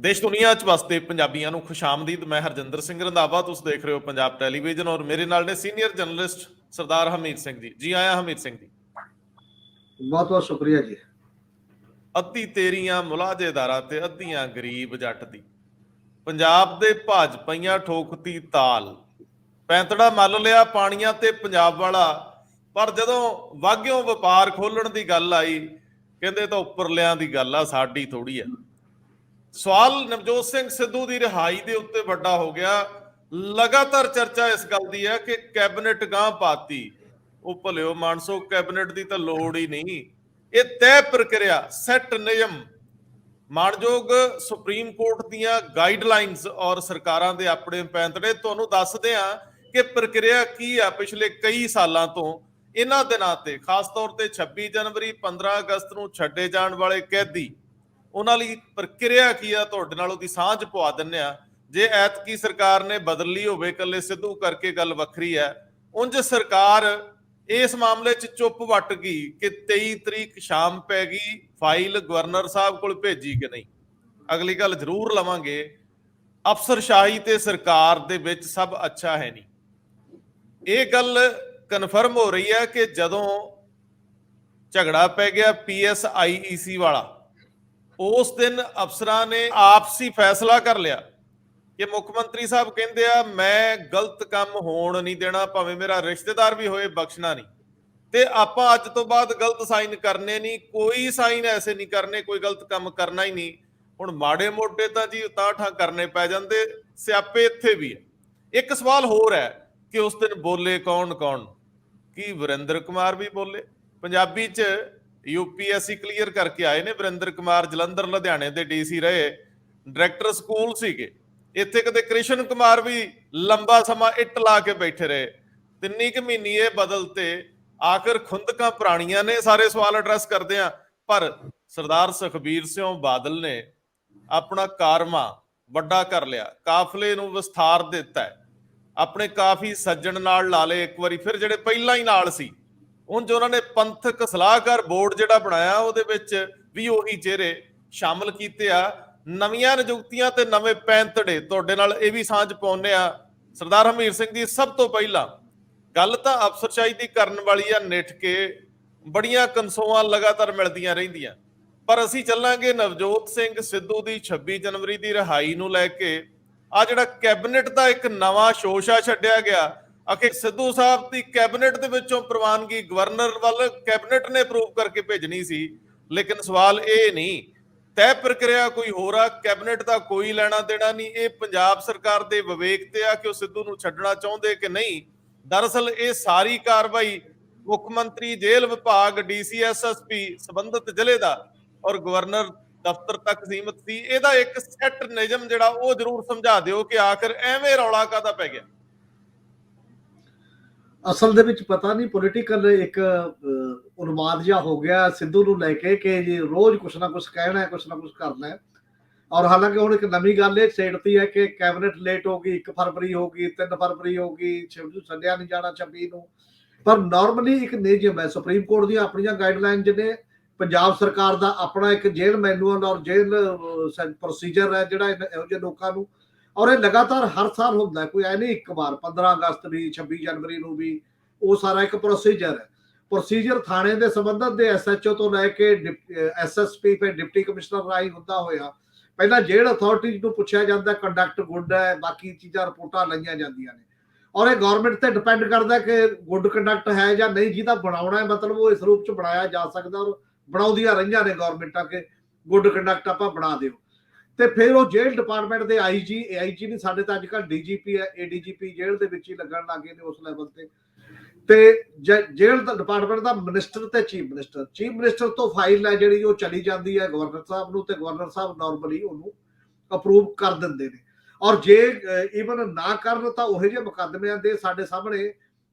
देश दुनिया च वसते पंजाबियों को खुश आमदीद। मैं हरजिंदर सिंह रंधावा, तुस देख रहे हो पंजाब टैलीविजन और मेरे नाल ने सीनियर जर्नलिस्ट सरदार हमीर सिंह जी। जी आया हमीर सिंह जी। बहुत बहुत शुक्रिया जी। अद्धी तेरियां मुलाजेदारा ते अद्धियां गरीब जट दी, पंजाब दे भाजपाइयां ठोकती ताल, पैंतड़ा मल लिया पानियां ते पंजाब वाला। पर जदों वाघियों वपार खोलण दी गल आई, कहंदे तां उपरलियां दी गल आ, साडी थोड़ी आ। सवाल नवजोत सिंह सिद्धू की रिहाई के उत्ते वड्डा हो गया। लगातार चर्चा इस गल की है कि कैबिनेट गांह पाती, वो भलिओ मानसो कैबिनेट की तो लोड़ ही नहीं। ये तय प्रक्रिया सैट नियम मानयोग सुप्रीम कोर्ट दियां गाइडलाइनस और सरकारां दे अपने पैंतड़े तुहानूं दसदे आ कि प्रक्रिया की आ। पिछले कई सालों तो इन्हां दिनां ते खास तौर ते 26 जनवरी 15 अगस्त नूं छड्डे जाण वाले कैदी, ਉਹਨਾਂ ਲਈ ਪ੍ਰਕਿਰਿਆ ਕੀ ਆ, ਤੁਹਾਡੇ ਨਾਲ ਉਹਦੀ ਸਾਂਝ ਪਵਾ ਦਿੰਨੇ ਆ। ਜੇ ਐਤਕੀ ਸਰਕਾਰ ਨੇ ਬਦਲ ਲਈ ਹੋਵੇ, ਇਕੱਲੇ ਸਿੱਧੂ ਕਰਕੇ ਗੱਲ ਵੱਖਰੀ ਹੈ। ਉਂਝ ਸਰਕਾਰ ਇਸ ਮਾਮਲੇ 'ਚ ਚੁੱਪ ਵੱਟ ਗਈ ਕਿ 23 ਤਰੀਕ ਸ਼ਾਮ ਪੈ ਗਈ, ਫਾਈਲ ਗਵਰਨਰ ਸਾਹਿਬ ਕੋਲ ਭੇਜੀ ਕਿ ਨਹੀਂ। ਅਗਲੀ ਗੱਲ ਜ਼ਰੂਰ ਲਵਾਂਗੇ, ਅਫਸਰਸ਼ਾਹੀ ਤੇ ਸਰਕਾਰ ਦੇ ਵਿੱਚ ਸਭ ਅੱਛਾ ਹੈ ਨਹੀਂ। ਇਹ ਗੱਲ ਕਨਫਰਮ ਹੋ ਰਹੀ ਹੈ ਕਿ ਜਦੋਂ ਝਗੜਾ ਪੈ ਗਿਆ PSIEC ਵਾਲਾ, उस दिन अफसरां ने आपसी फैसला कर लिया कि मुख मंत्री साहब कहते आ मैं गलत काम होण नहीं देना, भावें मेरा रिश्तेदार भी होए बख्शना नहीं, ते आपां अज तो बाद गलत साइन करने नहीं, कोई साइन ऐसे नहीं करने, कोई गलत काम करना ही नहीं। हुण माड़े मोटे तां जी तां करने पै जांदे, सियापे इत्थे भी है। एक सवाल होर है कि उस दिन बोले कौन कौन, कि वरिंदर कुमार भी बोले। पंजाबी च UPSC क्लीयर करके आए ने वरिंदर कुमार, जलंधर लुधियाने के DC रहे, डायरैक्टर स्कूल सीगे। इत्थे कदे कृष्ण कुमार भी लंबा समा इट ला के बैठे रहे। 3 महीने बदलते, आखिर खुंदकां पुराणियां ने। सारे सवाल एड्रैस करदे आ, पर सरदार सुखबीर सिंह बादल ने अपना कारवा वड्डा कर लिया, काफले नूं विस्तार दिता है, अपने काफी सज्जण नाल ला ले एक बारी फिर, जिहड़े पहिलां ही नाल सी। ਹੁਣ ਜੋ ਉਹਨਾਂ ਨੇ ਪੰਥਕ ਸਲਾਹਕਾਰ ਬੋਰਡ ਜਿਹੜਾ ਬਣਾਇਆ, ਉਹਦੇ ਵਿੱਚ ਵੀ ਉਹੀ ਚਿਹਰੇ ਸ਼ਾਮਲ ਕੀਤੇ ਆ। ਨਵੀਆਂ ਨਿਯੁਕਤੀਆਂ ਤੇ ਨਵੇਂ ਪੈਂਤੜੇ, ਤੁਹਾਡੇ ਨਾਲ ਇਹ ਵੀ ਸਾਂਝ ਪਾਉਂਦੇ ਆ। ਸਰਦਾਰ ਹਮੀਰ ਸਿੰਘ ਜੀ, ਸਭ ਤੋਂ ਪਹਿਲਾਂ ਗੱਲ ਤਾਂ ਅਫਸਰਸ਼ਾਹੀ ਦੀ ਕਰਨ ਵਾਲੀ ਆ। ਨਿੱਠ ਕੇ ਬੜੀਆਂ ਕਨਸੋਆਂ ਲਗਾਤਾਰ ਮਿਲਦੀਆਂ ਰਹਿੰਦੀਆਂ, ਪਰ ਅਸੀਂ ਚੱਲਾਂਗੇ ਨਵਜੋਤ ਸਿੰਘ ਸਿੱਧੂ ਦੀ 26 ਜਨਵਰੀ ਦੀ ਰਿਹਾਈ ਨੂੰ ਲੈ ਕੇ। ਆ ਜਿਹੜਾ ਕੈਬਨਿਟ ਦਾ ਇੱਕ ਨਵਾਂ ਸ਼ੋਸ਼ਾ ਛੱਡਿਆ ਗਿਆ, आखिर सिद्धू साहब की कैबिनेट दे विचों प्रवानगी गवर्नर वाल कैबिनेट ने अप्रूव करके भेजनी सी, लेकिन सवाल ये नहीं, तय प्रक्रिया कोई होर आ, कैबिनेट का कोई लेना देना नहीं। ये पंजाब सरकार दे विवेक ते आ कि वो सिद्धू नूं छड्डना चाहुंदे कि नहीं। दरअसल ये सारी कार्रवाई मुख मंत्री, जेल विभाग, DC SSP, संबंधित जिले का और गवर्नर दफ्तर तक सीमित सी। इहदा एक सैट नियम जिहड़ा वो जरूर समझा दिओ कि आखिर एवें रौला काहदा पै गया। ਅਸਲ ਦੇ ਵਿੱਚ ਪਤਾ ਨਹੀਂ ਪੋਲੀਟੀਕਲ ਇੱਕ ਉਨਮਾਦ ਜਿਹਾ ਹੋ ਗਿਆ ਸਿੱਧੂ ਨੂੰ ਲੈ ਕੇ ਕਿ ਜੀ ਰੋਜ਼ ਕੁਛ ਨਾ ਕੁਛ ਕਹਿਣਾ ਹੈ, ਕੁਛ ਨਾ ਕੁਛ ਕਰਨਾ ਹੈ। ਔਰ ਹਾਲਾਂਕਿ ਹੁਣ ਇੱਕ ਨਵੀਂ ਗੱਲ ਇਹ ਛੇੜਤੀ ਹੈ ਕਿ ਕੈਬਨਿਟ ਲੇਟ ਹੋ ਗਈ, 1 ਫਰਵਰੀ ਹੋ ਗਈ, 3 ਫਰਵਰੀ ਹੋ ਗਈ, ਛੱਡਿਆ ਨਹੀਂ ਜਾਣਾ 26 ਨੂੰ। ਪਰ ਨਾਰਮਲੀ ਇੱਕ ਨਿਯਮ ਹੈ, ਸੁਪਰੀਮ ਕੋਰਟ ਦੀਆਂ ਆਪਣੀਆਂ ਗਾਈਡਲਾਈਨ ਨੇ, ਪੰਜਾਬ ਸਰਕਾਰ ਦਾ ਆਪਣਾ ਇੱਕ ਜੇਲ੍ਹ ਮੈਨੂਅਲ ਔਰ ਜੇਲ੍ਹ ਪ੍ਰੋਸੀਜਰ ਹੈ ਜਿਹੜਾ ਇਹੋ ਜਿਹੇ ਲੋਕਾਂ ਨੂੰ, ਔਰ ਇਹ ਲਗਾਤਾਰ ਹਰ ਸਾਲ ਹੁੰਦਾ, ਕੋਈ ਐ ਨਹੀਂ ਇੱਕ ਵਾਰ 15 ਅਗਸਤ ਵੀ 26 ਜਨਵਰੀ ਨੂੰ ਵੀ। ਉਹ ਸਾਰਾ ਇੱਕ ਪ੍ਰੋਸੀਜਰ ਹੈ। ਪ੍ਰੋਸੀਜਰ ਥਾਣੇ ਦੇ ਸੰਬੰਧਤ ਦੇ SHO ਤੋਂ ਲੈ ਕੇ SSP ਫਿਰ ਡਿਪਟੀ ਕਮਿਸ਼ਨਰ ਰਾਹੀਂ ਹੁੰਦਾ ਹੋਇਆ, ਪਹਿਲਾਂ ਜੇਲ੍ਹ ਅਥਾਰਟੀਜ਼ ਨੂੰ ਪੁੱਛਿਆ ਜਾਂਦਾ, ਕੰਡਕਟ ਗੁੱਡ ਹੈ, ਬਾਕੀ ਚੀਜ਼ਾਂ ਰਿਪੋਰਟਾਂ ਲਈਆਂ ਜਾਂਦੀਆਂ ਨੇ। ਔਰ ਇਹ ਗਵਰਨਮੈਂਟ ਤੇ ਡਿਪੈਂਡ ਕਰਦਾ ਕਿ ਗੁੱਡ ਕੰਡਕਟ ਹੈ ਜਾਂ ਨਹੀਂ। ਜਿਹਦਾ ਬਣਾਉਣਾ ਹੈ ਮਤਲਬ ਉਹ ਇਸ ਰੂਪ ਚ ਬਣਾਇਆ ਜਾ ਸਕਦਾ, ਔਰ ਬਣਾਉਂਦੀਆਂ ਰਹੀਆਂ ਨੇ ਗਵਰਨਮੈਂਟਾਂ ਕਿ ਗੁੱਡ ਕੰਡਕਟ ਆਪਾਂ ਬਣਾ ਦਿਓ। ਤੇ ਫਿਰ ਉਹ ਜੇਲ੍ਹ ਡਿਪਾਰਟਮੈਂਟ ਦੇ AIG ਨਹੀਂ, ਸਾਡੇ ਤਾਂ ਅੱਜ ਕੱਲ੍ਹ DGP ਹੈ, ADGP ਜੇਲ੍ਹ ਦੇ ਵਿੱਚ ਹੀ ਲੱਗਣ ਲੱਗ ਗਏ ਨੇ ਉਸ ਲੈਵਲ ਤੇ ਜੇਲ੍ਹ ਦਾ ਡਿਪਾਰਟਮੈਂਟ ਦਾ ਮਿਨਿਸਟਰ ਤੇ ਚੀਫ ਮਿਨਿਸਟਰ ਤੋਂ ਫਾਈਲ ਹੈ ਜਿਹੜੀ ਉਹ ਚਲੀ ਜਾਂਦੀ ਹੈ ਗਵਰਨਰ ਸਾਹਿਬ ਨੂੰ, ਤੇ ਗਵਰਨਰ ਸਾਹਿਬ ਨਾਰਮਲੀ ਉਹਨੂੰ ਅਪਰੂਵ ਕਰ ਦਿੰਦੇ ਨੇ। ਔਰ ਜੇ ਈਵਨ ਨਾ ਕਰਨ ਤਾਂ ਉਹੋ ਜਿਹੇ ਮੁਕੱਦਮਿਆਂ ਦੇ ਸਾਡੇ ਸਾਹਮਣੇ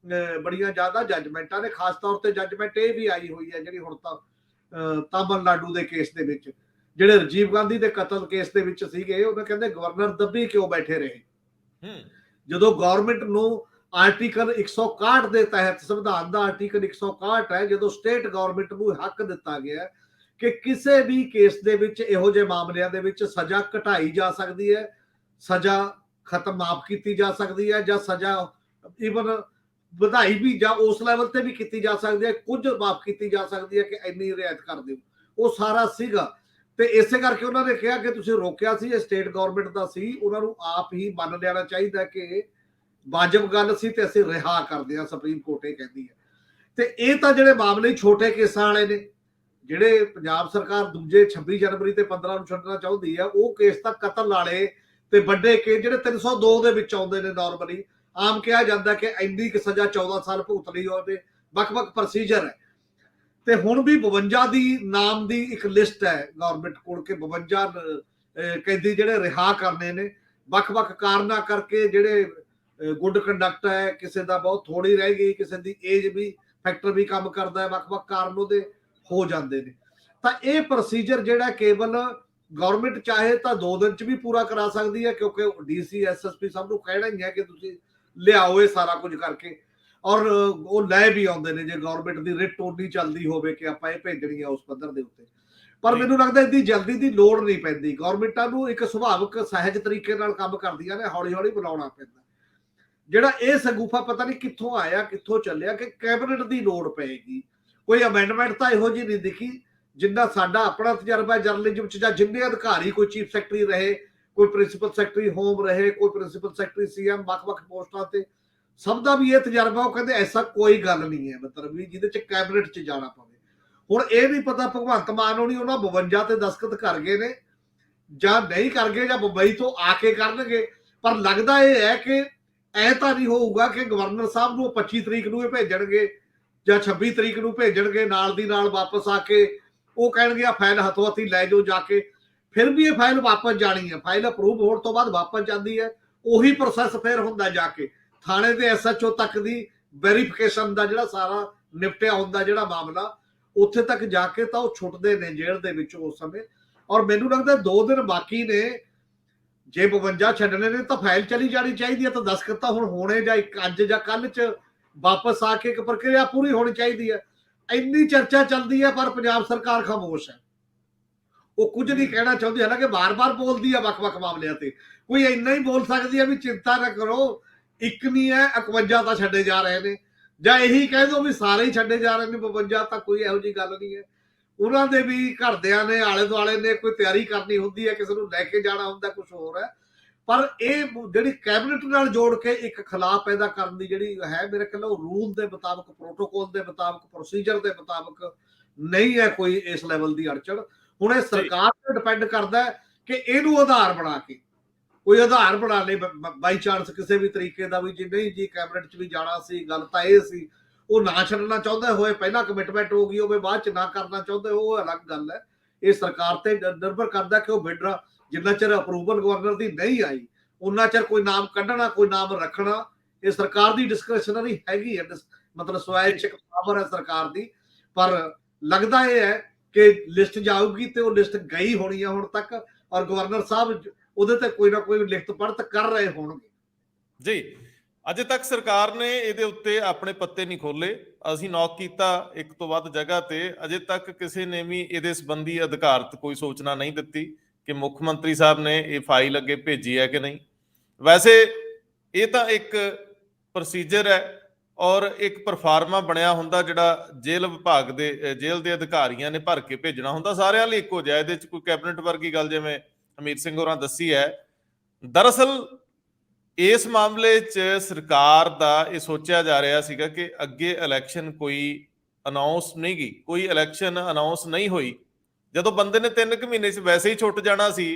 ਬੜੀਆਂ ਜ਼ਿਆਦਾ ਜੱਜਮੈਂਟਾਂ ਨੇ। ਖਾਸ ਤੌਰ ਤੇ ਜੱਜਮੈਂਟ ਇਹ ਵੀ ਆਈ ਹੋਈ ਹੈ ਜਿਹੜੀ ਹੁਣ ਤਾਂ ਤਾਮਿਲਨਾਡੂ ਦੇ ਕੇਸ ਦੇ ਵਿੱਚ, ਜਿਹੜੇ ਰਾਜੀਵ ਗਾਂਧੀ ਦੇ ਕਤਲ ਕੇਸ ਦੇ ਵਿੱਚ ਸੀਗੇ, ਉਹ ਕਹਿੰਦੇ ਗਵਰਨਰ ਦੱਬੀ ਕਿਉਂ ਬੈਠੇ ਰਹੇ। ਜਦੋਂ ਗਵਰਨਮੈਂਟ ਨੂੰ ਆਰਟੀਕਲ 161 ਦੇ ਤਹਿਤ, ਸੰਵਿਧਾਨ ਦਾ ਆਰਟੀਕਲ 161 ਹੈ, ਜਦੋਂ ਸਟੇਟ ਗਵਰਨਮੈਂਟ ਨੂੰ ਹੱਕ ਦਿੱਤਾ ਗਿਆ ਕਿ ਕਿਸੇ ਵੀ ਕੇਸ ਦੇ ਵਿੱਚ ਇਹੋ ਜਿਹੇ ਮਾਮਲਿਆਂ ਦੇ ਵਿੱਚ ਸਜ਼ਾ ਘਟਾਈ ਜਾ ਸਕਦੀ ਹੈ, ਸਜ਼ਾ ਖਤਮ ਮਾਫ ਕੀਤੀ ਜਾ ਸਕਦੀ ਹੈ, ਜਾਂ ਸਜ਼ਾ ਈਵਨ ਵਧਾਈ ਵੀ ਜਾਂ ਉਸ ਲੈਵਲ ਤੇ ਵੀ ਕੀਤੀ ਜਾ ਸਕਦੀ ਹੈ, ਕੁਝ ਮਾਫ ਕੀਤੀ ਜਾ ਸਕਦੀ ਹੈ ਕਿ ਇੰਨੀ ਰਿਆਇਤ ਕਰ ਦਿਓ। ਉਹ ਸਾਰਾ ਸੀਗਾ ਤੇ ਇਸੇ ਕਰਕੇ ਉਹਨਾਂ ਨੇ ਕਿਹਾ ਕਿ ਤੁਸੀਂ ਰੋਕਿਆ ਸੀ, ਇਹ ਸਟੇਟ ਗਵਰਨਮੈਂਟ ਦਾ ਸੀ, ਉਹਨਾਂ ਨੂੰ ਆਪ ਹੀ ਮੰਨ ਲੈਣਾ ਚਾਹੀਦਾ ਕਿ ਵਾਜਬ ਗੱਲ ਸੀ ਤੇ ਅਸੀਂ ਰਿਹਾ ਕਰਦੇ ਹਾਂ, ਸੁਪਰੀਮ ਕੋਰਟ ਇਹ ਕਹਿੰਦੀ ਹੈ। ਤੇ ਇਹ ਤਾਂ ਜਿਹੜੇ ਮਾਮਲੇ ਛੋਟੇ ਕੇਸਾਂ ਵਾਲੇ ਨੇ, ਜਿਹੜੇ ਪੰਜਾਬ ਸਰਕਾਰ ਦੂਜੇ 26 ਜਨਵਰੀ ਤੇ 15 ਨੂੰ ਛੱਡਣਾ ਚਾਹੁੰਦੀ ਆ, ਉਹ ਕੇਸ ਤਾਂ ਕਤਲ ਵਾਲੇ ਤੇ ਵੱਡੇ ਕੇਸ ਜਿਹੜੇ 302 ਦੇ ਵਿੱਚ ਆਉਂਦੇ ਨੇ। ਨਾਰਮਲੀ ਆਮ ਕਿਹਾ ਜਾਂਦਾ ਕਿ ਇੰਨੀ ਕਿ ਸਜ਼ਾ 14 ਸਾਲ ਭੁਗਤਣੀ ਹੋਵੇ, ਵੱਖ-ਵੱਖ ਪ੍ਰੋਸੀਜਰ ਹੈ। ਤੇ ਹੁਣ ਵੀ 52 ਦੀ ਨਾਮ ਦੀ ਇੱਕ ਲਿਸਟ ਹੈ ਗਵਰਨਮੈਂਟ ਕੋਲ ਕਿ 52 ਕੈਦੀ ਜਿਹੜੇ ਰਿਹਾ ਕਰਨੇ ਨੇ, ਵੱਖ-ਵੱਖ ਕਾਰਨਾਂ ਕਰਕੇ, ਜਿਹੜੇ ਗੁੱਡ ਕੰਡਕਟ ਹੈ, ਕਿਸੇ ਦਾ ਬਹੁਤ ਥੋੜੀ ਰਹਿ ਗਈ, ਕਿਸੇ ਦੀ ਏਜ ਵੀ ਫੈਕਟਰ ਵੀ ਕੰਮ ਕਰਦਾ ਹੈ, ਵੱਖ-ਵੱਖ ਕਾਰਨ ਉਹਦੇ ਹੋ ਜਾਂਦੇ ਨੇ। ਤਾਂ ਇਹ ਪ੍ਰੋਸੀਜਰ ਜਿਹੜਾ ਕੇਵਲ ਗਵਰਨਮੈਂਟ ਚਾਹੇ ਤਾਂ 2 ਦਿਨ ਚ ਵੀ ਪੂਰਾ ਕਰਾ ਸਕਦੀ ਹੈ, ਕਿਉਂਕਿ ਡੀਸੀ ਐਸਐਸਪੀ ਸਭ ਨੂੰ ਕਹਿਣਾ ਹੀ ਹੈ ਕਿ ਤੁਸੀਂ ਲਿਆਓ ਇਹ ਸਾਰਾ ਕੁਝ ਕਰਕੇ, ਔਰ ਉਹ ਲੈ ਵੀ ਆਉਂਦੇ ਨੇ ਜੇ ਗਵਰਨਮੈਂਟ ਦੀ ਰਿਟ ਉਨੀ ਚੱਲਦੀ ਹੋਵੇ ਕਿ ਆਪਾਂ ਇਹ ਭੇਜਣੀ ਆ ਉਸ ਪੱਧਰ ਦੇ ਉੱਤੇ। ਪਰ ਮੈਨੂੰ ਲੱਗਦਾ ਇੰਨੀ ਜਲਦੀ ਦੀ ਲੋੜ ਨਹੀਂ ਪੈਂਦੀ, ਗਵਰਨਮੈਂਟਾਂ ਨੂੰ ਇੱਕ ਸੁਭਾਵਿਕ ਸਹਿਜ ਤਰੀਕੇ ਨਾਲ ਕੰਮ ਕਰਦੀਆਂ ਨੇ, ਹੌਲੀ ਹੌਲੀ ਬੁਲਾਉਣਾ ਪੈਂਦਾ। ਜਿਹੜਾ ਇਹ ਸੰਗੂਫਾ ਪਤਾ ਨਹੀਂ ਕਿੱਥੋਂ ਆਇਆ, ਕਿੱਥੋਂ ਚੱਲਿਆ ਕਿ ਕੈਬਨਿਟ ਦੀ ਲੋੜ ਪਏਗੀ। ਕੋਈ ਅਮੈਂਡਮੈਂਟ ਤਾਂ ਇਹੋ ਜਿਹੀ ਨਹੀਂ ਦਿਖੀ। ਜਿੰਨਾ ਸਾਡਾ ਆਪਣਾ ਤਜਰਬਾ ਜਰਨਲਿਜ਼ਮ ਚ, ਜਾਂ ਜਿੰਨੇ ਅਧਿਕਾਰੀ, ਕੋਈ ਚੀਫ ਸੈਕਟਰੀ ਰਹੇ, ਕੋਈ ਪ੍ਰਿੰਸੀਪਲ ਸੈਕਟਰੀ ਹੋਮ ਰਹੇ, ਕੋਈ ਪ੍ਰਿੰਸੀਪਲ ਸੈਕਟਰੀ ਸੀਐਮ, ਵੱਖ-ਵੱਖ ਪੋਸਟਾਂ ਤੇ, ਸਭ ਦਾ ਵੀ ਇਹ ਤਜਰਬਾ, ਉਹ ਕਹਿੰਦੇ ਐਸਾ ਕੋਈ ਗੱਲ ਨਹੀਂ ਹੈ ਮਤਲਬ ਵੀ ਜਿਹਦੇ ਚ ਕੈਬਨਿਟ ਚ ਜਾਣਾ ਪਵੇ। ਹੁਣ ਇਹ ਨਹੀਂ ਪਤਾ ਭਗਵੰਤ ਮਾਨ ਹੋਣੀ ਉਹਨਾਂ 52 ਤੇ ਦਸਤਖਤ ਕਰ ਗਏ ਨੇ ਜਾਂ ਨਹੀਂ ਕਰ ਗਏ, ਜਾਂ ਮੁੰਬਈ ਤੋਂ ਆ ਕੇ ਕਰਨਗੇ। ਪਰ ਲੱਗਦਾ ਇਹ ਹੈ ਕਿ ਐ ਤਾਂ ਨਹੀਂ ਹੋਊਗਾ ਕਿ ਗਵਰਨਰ ਸਾਹਿਬ ਨੂੰ 25 ਤਰੀਕ ਨੂੰ ਇਹ ਭੇਜਣਗੇ ਜਾਂ 26 ਤਰੀਕ ਨੂੰ ਭੇਜਣਗੇ, ਨਾਲ ਦੀ ਨਾਲ ਵਾਪਸ ਆ ਕੇ ਉਹ ਕਹਿਣਗੇ ਆ ਫਾਈਲ ਹੱਥੋਂ ਹੱਥੀ ਲੈ ਜਾਓ ਜਾ ਕੇ। ਫਿਰ ਵੀ ਇਹ ਫਾਈਲ ਵਾਪਸ ਜਾਣੀ ਹੈ, ਫਾਈਲ ਅਪਰੂਵ ਹੋਣ ਤੋਂ ਬਾਅਦ ਵਾਪਸ ਜਾਂਦੀ ਹੈ। ਉਹੀ ਪ੍ਰੋਸੈਸ ਫਿਰ ਹੁੰਦਾ ਜਾ ਕੇ ਥਾਣੇ ਦੇ ਐਸਐਚਓ ਤੱਕ ਦੀ ਵੈਰੀਫਿਕੇਸ਼ਨ ਦਾ, ਜਿਹੜਾ ਸਾਰਾ ਨਿਪਟਿਆ ਹੁੰਦਾ ਜਿਹੜਾ ਮਾਮਲਾ, ਉੱਥੇ ਤੱਕ ਜਾ ਕੇ ਤਾਂ ਉਹ ਛੁੱਟਦੇ ਨੇ ਜੇਲ੍ਹ ਦੇ ਵਿੱਚੋਂ ਉਸ ਸਮੇਂ। ਔਰ ਮੈਨੂੰ ਲੱਗਦਾ 2 ਦਿਨ ਬਾਕੀ ਨੇ, ਜੇ 52 ਛੱਡਣੇ ਨੇ ਤਾਂ ਫਾਈਲ ਚਲੀ ਜਾਣੀ ਚਾਹੀਦੀ ਹੈ, ਤਾਂ ਦਸਤਖਤ ਤਾਂ ਹੁਣ ਹੋਣੇ ਜਾਂ ਅੱਜ ਜਾਂ ਕੱਲ ਚ ਵਾਪਸ ਆ ਕੇ ਇੱਕ ਪ੍ਰਕਿਰਿਆ ਪੂਰੀ ਹੋਣੀ ਚਾਹੀਦੀ ਹੈ। ਇੰਨੀ ਚਰਚਾ ਚੱਲਦੀ ਹੈ ਪਰ ਪੰਜਾਬ ਸਰਕਾਰ ਖਾਮੋਸ਼ ਹੈ, ਉਹ ਕੁਝ ਨਹੀਂ ਕਹਿਣਾ ਚਾਹੁੰਦੀ। ਹਾਲਾਂਕਿ ਬਾਰ-ਬਾਰ ਬੋਲਦੀ ਹੈ ਵੱਖ-ਵੱਖ ਮਾਮਲਿਆਂ ਤੇ, ਕੋਈ ਇੰਨਾ ਹੀ ਬੋਲ ਸਕਦੀ ਹੈ ਵੀ ਚਿੰਤਾ ਨਾ ਕਰੋ, ਇੱਕ ਨਹੀਂ ਹੈ 51 ਤਾਂ ਛੱਡੇ ਜਾ ਰਹੇ ਨੇ, ਜਾਂ ਇਹੀ ਕਹਿ ਦੋ ਵੀ ਸਾਰੇ ਹੀ ਛੱਡੇ ਜਾ ਰਹੇ ਨੇ 52, ਤਾਂ ਕੋਈ ਇਹੋ ਜਿਹੀ ਗੱਲ ਨਹੀਂ ਹੈ। ਉਹਨਾਂ ਦੇ ਵੀ ਘਰਦਿਆਂ ਨੇ, ਆਲੇ ਦੁਆਲੇ ਨੇ ਕੋਈ ਤਿਆਰੀ ਕਰਨੀ ਹੁੰਦੀ ਹੈ, ਕਿਸੇ ਨੂੰ ਲੈ ਕੇ ਜਾਣਾ ਹੁੰਦਾ, ਕੁਝ ਹੋਰ ਹੈ। ਪਰ ਇਹ ਜਿਹੜੀ ਕੈਬਨਿਟ ਨਾਲ ਜੋੜ ਕੇ ਇੱਕ ਖਿਲਾਫ ਪੈਦਾ ਕਰਨ ਦੀ ਜਿਹੜੀ ਹੈ, ਮੇਰੇ ਖਿਆਲ ਉਹ ਰੂਲ ਦੇ ਮੁਤਾਬਕ, ਪ੍ਰੋਟੋਕੋਲ ਦੇ ਮੁਤਾਬਕ, ਪ੍ਰੋਸੀਜਰ ਦੇ ਮੁਤਾਬਕ ਨਹੀਂ ਹੈ ਕੋਈ ਇਸ ਲੈਵਲ ਦੀ ਅੜਚਣ। ਹੁਣ ਇਹ ਸਰਕਾਰ ਤੇ ਡਿਪੈਂਡ ਕਰਦਾ ਕਿ ਇਹਨੂੰ ਆਧਾਰ ਬਣਾ ਕੇ, ਕੋਈ ਆਧਾਰ ਬਣਾ ਲੇ ਬਾਈ ਚਾਂਸ ਕਿਸੇ ਵੀ ਤਰੀਕੇ ਦਾ, ਵੀ ਜੇ ਨਹੀਂ ਜੀ ਕੈਬਨਿਟ ਚ ਵੀ ਜਾਣਾ ਸੀ, ਗੱਲ ਤਾਂ ਇਹ ਸੀ, ਉਹ ਨਾ ਛੱਡਣਾ ਚਾਹੁੰਦੇ ਹੋਏ ਪਹਿਲਾਂ ਕਮਿਟਮੈਂਟ ਹੋ ਗਈ ਹੋਵੇ, ਬਾਅਦ ਚ ਨਾ ਕਰਨਾ ਚਾਹੁੰਦੇ, ਉਹ ਅਲੱਗ ਗੱਲ ਹੈ। ਇਹ ਸਰਕਾਰ ਤੇ ਨਿਰਭਰ ਕਰਦਾ ਕਿ ਉਹ ਬਿਡਰ ਜਿੰਨਾ ਚਿਰ ਅਪਰੂਵਲ ਗਵਰਨਰ ਦੀ ਨਹੀਂ ਆਈ ਉਹਨਾਂ ਚਿਰ ਕੋਈ ਨਾਮ ਕੱਢਣਾ, ਕੋਈ ਨਾਮ ਰੱਖਣਾ, ਇਹ ਸਰਕਾਰ ਦੀ ਡਿਸਕ੍ਰਿਸ਼ਨਰੀ ਹੈਗੀ ਹੈ, ਮਤਲਬ ਸਵੈਚਿਕ ਪਾਵਰ ਹੈ ਸਰਕਾਰ ਦੀ। ਪਰ ਲੱਗਦਾ ਇਹ ਹੈ ਕਿ ਲਿਸਟ ਜਾਊਗੀ ਤੇ ਉਹ ਲਿਸਟ ਗਈ ਹੋਣੀ ਹੈ ਹੁਣ ਤੱਕ, ਔਰ ਗਵਰਨਰ ਸਾਹਿਬ ਉਹਦੇ ਤੇ ਕੋਈ ਨਾ ਕੋਈ ਲਿਖਤ ਪੜਤ ਕਰ ਰਹੇ ਹੋਣਗੇ ਜੀ। ਅਜੇ ਤੱਕ ਸਰਕਾਰ ਨੇ ਇਹਦੇ ਉੱਤੇ ਆਪਣੇ ਪੱਤੇ ਨਹੀਂ ਖੋਲੇ। ਅਸੀਂ ਨੌਕ ਕੀਤਾ ਇੱਕ ਤੋਂ ਵੱਧ ਜਗ੍ਹਾ ਤੇ, ਅਜੇ ਤੱਕ ਕਿਸੇ ਨੇ ਵੀ ਇਹਦੇ ਸੰਬੰਧੀ ਅਧਿਕਾਰਤ ਕੋਈ ਸੂਚਨਾ ਨਹੀਂ ਦਿੱਤੀ ਕਿ ਮੁੱਖ ਮੰਤਰੀ ਸਾਹਿਬ ਨੇ ਇਹ ਫਾਈਲ ਅੱਗੇ ਭੇਜੀ ਹੈ ਕਿ ਨਹੀਂ। ਵੈਸੇ ਇਹ ਤਾਂ ਇੱਕ ਪ੍ਰੋਸੀਜਰ ਹੈ ਔਰ ਇੱਕ ਪਰਫਾਰਮਾ ਬਣਿਆ ਹੁੰਦਾ ਜਿਹੜਾ ਜੇਲ੍ਹ ਵਿਭਾਗ ਦੇ, ਜੇਲ੍ਹ ਦੇ ਅਧਿਕਾਰੀਆਂ ਨੇ ਭਰ ਕੇ ਭੇਜਣਾ ਹੁੰਦਾ, ਸਾਰਿਆਂ ਲਈ ਇੱਕੋ ਜਿਹਾ। ਇਹਦੇ 'ਚ ਕੋਈ ਕੈਬਨਿਟ ਵਰਗੀ ਗੱਲ ਜਿਵੇਂ ਹਮੀਤ ਸਿੰਘ ਹੋਰਾਂ ਦੱਸੀ ਹੈ। ਦਰਅਸਲ ਇਸ ਮਾਮਲੇ 'ਚ ਸਰਕਾਰ ਦਾ ਇਹ ਸੋਚਿਆ ਜਾ ਰਿਹਾ ਸੀਗਾ ਕਿ ਅੱਗੇ ਇਲੈਕਸ਼ਨ ਕੋਈ ਅਨਾਉਂਸ ਨਹੀਂ ਗਈ, ਕੋਈ ਇਲੈਕਸ਼ਨ ਅਨਾਉਂਸ ਨਹੀਂ ਹੋਈ, ਜਦੋਂ ਬੰਦੇ ਨੇ 3 ਕੁ ਮਹੀਨੇ 'ਚ ਵੈਸੇ ਹੀ ਛੁੱਟ ਜਾਣਾ ਸੀ,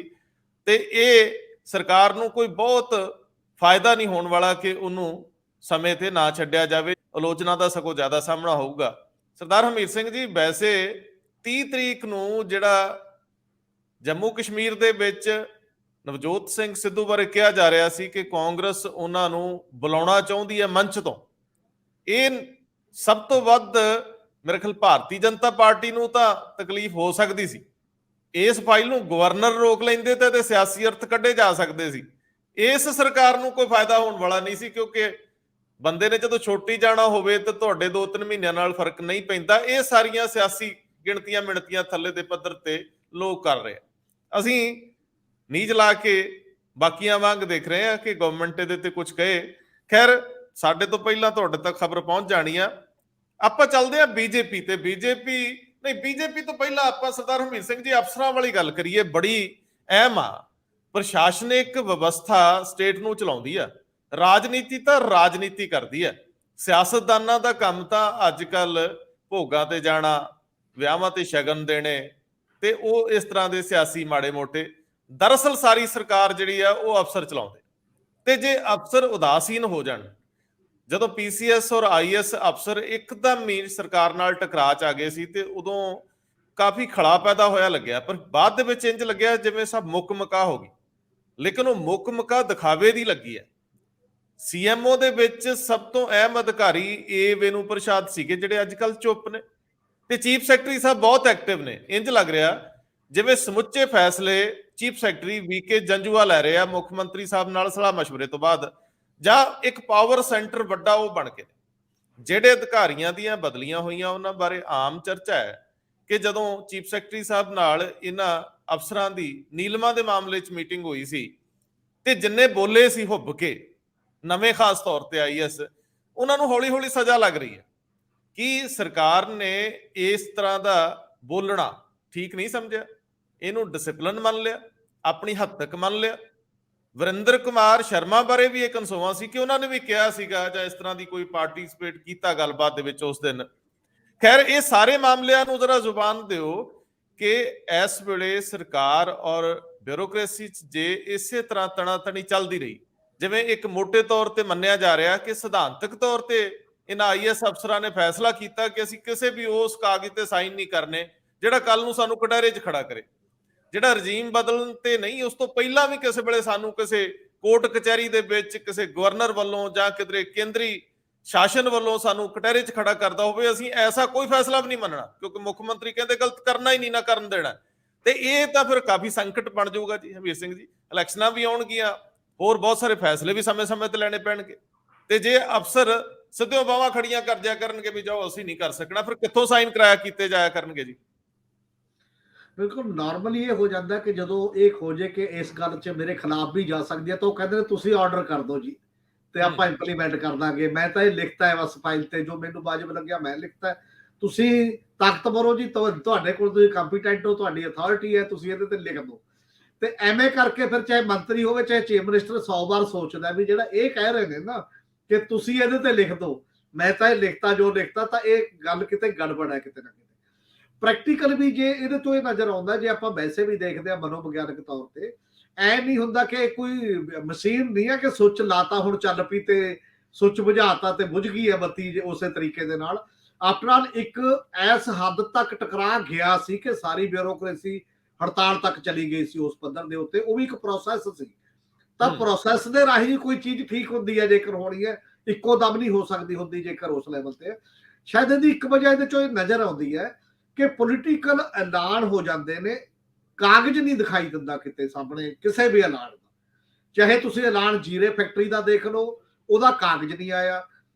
ਤੇ ਇਹ ਸਰਕਾਰ ਨੂੰ ਕੋਈ ਬਹੁਤ ਫਾਇਦਾ ਨਹੀਂ ਹੋਣ ਵਾਲਾ ਕਿ ਉਹਨੂੰ ਸਮੇਂ ਤੇ ਨਾ ਛੱਡਿਆ ਜਾਵੇ। ਆਲੋਚਨਾ ਦਾ ਸਗੋਂ ਜ਼ਿਆਦਾ ਸਾਹਮਣਾ ਹੋਊਗਾ। ਸਰਦਾਰ ਹਮੀਤ ਸਿੰਘ ਜੀ, ਵੈਸੇ 30 ਤਰੀਕ ਨੂੰ ਜਿਹੜਾ ਜੰਮੂ ਕਸ਼ਮੀਰ ਦੇ ਵਿੱਚ ਨਵਜੋਤ ਸਿੰਘ ਸਿੱਧੂ ਬਾਰੇ ਕਿਹਾ ਜਾ ਰਿਹਾ ਸੀ ਕਿ ਕਾਂਗਰਸ ਉਹਨਾਂ ਨੂੰ ਬੁਲਾਉਣਾ ਚਾਹੁੰਦੀ ਹੈ ਮੰਚ ਤੋਂ, ਇਹ ਸਭ ਤੋਂ ਵੱਧ ਮੇਰੇ ਖਿਆਲ ਭਾਰਤੀ ਜਨਤਾ ਪਾਰਟੀ ਨੂੰ ਤਾਂ ਤਕਲੀਫ ਹੋ ਸਕਦੀ ਸੀ। ਇਸ ਫਾਈਲ ਨੂੰ ਗਵਰਨਰ ਰੋਕ ਲੈਂਦੇ ਤੇ ਸਿਆਸੀ ਅਰਥ ਕੱਢੇ ਜਾ ਸਕਦੇ ਸੀ। ਇਸ ਸਰਕਾਰ ਨੂੰ ਕੋਈ ਫਾਇਦਾ ਹੋਣ ਵਾਲਾ ਨਹੀਂ ਸੀ, ਕਿਉਂਕਿ ਬੰਦੇ ਨੇ ਜਦੋਂ ਛੋਟੀ ਜਾਣਾ ਹੋਵੇ ਤਾਂ ਤੁਹਾਡੇ 2-3 ਮਹੀਨਿਆਂ ਨਾਲ ਫਰਕ ਨਹੀਂ ਪੈਂਦਾ। ਇਹ ਸਾਰੀਆਂ ਸਿਆਸੀ ਗਿਣਤੀਆਂ ਮਿਣਤੀਆਂ ਥੱਲੇ ਦੇ ਪੱਧਰ ਤੇ ਲੋਕ ਕਰ ਰਹੇ ਆ। ਅਸੀਂ ਨੀਝ ਲਾ ਕੇ ਬਾਕੀਆਂ ਵਾਂਗ ਦੇਖ ਰਹੇ ਆ ਕਿ ਗਵਰਨਮੈਂਟ ਇਹਦੇ ਤੇ ਕੁਝ ਕਹੇ। ਖੈਰ, ਸਾਡੇ ਤੋਂ ਪਹਿਲਾਂ ਤੁਹਾਡੇ ਤੱਕ ਖਬਰ ਪਹੁੰਚ ਜਾਣੀ ਆ। ਆਪਾਂ ਚੱਲਦੇ ਆ ਬੀਜੇਪੀ ਤੇ। ਬੀਜੇਪੀ ਤੋਂ ਪਹਿਲਾਂ ਆਪਾਂ ਸਰਦਾਰ ਹਰਮੀਤ ਸਿੰਘ ਜੀ ਅਫਸਰਾਂ ਵਾਲੀ ਗੱਲ ਕਰੀਏ। ਬੜੀ ਅਹਿਮ ਆ। ਪ੍ਰਸ਼ਾਸਨਿਕ ਵਿਵਸਥਾ ਸਟੇਟ ਨੂੰ ਚਲਾਉਂਦੀ ਆ, ਰਾਜਨੀਤੀ ਤਾਂ ਰਾਜਨੀਤੀ ਕਰਦੀ ਆ। ਸਿਆਸਤਦਾਨਾਂ ਦਾ ਕੰਮ ਤਾਂ ਅੱਜ ਕੱਲ ਭੋਗਾਂ ਤੇ ਜਾਣਾ, ਵਿਆਹਾਂ ਤੇ ਸ਼ਗਨ ਦੇਣੇ ਤੇ ਉਹ ਇਸ ਤਰ੍ਹਾਂ ਦੇ ਸਿਆਸੀ ਮਾੜੇ ਮੋਟੇ। ਦਰਅਸਲ ਸਾਰੀ ਸਰਕਾਰ ਜਿਹੜੀ ਆ ਉਹ ਅਫਸਰ ਚਲਾਉਂਦੇ। ਤੇ ਜੇ ਅਫਸਰ ਉਦਾਸੀਨ ਹੋ ਜਾਣ, ਜਦੋਂ ਪੀਸੀਐਸ ਔਰ ਆਈਐਸ ਅਫਸਰ ਇੱਕਦਮ ਹੀ ਸਰਕਾਰ ਨਾਲ ਟਕਰਾ ਚ ਆ ਗਏ ਸੀ ਤੇ ਉਦੋਂ ਕਾਫੀ ਖਲਾ ਪੈਦਾ ਹੋਇਆ ਲੱਗਿਆ। ਪਰ ਬਾਅਦ ਦੇ ਵਿੱਚ ਇੰਜ ਲੱਗਿਆ ਜਿਵੇਂ ਸਭ ਮੁੱਕ ਮਕਾ ਹੋ ਗਈ, ਲੇਕਿਨ ਉਹ ਮੁੱਕ ਮਕਾ ਦਿਖਾਵੇ ਦੀ ਲੱਗੀ ਹੈ। ਸੀਐਮਓ ਦੇ ਵਿੱਚ ਸਭ ਤੋਂ ਅਹਿਮ ਅਧਿਕਾਰੀ ਏ ਵੇਨੂ ਪ੍ਰਸ਼ਾਦ ਸੀਗੇ, ਜਿਹੜੇ ਅੱਜ ਕੱਲ ਚੁੱਪ ਨੇ, ਤੇ ਚੀਫ ਸੈਕਟਰੀ ਸਾਹਿਬ ਬਹੁਤ ਐਕਟਿਵ ਨੇ। ਇੰਜ ਲੱਗ ਰਿਹਾ ਜਿਵੇਂ ਸਮੁੱਚੇ ਫੈਸਲੇ ਚੀਫ ਸੈਕਟਰੀ ਵੀਕੇ ਜੰਜੂਆ ਲੈ ਰਹੇ ਆ ਮੁੱਖ ਮੰਤਰੀ ਸਾਹਿਬ ਨਾਲ ਸਲਾਹ ਮਸ਼ਵਰੇ ਤੋਂ ਬਾਅਦ, ਜਾਂ ਇੱਕ ਪਾਵਰ ਸੈਂਟਰ ਵੱਡਾ ਉਹ ਬਣ ਕੇ। ਜਿਹੜੇ ਅਧਿਕਾਰੀਆਂ ਦੀਆਂ ਬਦਲੀਆਂ ਹੋਈਆਂ ਉਹਨਾਂ ਬਾਰੇ ਆਮ ਚਰਚਾ ਹੈ ਕਿ ਜਦੋਂ ਚੀਫ ਸੈਕਟਰੀ ਸਾਹਿਬ ਨਾਲ ਇਹਨਾਂ ਅਫਸਰਾਂ ਦੀ ਨੀਲਮਾ ਦੇ ਮਾਮਲੇ 'ਚ ਮੀਟਿੰਗ ਹੋਈ ਸੀ ਤੇ ਜਿੰਨੇ ਬੋਲੇ ਸੀ ਹੁੱਬ ਕੇ, ਨਵੇਂ ਖਾਸ ਤੌਰ ਤੇ ਆਈਐਸ, ਉਹਨਾਂ ਨੂੰ ਹੌਲੀ ਹੌਲੀ ਸਜ਼ਾ ਲੱਗ ਰਹੀ ਹੈ ਕਿ ਸਰਕਾਰ ਨੇ ਇਸ ਤਰ੍ਹਾਂ ਦਾ ਬੋਲਣਾ ਠੀਕ ਨਹੀਂ ਸਮਝਿਆ, ਇਹਨੂੰ ਡਿਸਪਲਿਨ ਮੰਨ ਲਿਆ, ਆਪਣੀ ਹੱਦ ਤੱਕ ਮੰਨ ਲਿਆ। ਵਰਿੰਦਰ ਕੁਮਾਰ ਸ਼ਰਮਾ ਬਾਰੇ ਵੀ ਇਹ ਕਨਸੋਆਂ ਸੀ ਕਿ ਉਹਨਾਂ ਨੇ ਵੀ ਕਿਹਾ ਸੀਗਾ ਜਾਂ ਇਸ ਤਰ੍ਹਾਂ ਦੀ ਕੋਈ ਪਾਰਟਿਸਿਪੇਟ ਕੀਤਾ ਗੱਲਬਾਤ ਦੇ ਵਿੱਚ ਉਸ ਦਿਨ। ਖੈਰ, ਇਹ ਸਾਰੇ ਮਾਮਲਿਆਂ ਨੂੰ ਜ਼ਰਾ ਜ਼ੁਬਾਨ ਦਿਓ ਕਿ ਇਸ ਵੇਲੇ ਸਰਕਾਰ ਔਰ ਬਿਊਰੋਕ੍ਰੇਸੀ 'ਚ ਜੇ ਇਸੇ ਤਰ੍ਹਾਂ ਤਣਾਤਣੀ ਚੱਲਦੀ ਰਹੀ, ਜਿਵੇਂ ਇੱਕ ਮੋਟੇ ਤੌਰ ਤੇ ਮੰਨਿਆ ਜਾ ਰਿਹਾ ਕਿ ਸਿਧਾਂਤਕ ਤੌਰ ਤੇ ਇਹਨਾਂ ਆਈਐਸ ਅਫਸਰਾਂ ਨੇ ਫੈਸਲਾ ਕੀਤਾ ਕਿ ਅਸੀਂ ਕਿਸੇ ਵੀ ਉਸ ਕਾਗਜ਼ ਤੇ ਸਾਈਨ ਨਹੀਂ ਕਰਨੇ ਜਿਹੜਾ ਕੱਲ ਨੂੰ ਸਾਨੂੰ ਕਟਹਿਰੇ 'ਚ ਖੜਾ ਕਰੇ, ਜਿਹੜਾ ਰਜੀਮ ਬਦਲਣ ਤੇ ਨਹੀਂ, ਉਸ ਤੋਂ ਪਹਿਲਾਂ ਵੀ ਕਿਸੇ ਵੇਲੇ ਸਾਨੂੰ ਕਿਸੇ ਕੋਰਟ ਕਚਹਿਰੀ ਦੇ ਵਿੱਚ ਕਿਸੇ ਗਵਰਨਰ ਵੱਲੋਂ ਜਾਂ ਕਿਧਰੇ ਕੇਂਦਰੀ ਸ਼ਾਸਨ ਵੱਲੋਂ ਸਾਨੂੰ ਕਟਹਿਰੇ 'ਚ ਖੜਾ ਕਰਦਾ ਹੋਵੇ, ਅਸੀਂ ਐਸਾ ਕੋਈ ਫੈਸਲਾ ਵੀ ਨਹੀਂ ਮੰਨਣਾ, ਕਿਉਂਕਿ ਮੁੱਖ ਮੰਤਰੀ ਕਹਿੰਦੇ ਗਲਤ ਕਰਨਾ ਹੀ ਨਹੀਂ, ਨਾ ਕਰਨ ਦੇਣਾ। ਤੇ ਇਹ ਤਾਂ ਫਿਰ ਕਾਫੀ ਸੰਕਟ ਬਣ ਜਾਊਗਾ ਜੀ ਹਰਮੀਤ ਸਿੰਘ ਜੀ। ਇਲੈਕਸ਼ਨਾਂ ਵੀ ਆਉਣਗੀਆਂ, ਹੋਰ ਬਹੁਤ ਸਾਰੇ ਫੈਸਲੇ ਵੀ ਸਮੇਂ-ਸਮੇਂ ਤੇ ਲੈਣੇ ਪੈਣਗੇ, ਤੇ ਜੇ ਅਫਸਰ ਸਿੱਧਿਓਂ ਬਾਹਾਂ ਖੜੀਆਂ ਕਰ ਦਿਆ ਕਰਨਗੇ ਵੀ ਜਾਓ ਅਸੀਂ ਨਹੀਂ ਕਰ ਸਕਣਾ, ਫਿਰ ਕਿੱਥੋਂ ਸਾਈਨ ਕਰਾਇਆ ਕੀਤੇ ਜਾਇਆ ਕਰਨਗੇ ਜੀ। ਬਿਲਕੁਲ ਨਾਰਮਲੀ ਇਹ ਹੋ ਜਾਂਦਾ ਕਿ ਜਦੋਂ ਇਹ ਖੋਜੇ ਕਿ ਇਸ ਗੱਲ 'ਚ ਮੇਰੇ ਖਿਲਾਫ ਵੀ ਜਾ ਸਕਦੀ ਹੈ ਤਾਂ ਉਹ ਕਹਿੰਦੇ ਨੇ ਤੁਸੀਂ ਆਰਡਰ ਕਰ ਦਿਓ ਜੀ ਤੇ ਆਪਾਂ ਇੰਪਲੀਮੈਂਟ ਕਰ ਦਾਂਗੇ। ਮੈਂ ਤਾਂ ਇਹ ਲਿਖਤਾ ਹੈ ਬਸ ਫਾਈਲ ਤੇ, ਜੋ ਮੈਨੂੰ ਵਾਜਬ ਲੱਗਿਆ ਮੈਂ ਲਿਖਤਾ, ਤੁਸੀਂ ਤਾਕਤਵਰ ਹੋ ਜੀ, ਤੁਹਾਡੇ ਕੋਲ ਤੁਸੀਂ ਕੰਪੀਟੈਂਟ ਹੋ, ਤੁਹਾਡੀ ਅਥਾਰਟੀ ਹੈ, ਤੁਸੀਂ ਇਹਦੇ ਤੇ ਲਿਖ ਦਿਓ। ਤੇ ਐਵੇਂ ਕਰਕੇ ਫਿਰ ਚਾਹੇ ਮੰਤਰੀ ਹੋਵੇ ਚਾਹੇ ਚੀਫ ਮਿਨਿਸਟਰ 100 ਵਾਰ ਸੋਚਦਾ ਵੀ ਜਿਹੜਾ ਇਹ ਕਹਿ ਰਹੇ ਨੇ ਨਾ ਕਿ ਤੁਸੀਂ ਇਹਦੇ ਤੇ ਲਿਖ ਦਿਓ, ਮੈਂ ਤਾਂ ਇਹ ਲਿਖਤਾ ਜੋ ਲਿਖਤਾ, ਤਾਂ ਇਹ ਗੱਲ ਕਿਤੇ ਗੜਬੜ ਹੈ ਕਿਤੇ ਨਾ ਕਿਤੇ। ਪ੍ਰੈਕਟੀਕਲ ਵੀ ਜੇ ਇਹਦੇ ਤੋਂ ਇਹ ਨਜ਼ਰ ਆਉਂਦਾ, ਜੇ ਆਪਾਂ ਵੈਸੇ ਵੀ ਦੇਖਦੇ ਆ ਮਨੋਵਿਗਿਆਨਕ ਤੌਰ ਤੇ, ਐ ਨਹੀਂ ਹੁੰਦਾ ਕਿ ਕੋਈ ਮਸ਼ੀਨ ਨਹੀਂ ਹੈ ਕਿ ਸੁੱਚ ਲਾਤਾ ਹੁਣ ਚੱਲ ਪਈ ਤੇ ਸੁੱਚ ਬੁਝਾਤਾ ਤੇ ਬੁਝ ਗਈ ਹੈ ਬੱਤੀ ਉਸੇ ਤਰੀਕੇ ਦੇ ਨਾਲ। ਆਫਟਰ ਆਲ ਇੱਕ ਐਸ ਹੱਦ ਤੱਕ ਟਕਰਾ ਗਿਆ ਸੀ ਕਿ ਸਾਰੀ ਬਿਊਰੋਕ੍ਰੇਸੀ ਹੜਤਾਲ ਤੱਕ ਚਲੀ ਗਈ ਸੀ ਉਸ ਪੱਧਰ ਦੇ ਉੱਤੇ। ਉਹ ਵੀ ਇੱਕ ਪ੍ਰੋਸੈਸ ਸੀ, ਤਾਂ ਪ੍ਰੋਸੈਸ ਦੇ ਰਾਹੀਂ ਕੋਈ ਚੀਜ਼ ਠੀਕ ਹੁੰਦੀ ਹੈ ਜੇਕਰ ਹੋਣੀ ਹੈ, ਇੱਕੋ ਦਮ ਨਹੀਂ ਹੋ ਸਕਦੀ ਹੁੰਦੀ ਜੇਕਰ ਉਸ ਲੈਵਲ ਤੇ। ਸ਼ਾਇਦ ਇਹਦੀ ਇੱਕ ਵਜ੍ਹਾ ਇਹਦੇ ਚੋਂ ਇਹ ਨਜ਼ਰ ਆਉਂਦੀ ਹੈ ਕਿ ਪੋਲੀਟੀਕਲ ਐਲਾਨ ਹੋ ਜਾਂਦੇ ਨੇ, ਕਾਗਜ਼ ਨਹੀਂ ਦਿਖਾਈ ਦਿੰਦਾ ਕਿਤੇ ਸਾਹਮਣੇ ਕਿਸੇ ਵੀ ਐਲਾਨ ਦਾ। ਚਾਹੇ ਤੁਸੀਂ ਐਲਾਨ ਜੀਰੇ ਫੈਕਟਰੀ ਦਾ ਦੇਖ ਲਓ, ਉਹਦਾ ਕਾਗਜ਼ ਨਹੀਂ ਆਇਆ।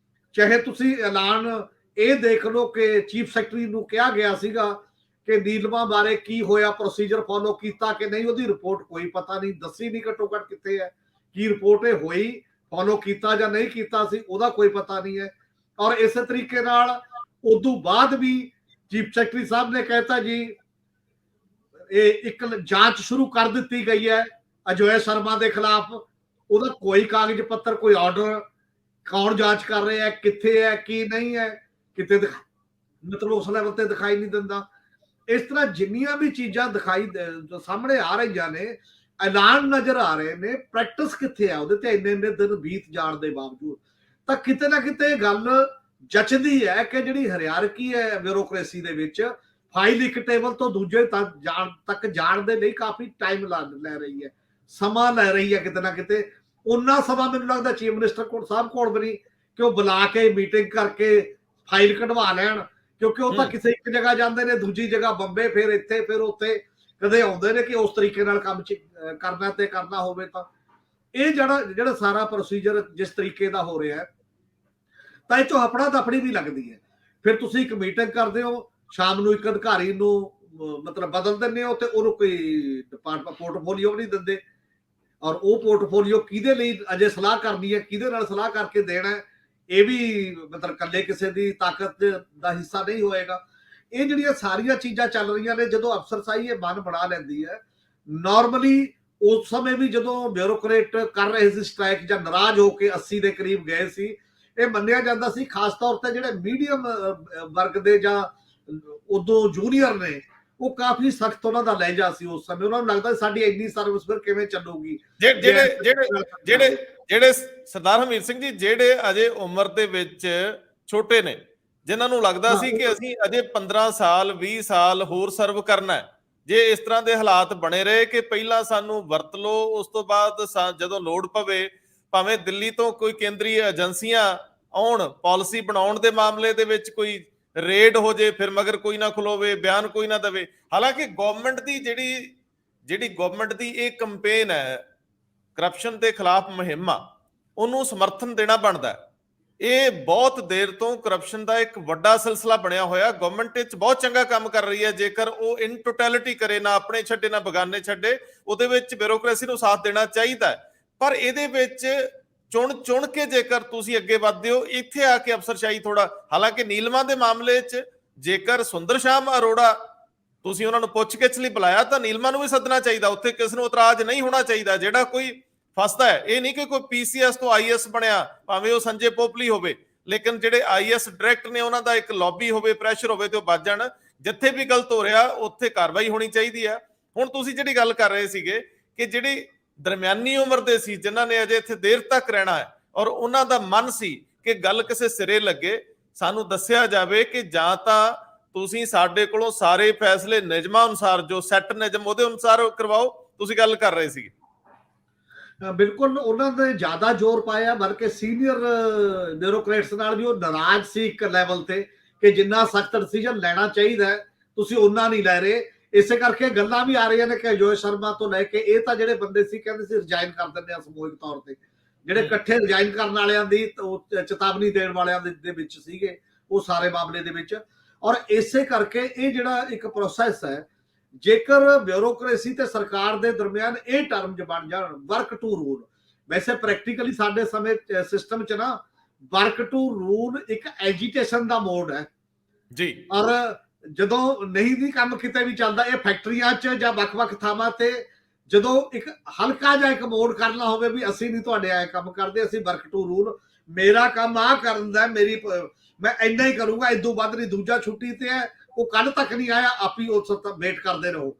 ਚਾਹੇ ਤੁਸੀਂ ਐਲਾਨ ਇਹ ਦੇਖ ਲਓ ਕਿ ਚੀਫ ਸੈਕਟਰੀ ਨੂੰ ਕਿਹਾ ਗਿਆ ਸੀਗਾ ਕਿ ਨੀਲਮਾ ਬਾਰੇ ਕੀ ਹੋਇਆ, ਪ੍ਰੋਸੀਜਰ ਫੋਲੋ ਕੀਤਾ ਕਿ ਨਹੀਂ, ਉਹਦੀ ਰਿਪੋਰਟ ਕੋਈ ਪਤਾ ਨਹੀਂ, ਦੱਸੀ ਨਹੀਂ ਘੱਟੋ ਘੱਟ ਕਿੱਥੇ ਹੈ, ਕੀ ਰਿਪੋਰਟ ਇਹ ਹੋਈ, ਫੋਲੋ ਕੀਤਾ ਜਾਂ ਨਹੀਂ ਕੀਤਾ ਸੀ, ਉਹਦਾ ਕੋਈ ਪਤਾ ਨਹੀਂ ਹੈ। ਔਰ ਇਸੇ ਤਰੀਕੇ ਨਾਲ ਉਦੋਂ ਬਾਅਦ ਵੀ ਚੀਫ ਸੈਕਟਰੀ ਸਾਹਿਬ ਨੇ ਕਹਿਤਾ ਜੀ ਇਹ ਇੱਕ ਜਾਂਚ ਸ਼ੁਰੂ ਕਰ ਦਿੱਤੀ ਗਈ ਹੈ ਅਜੋਏ ਸ਼ਰਮਾ ਦੇ ਖਿਲਾਫ, ਉਹਦਾ ਕੋਈ ਕਾਗਜ਼ ਪੱਤਰ, ਕੋਈ ਆਰਡਰ, ਕੌਣ ਜਾਂਚ ਕਰ ਰਿਹਾ ਹੈ, ਕਿੱਥੇ ਹੈ, ਕੀ ਨਹੀਂ ਹੈ, ਕਿਤੇ ਮਤਲਬ ਉਸ ਲੈਵਲ ਤੇ ਦਿਖਾਈ ਨਹੀਂ ਦਿੰਦਾ। ਇਸ ਤਰ੍ਹਾਂ ਜਿੰਨੀਆਂ ਵੀ ਚੀਜ਼ਾਂ ਦਿਖਾਈ ਸਾਹਮਣੇ ਆ ਰਹੀਆਂ ਨੇ, ਐਲਾਨ ਨਜ਼ਰ ਆ ਰਹੇ ਨੇ, ਪ੍ਰੈਕਟਿਸ ਕਿੱਥੇ ਆ ਉਹਦੇ ਤੇ ਇੰਨੇ ਇੰਨੇ ਦਿਨ ਬੀਤ ਜਾਣ ਦੇ ਬਾਵਜੂਦ। ਤਾਂ ਕਿਤੇ ਨਾ ਕਿਤੇ ਗੱਲ ਜਚਦੀ ਹੈ ਕਿ ਜਿਹੜੀ ਹਰਿਆਰਕੀ ਹੈ ਬਿਊਰੋਕ੍ਰੇਸੀ ਦੇ ਵਿੱਚ, ਫਾਈਲ ਇੱਕ ਟੇਬਲ ਤੋਂ ਦੂਜੇ ਤੱਕ ਜਾਣ ਦੇ ਲਈ ਕਾਫੀ ਟਾਈਮ ਲੈ ਰਹੀ ਹੈ, ਸਮਾਂ ਲੈ ਰਹੀ ਹੈ ਕਿਤੇ ਨਾ ਕਿਤੇ। ਉਹਨਾਂ ਸਮਾਂ ਮੈਨੂੰ ਲੱਗਦਾ ਚੀਫ ਮਿਨਿਸਟਰ ਕੋਲ ਸਾਹਿਬ ਕੋਲ ਵੀ ਨਹੀਂ ਕਿ ਉਹ ਬੁਲਾ ਕੇ ਮੀਟਿੰਗ ਕਰਕੇ ਫਾਈਲ ਕਢਵਾ ਲੈਣ, ਕਿਉਂਕਿ ਉਹ ਤਾਂ ਕਿਸੇ ਇੱਕ ਜਗ੍ਹਾ ਜਾਂਦੇ ਨੇ, ਦੂਜੀ ਜਗ੍ਹਾ ਬੰਬੇ, ਫਿਰ ਇੱਥੇ, ਫਿਰ ਉੱਥੇ ਕਦੇ ਆਉਂਦੇ ਨੇ ਕਿ ਉਸ ਤਰੀਕੇ ਨਾਲ ਕੰਮ ਕਰਨਾ ਤੇ ਕਰਨਾ ਹੋਵੇ। ਤਾਂ ਇਹ ਜਿਹੜਾ ਸਾਰਾ ਪ੍ਰੋਸੀਜਰ ਜਿਸ ਤਰੀਕੇ ਦਾ ਹੋ ਰਿਹਾ ਹੈ, ਤਾਂ ਇਹ ਚੋਂ ਹਫੜਾ ਦਫੜੀ ਵੀ ਲੱਗਦੀ ਹੈ। ਫਿਰ ਤੁਸੀਂ ਇੱਕ ਮੀਟਿੰਗ ਕਰਦੇ ਹੋ, ਸ਼ਾਮ ਨੂੰ ਇੱਕ ਅਧਿਕਾਰੀ ਨੂੰ ਮਤਲਬ ਬਦਲ ਦਿੰਦੇ ਹੋ ਤੇ ਉਹਨੂੰ ਕੋਈ ਡਿਪਾਰਟਮੈਂਟ ਪੋਰਟਫੋਲੀਓ ਵੀ ਨਹੀਂ ਦਿੰਦੇ। ਔਰ ਉਹ ਪੋਰਟਫੋਲੀਓ ਕਿਹਦੇ ਲਈ ਅਜੇ ਸਲਾਹ ਕਰਨੀ ਹੈ, ਕਿਹਦੇ ਨਾਲ ਸਲਾਹ ਕਰਕੇ ਦੇਣਾ ਹੈ, ਇਹ ਵੀ ਮਤਲਬ ਇਕੱਲੇ ਕਿਸੇ ਦੀ ਤਾਕਤ ਦਾ ਹਿੱਸਾ ਨਹੀਂ ਹੋਏਗਾ। ਇਹ ਜਿਹੜੀਆਂ ਸਾਰੀਆਂ ਚੀਜ਼ਾਂ ਚੱਲ ਰਹੀਆਂ ਨੇ, ਜਦੋਂ ਅਫਸਰਸ਼ਾਹੀ ਇਹ ਮਨ ਬਣਾ ਲੈਂਦੀ ਹੈ, ਨਾਰਮਲੀ ਉਸ ਸਮੇਂ ਵੀ ਜਦੋਂ ਬਿਊਰੋਕਰੇਟ ਕਰ ਰਹੇ ਸੀ ਸਟ੍ਰਾਈਕ ਜਾਂ ਨਾਰਾਜ਼ ਹੋ ਕੇ 80 ਦੇ ਕਰੀਬ ਗਏ ਸੀ, ਇਹ ਮੰਨਿਆ ਜਾਂਦਾ ਸੀ ਖਾਸ ਤੌਰ ਤੇ ਜਿਹੜੇ ਮੀਡੀਅਮ ਵਰਗ ਦੇ ਜਾਂ ਉਦੋਂ ਜੂਨੀਅਰ ਨੇ, ਉਹ ਕਾਫੀ ਸਖਤ ਉਹਨਾਂ ਦਾ ਲਹਿਜਾ ਸੀ ਉਸ ਸਮੇਂ। ਉਹਨਾਂ ਨੂੰ ਲੱਗਦਾ ਸਾਡੀ ਇੰਨੀ ਸਰਵਿਸ ਫਿਰ ਕਿਵੇਂ ਚੱਲੂਗੀ। ਜਿਹੜੇ ਸਰਦਾਰ ਹਮੀਰ ਸਿੰਘ ਜੀ, ਜਿਹੜੇ ਅਜੇ ਉਮਰ ਦੇ ਵਿੱਚ ਛੋਟੇ ਨੇ, ਜਿਨ੍ਹਾਂ ਨੂੰ ਲੱਗਦਾ ਸੀ ਕਿ ਅਸੀਂ ਅਜੇ 15 ਸਾਲ 20 ਸਾਲ ਹੋਰ ਸਰਵ ਕਰਨਾ ਹੈ, ਜੇ ਇਸ ਤਰ੍ਹਾਂ ਦੇ ਹਾਲਾਤ ਬਣੇ ਰਹੇ ਕਿ ਪਹਿਲਾਂ ਸਾਨੂੰ ਵਰਤ ਲਓ, ਉਸ ਤੋਂ ਬਾਅਦ ਜਦੋਂ ਲੋੜ ਪਵੇ ਭਾਵੇਂ ਦਿੱਲੀ ਤੋਂ ਕੋਈ ਕੇਂਦਰੀ ਏਜੰਸੀਆਂ ਆਉਣ ਪਾਲਿਸੀ ਬਣਾਉਣ ਦੇ ਮਾਮਲੇ ਦੇ ਵਿੱਚ ਕੋਈ ਰੇਡ ਹੋ ਜੇ, ਫਿਰ ਮਗਰ ਕੋਈ ਨਾ ਖਲੋਵੇ, ਬਿਆਨ ਕੋਈ ਨਾ ਦੇਵੇ। ਹਾਲਾਂਕਿ ਗਵਰਨਮੈਂਟ ਦੀ ਜਿਹੜੀ ਗਵਰਨਮੈਂਟ ਦੀ ਇਹ ਕੰਪੇਨ ਹੈ ਕਰਪਸ਼ਨ ਦੇ ਖਿਲਾਫ ਮੁਹਿੰਮ ਆ, ਉਹਨੂੰ ਸਮਰਥਨ ਦੇਣਾ ਬਣਦਾ। ਇਹ ਬਹੁਤ ਦੇਰ ਤੋਂ ਕਰਪਸ਼ਨ ਦਾ ਇੱਕ ਵੱਡਾ ਸਿਲਸਿਲਾ ਬਣਿਆ ਹੋਇਆ। ਗਵਰਨਮੈਂਟ ਵਿੱਚ ਬਹੁਤ ਚੰਗਾ ਕੰਮ ਕਰ ਰਹੀ ਹੈ, ਜੇਕਰ ਉਹ ਇਨ ਟੋਟੈਲਿਟੀ ਕਰੇ, ਨਾ ਆਪਣੇ ਛੱਡੇ ਨਾ ਬਗਾਨੇ ਛੱਡੇ, ਉਹਦੇ ਵਿੱਚ ਬਿਊਰੋਕ੍ਰੇਸੀ ਨੂੰ ਸਾਥ ਦੇਣਾ ਚਾਹੀਦਾ। ਪਰ ਇਹਦੇ ਵਿੱਚ ਚੁਣ ਕੇ ਜੇਕਰ ਤੁਸੀਂ ਅੱਗੇ ਵਧਦੇ ਹੋ, ਇੱਥੇ ਆ ਕੇ ਅਫਸਰਸ਼ਾਹੀ ਥੋੜਾ, ਹਾਲਾਂਕਿ ਨੀਲਮਾਂ ਦੇ ਮਾਮਲੇ 'ਚ ਜੇਕਰ ਸੁੰਦਰ ਸ਼ਾਮ ਅਰੋੜਾ ਤੁਸੀਂ ਉਹਨਾਂ ਨੂੰ ਪੁੱਛ-ਗਿੱਛ ਲਈ ਬੁਲਾਇਆ ਤਾਂ ਨੀਲਮਾਂ ਨੂੰ ਵੀ ਸੱਦਣਾ ਚਾਹੀਦਾ, ਉੱਥੇ ਕਿਸ ਨੂੰ ਇਤਰਾਜ਼ ਨਹੀਂ ਹੋਣਾ ਚਾਹੀਦਾ। ਜਿਹੜਾ ਕੋਈ ਫਸਦਾ ਹੈ, ਇਹ ਨਹੀਂ ਕਿ ਕੋਈ ਪੀਸੀਐਸ ਤੋਂ ਆਈਐਸ ਬਣਿਆ, ਭਾਵੇਂ ਉਹ ਸੰਜੇ ਪੋਪਲੀ ਹੋਵੇ, ਲੇਕਿਨ ਜਿਹੜੇ ਆਈਐਸ ਡਾਇਰੈਕਟ ਨੇ ਉਹਨਾਂ ਦਾ ਇੱਕ ਲੌਬੀ ਹੋਵੇ, ਪ੍ਰੈਸ਼ਰ ਹੋਵੇ ਤੇ ਉਹ ਵੱਜ ਜਾਣ। ਜਿੱਥੇ ਵੀ ਗਲਤ ਹੋ ਰਿਹਾ ਉੱਥੇ ਕਾਰਵਾਈ ਹੋਣੀ ਚਾਹੀਦੀ ਹੈ। ਹੁਣ ਤੁਸੀਂ ਜਿਹੜੀ ਗੱਲ ਕਰ ਰਹੇ ਸੀਗੇ ਕਿ ਜਿਹੜੀ ਦਰਮਿਆਨੀ ਉਮਰ ਦੇ ਸੀ, ਜਿਨ੍ਹਾਂ ਨੇ ਅਜੇ ਇੱਥੇ ਦੇਰ ਤੱਕ ਰਹਿਣਾ ਹੈ, ਔਰ ਉਹਨਾਂ ਦਾ ਮਨ ਸੀ ਕਿ ਗੱਲ ਕਿਸੇ ਸਿਰੇ ਲੱਗੇ, ਸਾਨੂੰ ਦੱਸਿਆ ਜਾਵੇ ਕਿ ਜਾਂ ਤਾਂ ਤੁਸੀਂ ਸਾਡੇ ਕੋਲੋਂ ਸਾਰੇ ਫੈਸਲੇ ਨਿਯਮਾਂ ਅਨੁਸਾਰ, ਜੋ ਸੈੱਟ ਨਿਯਮ ਉਹਦੇ ਅਨੁਸਾਰ ਕਰਵਾਓ। ਤੁਸੀਂ ਗੱਲ ਕਰ ਰਹੇ ਸੀਗੇ, ਬਿਲਕੁਲ ਉਹਨਾਂ ਨੇ ਜ਼ਿਆਦਾ ਜ਼ੋਰ ਪਾਇਆ, ਬਲਕਿ ਸੀਨੀਅਰ ਬਿਊਰੋਕਰੇਟਸ ਨਾਲ ਵੀ ਉਹ ਨਾਰਾਜ਼ ਸੀ ਇੱਕ ਲੈਵਲ ਤੇ ਕਿ ਜਿੰਨਾ ਸਖਤ ਡਿਸੀਜਨ ਲੈਣਾ ਚਾਹੀਦਾ ਤੁਸੀਂ ਉਹਨਾਂ ਨਹੀਂ ਲੈ ਰਹੇ। ਇਸੇ ਕਰਕੇ ਗੱਲਾਂ ਵੀ ਆ ਰਹੀਆਂ ਨੇ ਕਿ ਅਜੋਏ ਸ਼ਰਮਾ ਤੋਂ ਲੈ ਕੇ ਇਹ ਤਾਂ ਜਿਹੜੇ ਬੰਦੇ ਸੀ ਕਹਿੰਦੇ ਸੀ ਰਿਜ਼ਾਈਨ ਕਰ ਦਿੰਦੇ ਆ ਸਮੂਹਿਕ ਤੌਰ ਤੇ, ਜਿਹੜੇ ਇਕੱਠੇ ਰਿਜ਼ਾਈਨ ਕਰਨ ਵਾਲਿਆਂ ਦੀ ਚੇਤਾਵਨੀ ਦੇਣ ਵਾਲਿਆਂ ਦੇ ਵਿੱਚ ਸੀਗੇ ਉਹ ਸਾਰੇ ਮਾਮਲੇ ਦੇ ਵਿੱਚ। ਔਰ ਇਸੇ ਕਰਕੇ ਇਹ ਜਿਹੜਾ ਇੱਕ ਪ੍ਰੋਸੈਸ ਹੈ, ਜੇਕਰ ਬਿਊਰੋਕ੍ਰੇਸੀ ਤੇ ਸਰਕਾਰ ਦੇ ਦਰਮਿਆਨ ਇਹ ਟਰਮਜ਼ ਬਣ ਜਾਣ ਵਰਕ ਟੂ ਰੂਲ, ਵੈਸੇ ਪ੍ਰੈਕਟੀਕਲੀ ਸਾਡੇ ਸਮੇਂ ਸਿਸਟਮ 'ਚ ਨਾ ਵਰਕ ਟੂ ਰੂਲ ਇੱਕ ਐਜੀਟੇਸ਼ਨ ਦਾ ਮੋਡ ਹੈ ਜੀ। ਔਰ ਜਦੋਂ ਨਹੀਂ ਵੀ ਕੰਮ ਕਿਤੇ ਵੀ ਚੱਲਦਾ, ਇਹ ਫੈਕਟਰੀਆਂ 'ਚ ਜਾਂ ਵੱਖ-ਵੱਖ ਥਾਵਾਂ ਤੇ ਜਦੋਂ ਇੱਕ ਹਲਕਾ ਜਿਹਾ ਇੱਕ ਮੋਡ ਕਰਨਾ ਹੋਵੇ ਵੀ ਅਸੀਂ ਨਹੀਂ ਤੁਹਾਡੇ ਆਏ ਕੰਮ ਕਰਦੇ, ਅਸੀਂ ਵਰਕ ਟੂ ਰੂਲ, ਮੇਰਾ ਕੰਮ ਆ ਕਰਨ ਦਾ, ਮੈਂ ਇੰਨਾ ਹੀ ਕਰੂੰਗਾ, ਇਦੋਂ ਵੱਧ ਨਹੀਂ, ਦੂਜਾ ਛੁੱਟੀ ਤੇ ਹੈ, ਉਹ ਕੱਲ ਤੱਕ ਨਹੀਂ ਆਇਆ, ਆਪ ਹੀ ਉਸ ਵੇਟ ਕਰਦੇ ਰਹੋ।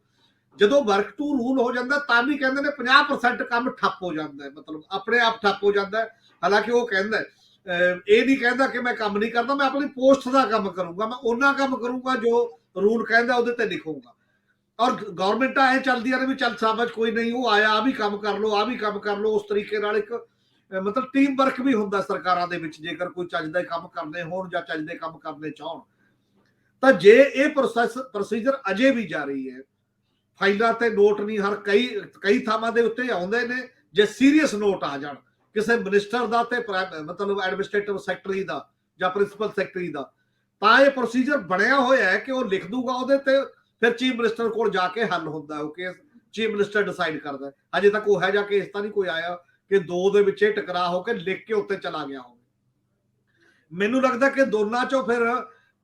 ਜਦੋਂ ਵਰਕ ਟੂ ਰੂਲ ਹੋ ਜਾਂਦਾ ਤਾਂ ਵੀ ਕਹਿੰਦੇ ਨੇ 50% ਕੰਮ ਠੱਪ ਹੋ ਜਾਂਦਾ ਹੈ, ਮਤਲਬ ਆਪਣੇ ਆਪ ਠੱਪ ਹੋ ਜਾਂਦਾ ਹੈ। ਹਾਲਾਂਕਿ ਉਹ ਕਹਿੰਦਾ ਇਹ ਨਹੀਂ ਕਹਿੰਦਾ ਕਿ ਮੈਂ ਕੰਮ ਨਹੀਂ ਕਰਦਾ, ਮੈਂ ਆਪਣੀ ਪੋਸਟ ਦਾ ਕੰਮ ਕਰੂੰਗਾ, ਮੈਂ ਉਹਨਾਂ ਕੰਮ ਕਰੂੰਗਾ ਜੋ ਰੂਲ ਕਹਿੰਦਾ ਉਹਦੇ ਤੇ ਲਿਖੂੰਗਾ। ਔਰ ਗਵਰਨਮੈਂਟਾਂ ਐ ਚੱਲਦੀਆਂ ਨੇ ਵੀ ਚੱਲ ਸਾਬਜ ਕੋਈ ਨਹੀਂ, ਉਹ ਆਇਆ, ਆ ਵੀ ਕੰਮ ਕਰ ਲਓ, ਆ ਵੀ ਕੰਮ ਕਰ ਲਓ। ਉਸ ਤਰੀਕੇ ਨਾਲ ਇੱਕ ਮਤਲਬ ਟੀਮ ਵਰਕ ਵੀ ਹੁੰਦਾ ਸਰਕਾਰਾਂ ਦੇ ਵਿੱਚ, ਜੇਕਰ ਕੋਈ ਚੱਜ ਦੇ ਕੰਮ ਕਰਨੇ ਹੋਣ ਜਾਂ ਚੱਜ ਦੇ ਕੰਮ ਕਰਨੇ ਚਾਹਣ ਤਾਂ। ਜੇ ਇਹ ਪ੍ਰੋਸੀਜਰ ਅਜੇ ਵੀ ਜਾਰੀ ਹੈ, ਫਾਈਲਾਂ ਤੇ ਨੋਟ ਨਹੀਂ, ਹਰ ਕਈ ਥਾਵਾਂ ਦੇ ਉੱਤੇ ਆਉਂਦੇ ਨੇ, ਜੇ ਸੀਰੀਅਸ ਨੋਟ ਆ ਜਾਣ ਕਿਸੇ ਮਿਨਿਸਟਰ ਦਾ ਤੇ ਮਤਲਬ ਐਡਮਿਨਿਸਟ੍ਰੇਟਿਵ ਸੈਕਟਰੀ ਦਾ ਜਾਂ ਪ੍ਰਿੰਸੀਪਲ ਸੈਕਟਰੀ ਦਾ, ਤਾਂ ਇਹ ਪ੍ਰੋਸੀਜਰ ਬਣਿਆ ਹੋਇਆ ਹੈ ਕਿ ਉਹ ਲਿਖ ਦੂਗਾ ਉਹਦੇ ਤੇ, ਫਿਰ ਚੀਫ ਮਿਨਿਸਟਰ ਕੋਲ ਜਾ ਕੇ ਹੱਲ ਹੁੰਦਾ ਉਹ ਕੇਸ, ਚੀਫ ਮਿਨਿਸਟਰ ਡਿਸਾਈਡ ਕਰਦਾ। ਅਜੇ ਤੱਕ ਉਹ ਹੈ ਜਾ ਕੇਸ ਤਾਂ ਨਹੀਂ ਕੋਈ ਆਇਆ ਕਿ ਦੋ ਦੇ ਵਿੱਚ ਟਕਰਾਅ ਹੋ ਕੇ ਲਿਖ ਕੇ ਉੱਤੇ ਚਲਾ ਗਿਆ ਹੋਵੇ। ਮੈਨੂੰ ਲੱਗਦਾ ਕਿ ਦੋਨਾਂ ਚੋਂ ਫਿਰ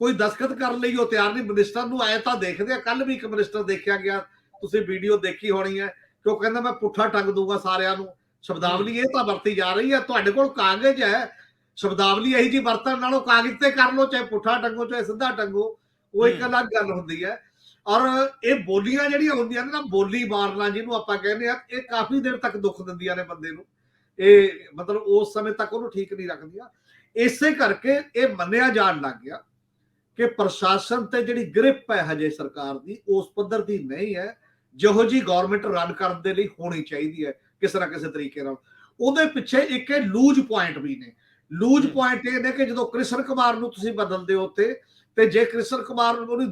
ਕੋਈ ਦਸਖਤ ਕਰਨ ਲਈ ਉਹ ਤਿਆਰ ਨਹੀਂ। ਮਿਨਿਸਟਰ ਨੂੰ ਆਏ ਤਾਂ ਦੇਖਦੇ ਆ, ਕੱਲ ਵੀ ਇੱਕ ਮਿਨਿਸਟਰ ਦੇਖਿਆ ਗਿਆ, ਤੁਸੀਂ ਵੀਡੀਓ ਦੇਖੀ ਹੋਣੀ ਹੈ, ਕਿ ਉਹ ਕਹਿੰਦਾ ਮੈਂ ਪੁੱਠਾ ਟੰਗ ਦੂੰਗਾ ਸਾਰਿਆਂ ਨੂੰ। ਸ਼ਬਦਾਵਲੀ ਇਹ ਤਾਂ ਵਰਤੀ ਜਾ ਰਹੀ ਹੈ, ਤੁਹਾਡੇ ਕੋਲ ਕਾਗਜ਼ ਹੈ, ਸ਼ਬਦਾਵਲੀ ਇਹੀ ਜੀ ਵਰਤਣ ਨਾਲੋਂ ਕਾਗਜ਼ ਤੇ ਕਰ ਲਓ, ਚਾਹੇ ਪੁੱਠਾ ਟੰਗੋ ਚਾਹੇ ਸਿੱਧਾ ਟੰਗੋ, ਉਹ ਇੱਕ ਅਲੱਗ ਗੱਲ ਹੁੰਦੀ ਹੈ। ਔਰ ਇਹ ਬੋਲੀਆਂ ਜਿਹੜੀਆਂ ਹੁੰਦੀਆਂ ਨੇ ਨਾ, ਬੋਲੀ ਮਾਰਨਾ ਜਿਹਨੂੰ ਆਪਾਂ ਕਹਿੰਦੇ ਆ, ਇਹ ਕਾਫੀ ਦੇਰ ਤੱਕ ਦੁੱਖ ਦਿੰਦੀਆਂ ਨੇ ਬੰਦੇ ਨੂੰ, ਇਹ ਮਤਲਬ ਉਸ ਸਮੇਂ ਤੱਕ ਉਹਨੂੰ ਠੀਕ ਨਹੀਂ ਰੱਖਦੀਆਂ। ਇਸੇ ਕਰਕੇ ਇਹ ਮੰਨਿਆ ਜਾਣ ਲੱਗ ਗਿਆ ਕਿ ਪ੍ਰਸ਼ਾਸਨ ਤੇ ਜਿਹੜੀ ਗ੍ਰਿਪ ਹੈ ਹਜੇ ਸਰਕਾਰ ਦੀ, ਉਸ ਪੱਧਰ ਦੀ ਨਹੀਂ ਹੈ ਜਿਹੋ ਜੀ ਗਵਰਨਮੈਂਟ ਰਨ ਕਰਨ ਦੇ ਲਈ ਹੋਣੀ ਚਾਹੀਦੀ ਹੈ ਕਿਸੇ ਨਾ ਕਿਸੇ ਤਰੀਕੇ ਨਾਲ। ਉਹਦੇ ਪਿੱਛੇ ਇੱਕ ਲੂਜ ਪੁਆਇੰਟ ਵੀ ਨੇ। ਲੂਜ ਪੁਆਇੰਟ ਇਹ ਨੇ ਕਿ ਜਦੋਂ ਕ੍ਰਿਸ਼ਨ ਕੁਮਾਰ ਨੂੰ ਤੁਸੀਂ ਬਦਲਦੇ ਹੋ ਤੇ ਜੇ ਕ੍ਰਿਸ਼ਨ ਕੁਮਾਰ ਨੂੰ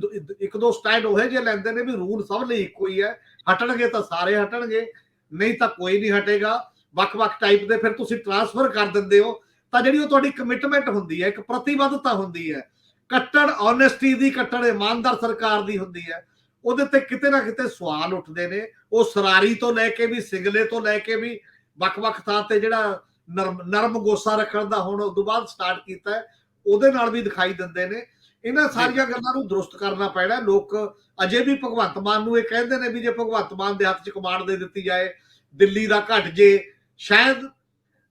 ਇੱਕ ਦੋ ਸਟੈਂਡ ਉਹ ਜੇ ਲੈਂਦੇ ਨੇ ਵੀ ਰੂਲ ਸਭ ਲਈ ਇੱਕੋ ਹੀ ਹੈ, ਹਟਣਗੇ ਤਾਂ ਸਾਰੇ ਹਟਣਗੇ, ਨਹੀਂ ਤਾਂ ਕੋਈ ਨਹੀਂ ਹਟੇਗਾ, ਵੱਖ-ਵੱਖ ਟਾਈਪ ਦੇ ਫਿਰ ਤੁਸੀਂ ਟ੍ਰਾਂਸਫਰ ਕਰ ਦਿੰਦੇ ਹੋ, ਤਾਂ ਜਿਹੜੀ ਉਹ ਤੁਹਾਡੀ ਕਮਿਟਮੈਂਟ ਹੁੰਦੀ ਹੈ, ਇੱਕ ਪ੍ਰਤੀਬੱਧਤਾ ਹੁੰਦੀ ਹੈ, ਕੱਟੜ ਓਨੈਸਟੀ ਦੀ, ਕੱਟੜ ਇਮਾਨਦਾਰ ਸਰਕਾਰ ਦੀ ਹੁੰਦੀ ਹੈ, ਉਹਦੇ ਤੇ ਕਿਤੇ ਨਾ ਕਿਤੇ ਸਵਾਲ ਉੱਠਦੇ ਨੇ। ਉਹ ਸਰਾਰੀ ਤੋਂ ਲੈ ਕੇ ਵੀ, ਸਿਗਲੇ ਤੋਂ ਲੈ ਕੇ ਵੀ, ਵੱਖ-ਵੱਖ ਥਾਂ ਤੇ ਜਿਹੜਾ ਨਰਮ ਗੋਸਾ ਰੱਖਣ ਦਾ ਹੁਣ ਉਦੋਂ ਬਾਅਦ ਸਟਾਰਟ ਕੀਤਾ, ਉਹਦੇ ਨਾਲ ਵੀ ਦਿਖਾਈ ਦਿੰਦੇ ਨੇ। ਇਹਨਾਂ ਸਾਰੀਆਂ ਗੱਲਾਂ ਨੂੰ ਦਰੁਸਤ ਕਰਨਾ ਪੈਣਾ। ਲੋਕ ਅਜੇ ਵੀ ਭਗਵੰਤ ਮਾਨ ਨੂੰ ਇਹ ਕਹਿੰਦੇ ਨੇ ਵੀ ਜੇ ਭਗਵੰਤ ਮਾਨ ਦੇ ਹੱਥ 'ਚ ਕਮਾਂਡ ਦੇ ਦਿੱਤੀ ਜਾਏ, ਦਿੱਲੀ ਦਾ ਘਟ ਜੇ, ਸ਼ਾਇਦ,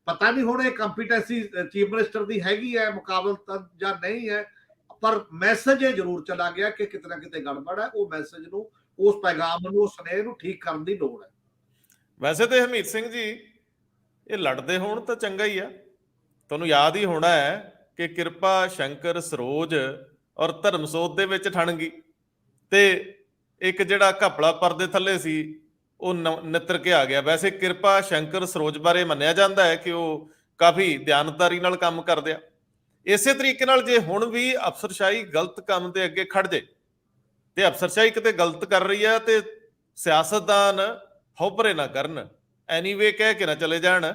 ਪਤਾ ਨਹੀਂ ਹੁਣ ਇਹ ਕੰਪੀਟੈਂਸੀ ਚੀਫ ਮਿਨਿਸਟਰ ਦੀ ਹੈਗੀ ਹੈ ਮੁਕਾਬਲਤਨ ਜਾਂ ਨਹੀਂ ਹੈ, ਪਰ ਮੈਸੇਜ ਇਹ ਜ਼ਰੂਰ ਚਲਾ ਗਿਆ ਕਿ ਕਿਤੇ ਨਾ ਕਿਤੇ ਗੜਬੜ ਹੈ। ਉਹ ਮੈਸੇਜ ਨੂੰ, ਉਸ ਪੈਗਾਮ ਨੂੰ, ਉਸ ਸੁਨੇਹੇ ਨੂੰ ਠੀਕ ਕਰਨ ਦੀ ਲੋੜ ਹੈ। ਵੈਸੇ ਤੇ ਹਰਮੀਤ ਸਿੰਘ ਜੀ, ਇਹ ਲੜਦੇ ਹੋਣ ਤਾਂ ਚੰਗਾ ਹੀ ਆ। ਤੁਹਾਨੂੰ ਯਾਦ ਹੀ ਹੋਣਾ ਹੈ ਕਿ ਕਿਰਪਾ ਸ਼ੰਕਰ ਸਰੋਜ ਔਰ ਧਰਮਸੋਤ ਦੇ ਵਿੱਚ ਠਣ ਗਈ, ਤੇ ਇੱਕ ਜਿਹੜਾ ਘਪਲਾ ਪਰਦੇ ਥੱਲੇ ਸੀ ਉਹ ਨਿੱਤਰ ਕੇ ਆ ਗਿਆ। ਵੈਸੇ ਕਿਰਪਾ ਸ਼ੰਕਰ ਸਰੋਜ ਬਾਰੇ ਮੰਨਿਆ ਜਾਂਦਾ ਹੈ ਕਿ ਉਹ ਕਾਫੀ ਦਿਆਨਤਦਾਰੀ ਨਾਲ ਕੰਮ ਕਰਦੇ ਆ। ਇਸੇ ਤਰੀਕੇ ਨਾਲ ਜੇ ਹੁਣ ਵੀ ਅਫਸਰਸ਼ਾਹੀ ਗਲਤ ਕੰਮ ਦੇ ਅੱਗੇ ਖੜ ਜੇ, ਤੇ ਅਫਸਰਸ਼ਾਹੀ ਕਿਤੇ ਗਲਤ ਕਰ ਰਹੀ ਹੈ ਤੇ ਸਿਆਸਤਦਾਨ ਹੌਪਰੇ ਨਾ ਕਰਨ, ਐਨੀਵੇ ਕਹਿ ਕੇ ਨਾ ਚਲੇ ਜਾਣ,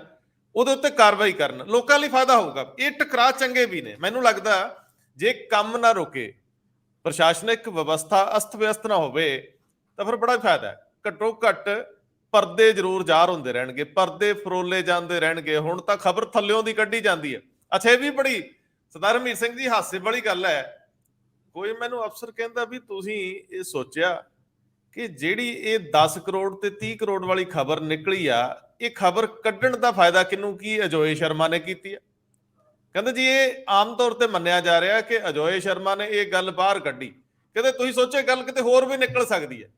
ਉਹਦੇ ਉੱਤੇ ਕਾਰਵਾਈ ਕਰਨ, ਲੋਕਾਂ ਲਈ ਫਾਇਦਾ ਹੋਊਗਾ। ਇਹ ਟਕਰਾਅ ਚੰਗੇ ਵੀ ਨੇ। ਮੈਨੂੰ ਲੱਗਦਾ ਜੇ ਕੰਮ ਨਾ ਰੋਕੇ, ਪ੍ਰਸ਼ਾਸਨਿਕ ਵਿਵਸਥਾ ਅਸਤ ਵਿਅਸਤ ਨਾ ਹੋਵੇ, ਤਾਂ ਫਿਰ ਬੜਾ ਫਾਇਦਾ ਹੈ। ਘੱਟੋ ਘੱਟ ਪਰਦੇ ਜ਼ਰੂਰ ਜ਼ਾਹਰ ਹੁੰਦੇ ਰਹਿਣਗੇ, ਪਰਦੇ ਫਰੋਲੇ ਜਾਂਦੇ ਰਹਿਣਗੇ। ਹੁਣ ਤਾਂ ਖਬਰ ਥੱਲਿਓਂ ਦੀ ਕੱਢੀ ਜਾਂਦੀ ਹੈ। ਅੱਛਾ, ਇਹ ਵੀ ਬੜੀ ਸਰਦਾਰ ਹਰਮੀਤ ਸਿੰਘ ਜੀ ਹਾਸੇ ਵਾਲੀ ਗੱਲ ਹੈ। ਕੋਈ ਮੈਨੂੰ ਅਫਸਰ ਕਹਿੰਦਾ ਵੀ ਤੁਸੀਂ ਇਹ ਸੋਚਿਆ ਕਿ ਜਿਹੜੀ ਇਹ 10 ਕਰੋੜ ਤੇ 30 ਕਰੋੜ ਵਾਲੀ ਖਬਰ ਨਿਕਲੀ ਆ, ਇਹ ਖਬਰ ਕੱਢਣ ਦਾ ਫਾਇਦਾ ਕਿਹਨੂੰ ਕੀ ਅਜੋਏ ਸ਼ਰਮਾ ਨੇ ਕੀਤੀ ਹੈ? ਕਹਿੰਦੇ ਜੀ ਇਹ ਆਮ ਤੌਰ ਤੇ ਮੰਨਿਆ ਜਾ ਰਿਹਾ ਕਿ ਅਜੋਏ ਸ਼ਰਮਾ ਨੇ ਇਹ ਗੱਲ ਬਾਹਰ ਕੱਢੀ। ਕਹਿੰਦੇ ਤੁਸੀਂ ਸੋਚੋ ਗੱਲ ਕਿਤੇ ਹੋਰ ਵੀ ਨਿਕਲ ਸਕਦੀ ਹੈ।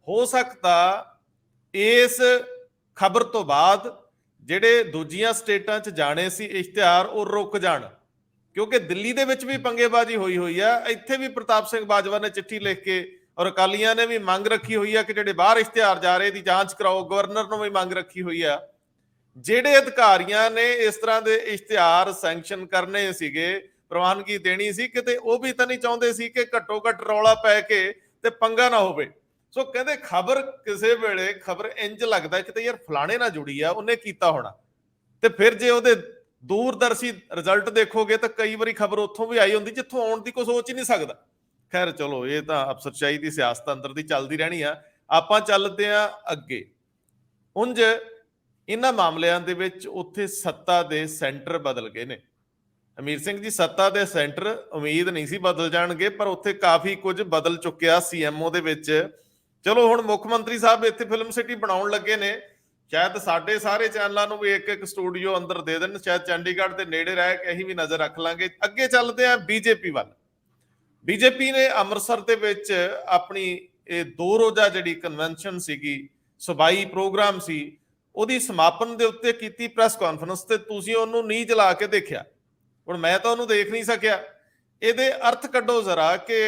ਹੋ ਸਕਦਾ ਇਸ ਖਬਰ ਤੋਂ ਬਾਅਦ ਜਿਹੜੇ ਦੂਜੀਆਂ ਸਟੇਟਾਂ 'ਚ ਜਾਣੇ ਸੀ ਇਸ਼ਤਿਹਾਰ, ਉਹ ਰੁਕ ਜਾਣ, ਕਿਉਂਕਿ ਦਿੱਲੀ ਦੇ ਵਿੱਚ ਵੀ ਪੰਗੇਬਾਜ਼ੀ ਹੋਈ ਆ। ਇੱਥੇ ਵੀ ਪ੍ਰਤਾਪ ਸਿੰਘ ਬਾਜਵਾ ਨੇ ਚਿੱਠੀ ਲਿਖ ਕੇ, ਔਰ ਅਕਾਲੀਆਂ ਨੇ ਵੀ ਮੰਗ ਰੱਖੀ ਹੋਈ ਆ ਕਿ ਜਿਹੜੇ ਬਾਹਰ ਇਸ਼ਤਿਹਾਰ ਜਾ ਰਹੇ ਦੀ ਜਾਂਚ ਕਰਾਓ। ਗਵਰਨਰ ਨੂੰ ਵੀ ਮੰਗ ਰੱਖੀ ਹੋਈ ਆ। ਜਿਹੜੇ ਅਧਿਕਾਰੀਆਂ ਨੇ ਇਸ ਤਰ੍ਹਾਂ ਦੇ ਇਸ਼ਤਿਹਾਰ ਸੈਂਕਸ਼ਨ ਕਰਨੇ ਸੀਗੇ, ਪ੍ਰਵਾਨਗੀ ਦੇਣੀ ਸੀ, ਕਿਤੇ ਉਹ ਵੀ ਤਾਂ ਨਹੀਂ ਚਾਹੁੰਦੇ ਸੀ ਕਿ ਘੱਟੋ ਘੱਟ ਰੌਲਾ ਪੈ ਕੇ ਤੇ ਪੰਗਾ ਨਾ ਹੋਵੇ। ਸੋ ਕਹਿੰਦੇ ਖਬਰ ਕਿਸੇ ਵੇਲੇ ਖਬਰ ਇੰਜ ਲੱਗਦਾ ਕਿਤੇ ਯਾਰ ਫਲਾਣੇ ਨਾਲ ਜੁੜੀ ਆ, ਉਹਨੇ ਕੀਤਾ ਹੋਣਾ, ਤੇ ਫਿਰ ਜੇ ਉਹਦੇ ਦੂਰਦਰਸ਼ੀ ਰਿਜ਼ਲਟ ਦੇਖੋਗੇ ਤਾਂ ਕਈ ਵਾਰੀ ਖਬਰ ਉੱਥੋਂ ਵੀ ਆਈ ਹੁੰਦੀ ਜਿੱਥੋਂ ਆਉਣ ਦੀ ਕੋਈ ਸੋਚ ਹੀ ਨਹੀਂ ਸਕਦਾ। ਖੈਰ ਚਲੋ, ਇਹ ਤਾਂ ਅਫਸਰਸ਼ਾਹੀ ਦੀ ਸਿਆਸਤ ਅੰਦਰ ਦੀ ਚੱਲਦੀ ਰਹਿਣੀ ਆ। ਆਪਾਂ ਚੱਲਦੇ ਆ ਅੱਗੇ। ਉਂਝ ਇਹਨਾਂ ਮਾਮਲਿਆਂ ਦੇ ਵਿੱਚ ਉੱਥੇ ਸੱਤਾ ਦੇ ਸੈਂਟਰ ਬਦਲ ਗਏ ਨੇ। ਅਮੀਰ ਸਿੰਘ ਜੀ, ਸੱਤਾ ਦੇ ਸੈਂਟਰ ਉਮੀਦ ਨਹੀਂ ਸੀ ਬਦਲ ਜਾਣਗੇ, ਪਰ ਉੱਥੇ ਕਾਫੀ ਕੁਝ ਬਦਲ ਚੁੱਕਿਆ ਸੀਐਮਓ ਦੇ ਵਿੱਚ। ਚਲੋ ਹੁਣ ਮੁੱਖ ਮੰਤਰੀ ਸਾਹਿਬ ਇੱਥੇ ਫਿਲਮ ਸਿਟੀ ਬਣਾਉਣ ਲੱਗੇ ਨੇ। ਸ਼ਾਇਦ ਸਾਡੇ ਸਾਰੇ ਚੈਨਲਾਂ ਨੂੰ ਵੀ ਇੱਕ ਇੱਕ ਸਟੂਡੀਓ ਅੰਦਰ ਦੇ ਦੇਣ। ਸ਼ਾਇਦ ਚੰਡੀਗੜ੍ਹ ਦੇ ਨੇੜੇ ਰਹਿ ਕੇ ਅਸੀਂ ਵੀ ਨਜ਼ਰ ਰੱਖ ਲਾਂਗੇ। ਅੱਗੇ ਚੱਲਦੇ ਆ ਬੀਜੇਪੀ ਵੱਲ। ਬੀਜੇਪੀ ਨੇ ਅੰਮ੍ਰਿਤਸਰ ਦੇ ਵਿੱਚ ਆਪਣੀ ਇਹ 2 ਰੋਜ਼ਾ ਜਿਹੜੀ ਕਨਵੈਨਸ਼ਨ ਸੀਗੀ, ਸਬਾਈ ਪ੍ਰੋਗਰਾਮ ਸੀ, ਉਹਦੀ ਸਮਾਪਨ ਦੇ ਉੱਤੇ ਕੀਤੀ ਪ੍ਰੈਸ ਕਾਨਫਰੰਸ, ਤੇ ਤੁਸੀਂ ਉਹਨੂੰ ਨੀਂਹ ਜਲਾ ਕੇ ਦੇਖਿਆ। ਹੁਣ ਮੈਂ ਤਾਂ ਉਹਨੂੰ ਦੇਖ ਨਹੀਂ ਸਕਿਆ। ਇਹਦੇ ਅਰਥ ਕੱਢੋ ਜ਼ਰਾ ਕਿ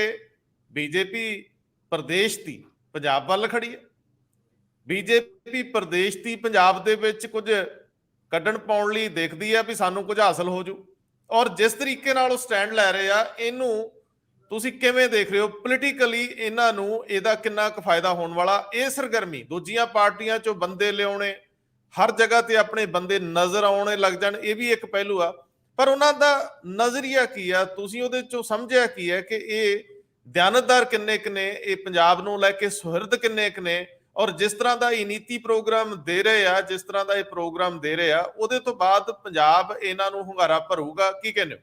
ਬੀਜੇਪੀ ਪ੍ਰਦੇਸ਼ ਦੀ ਪੰਜਾਬ ਵੱਲ ਖੜੀ ਹੈ। ਬੀਜੇਪੀ ਪ੍ਰਦੇਸ਼ ਦੀ ਪੰਜਾਬ ਦੇ ਵਿੱਚ ਕੁਝ ਕੱਢਣ ਪਾਉਣ ਲਈ ਦੇਖਦੀ ਆ ਵੀ ਸਾਨੂੰ ਕੁਝ ਹਾਸਲ ਹੋ ਜੂ, ਔਰ ਜਿਸ ਤਰੀਕੇ ਨਾਲ ਉਹ ਸਟੈਂਡ ਲੈ ਰਹੇ ਆ, ਇਹਨੂੰ ਤੁਸੀਂ ਕਿਵੇਂ ਦੇਖ ਰਹੇ ਹੋ ਪੋਲੀਟੀਕਲੀ? ਇਹਨਾਂ ਨੂੰ ਇਹਦਾ ਕਿੰਨਾ ਕੁ ਫਾਇਦਾ ਹੋਣ ਵਾਲਾ? ਇਹ ਸਰਗਰਮੀ ਦੂਜੀਆਂ ਪਾਰਟੀਆਂ ਚੋਂ ਬੰਦੇ ਲਿਆਉਣੇ, ਹਰ ਜਗ੍ਹਾ ਤੇ ਆਪਣੇ ਬੰਦੇ ਨਜ਼ਰ ਆਉਣੇ ਲੱਗ ਜਾਣ, ਇਹ ਵੀ ਇੱਕ ਪਹਿਲੂ ਆ। ਪਰ ਉਹਨਾਂ ਦਾ ਨਜ਼ਰੀਆ ਕੀ ਆ? ਤੁਸੀਂ ਉਹਦੇ ਚੋਂ ਸਮਝਿਆ ਕੀ ਹੈ ਕਿ ਇਹ ਦਿਆਨਤਦਾਰ ਕਿੰਨੇ ਕੁ ਨੇ, ਇਹ ਪੰਜਾਬ ਨੂੰ ਲੈ ਕੇ ਸੁਹਿਰਦ ਕਿੰਨੇ ਕੁ ਨੇ, ਔਰ ਜਿਸ ਤਰ੍ਹਾਂ ਦਾ ਇਹ ਨੀਤੀ ਪ੍ਰੋਗਰਾਮ ਦੇ ਰਹੇ ਆ, ਜਿਸ ਤਰ੍ਹਾਂ ਦਾ ਇਹ ਪ੍ਰੋਗਰਾਮ ਦੇ ਰਹੇ ਆ, ਉਹਦੇ ਤੋਂ ਬਾਅਦ ਪੰਜਾਬ ਇਹਨਾਂ ਨੂੰ ਹੁੰਗਾਰਾ ਭਰੂਗਾ? ਕੀ ਕਹਿੰਦੇ ਹੋ?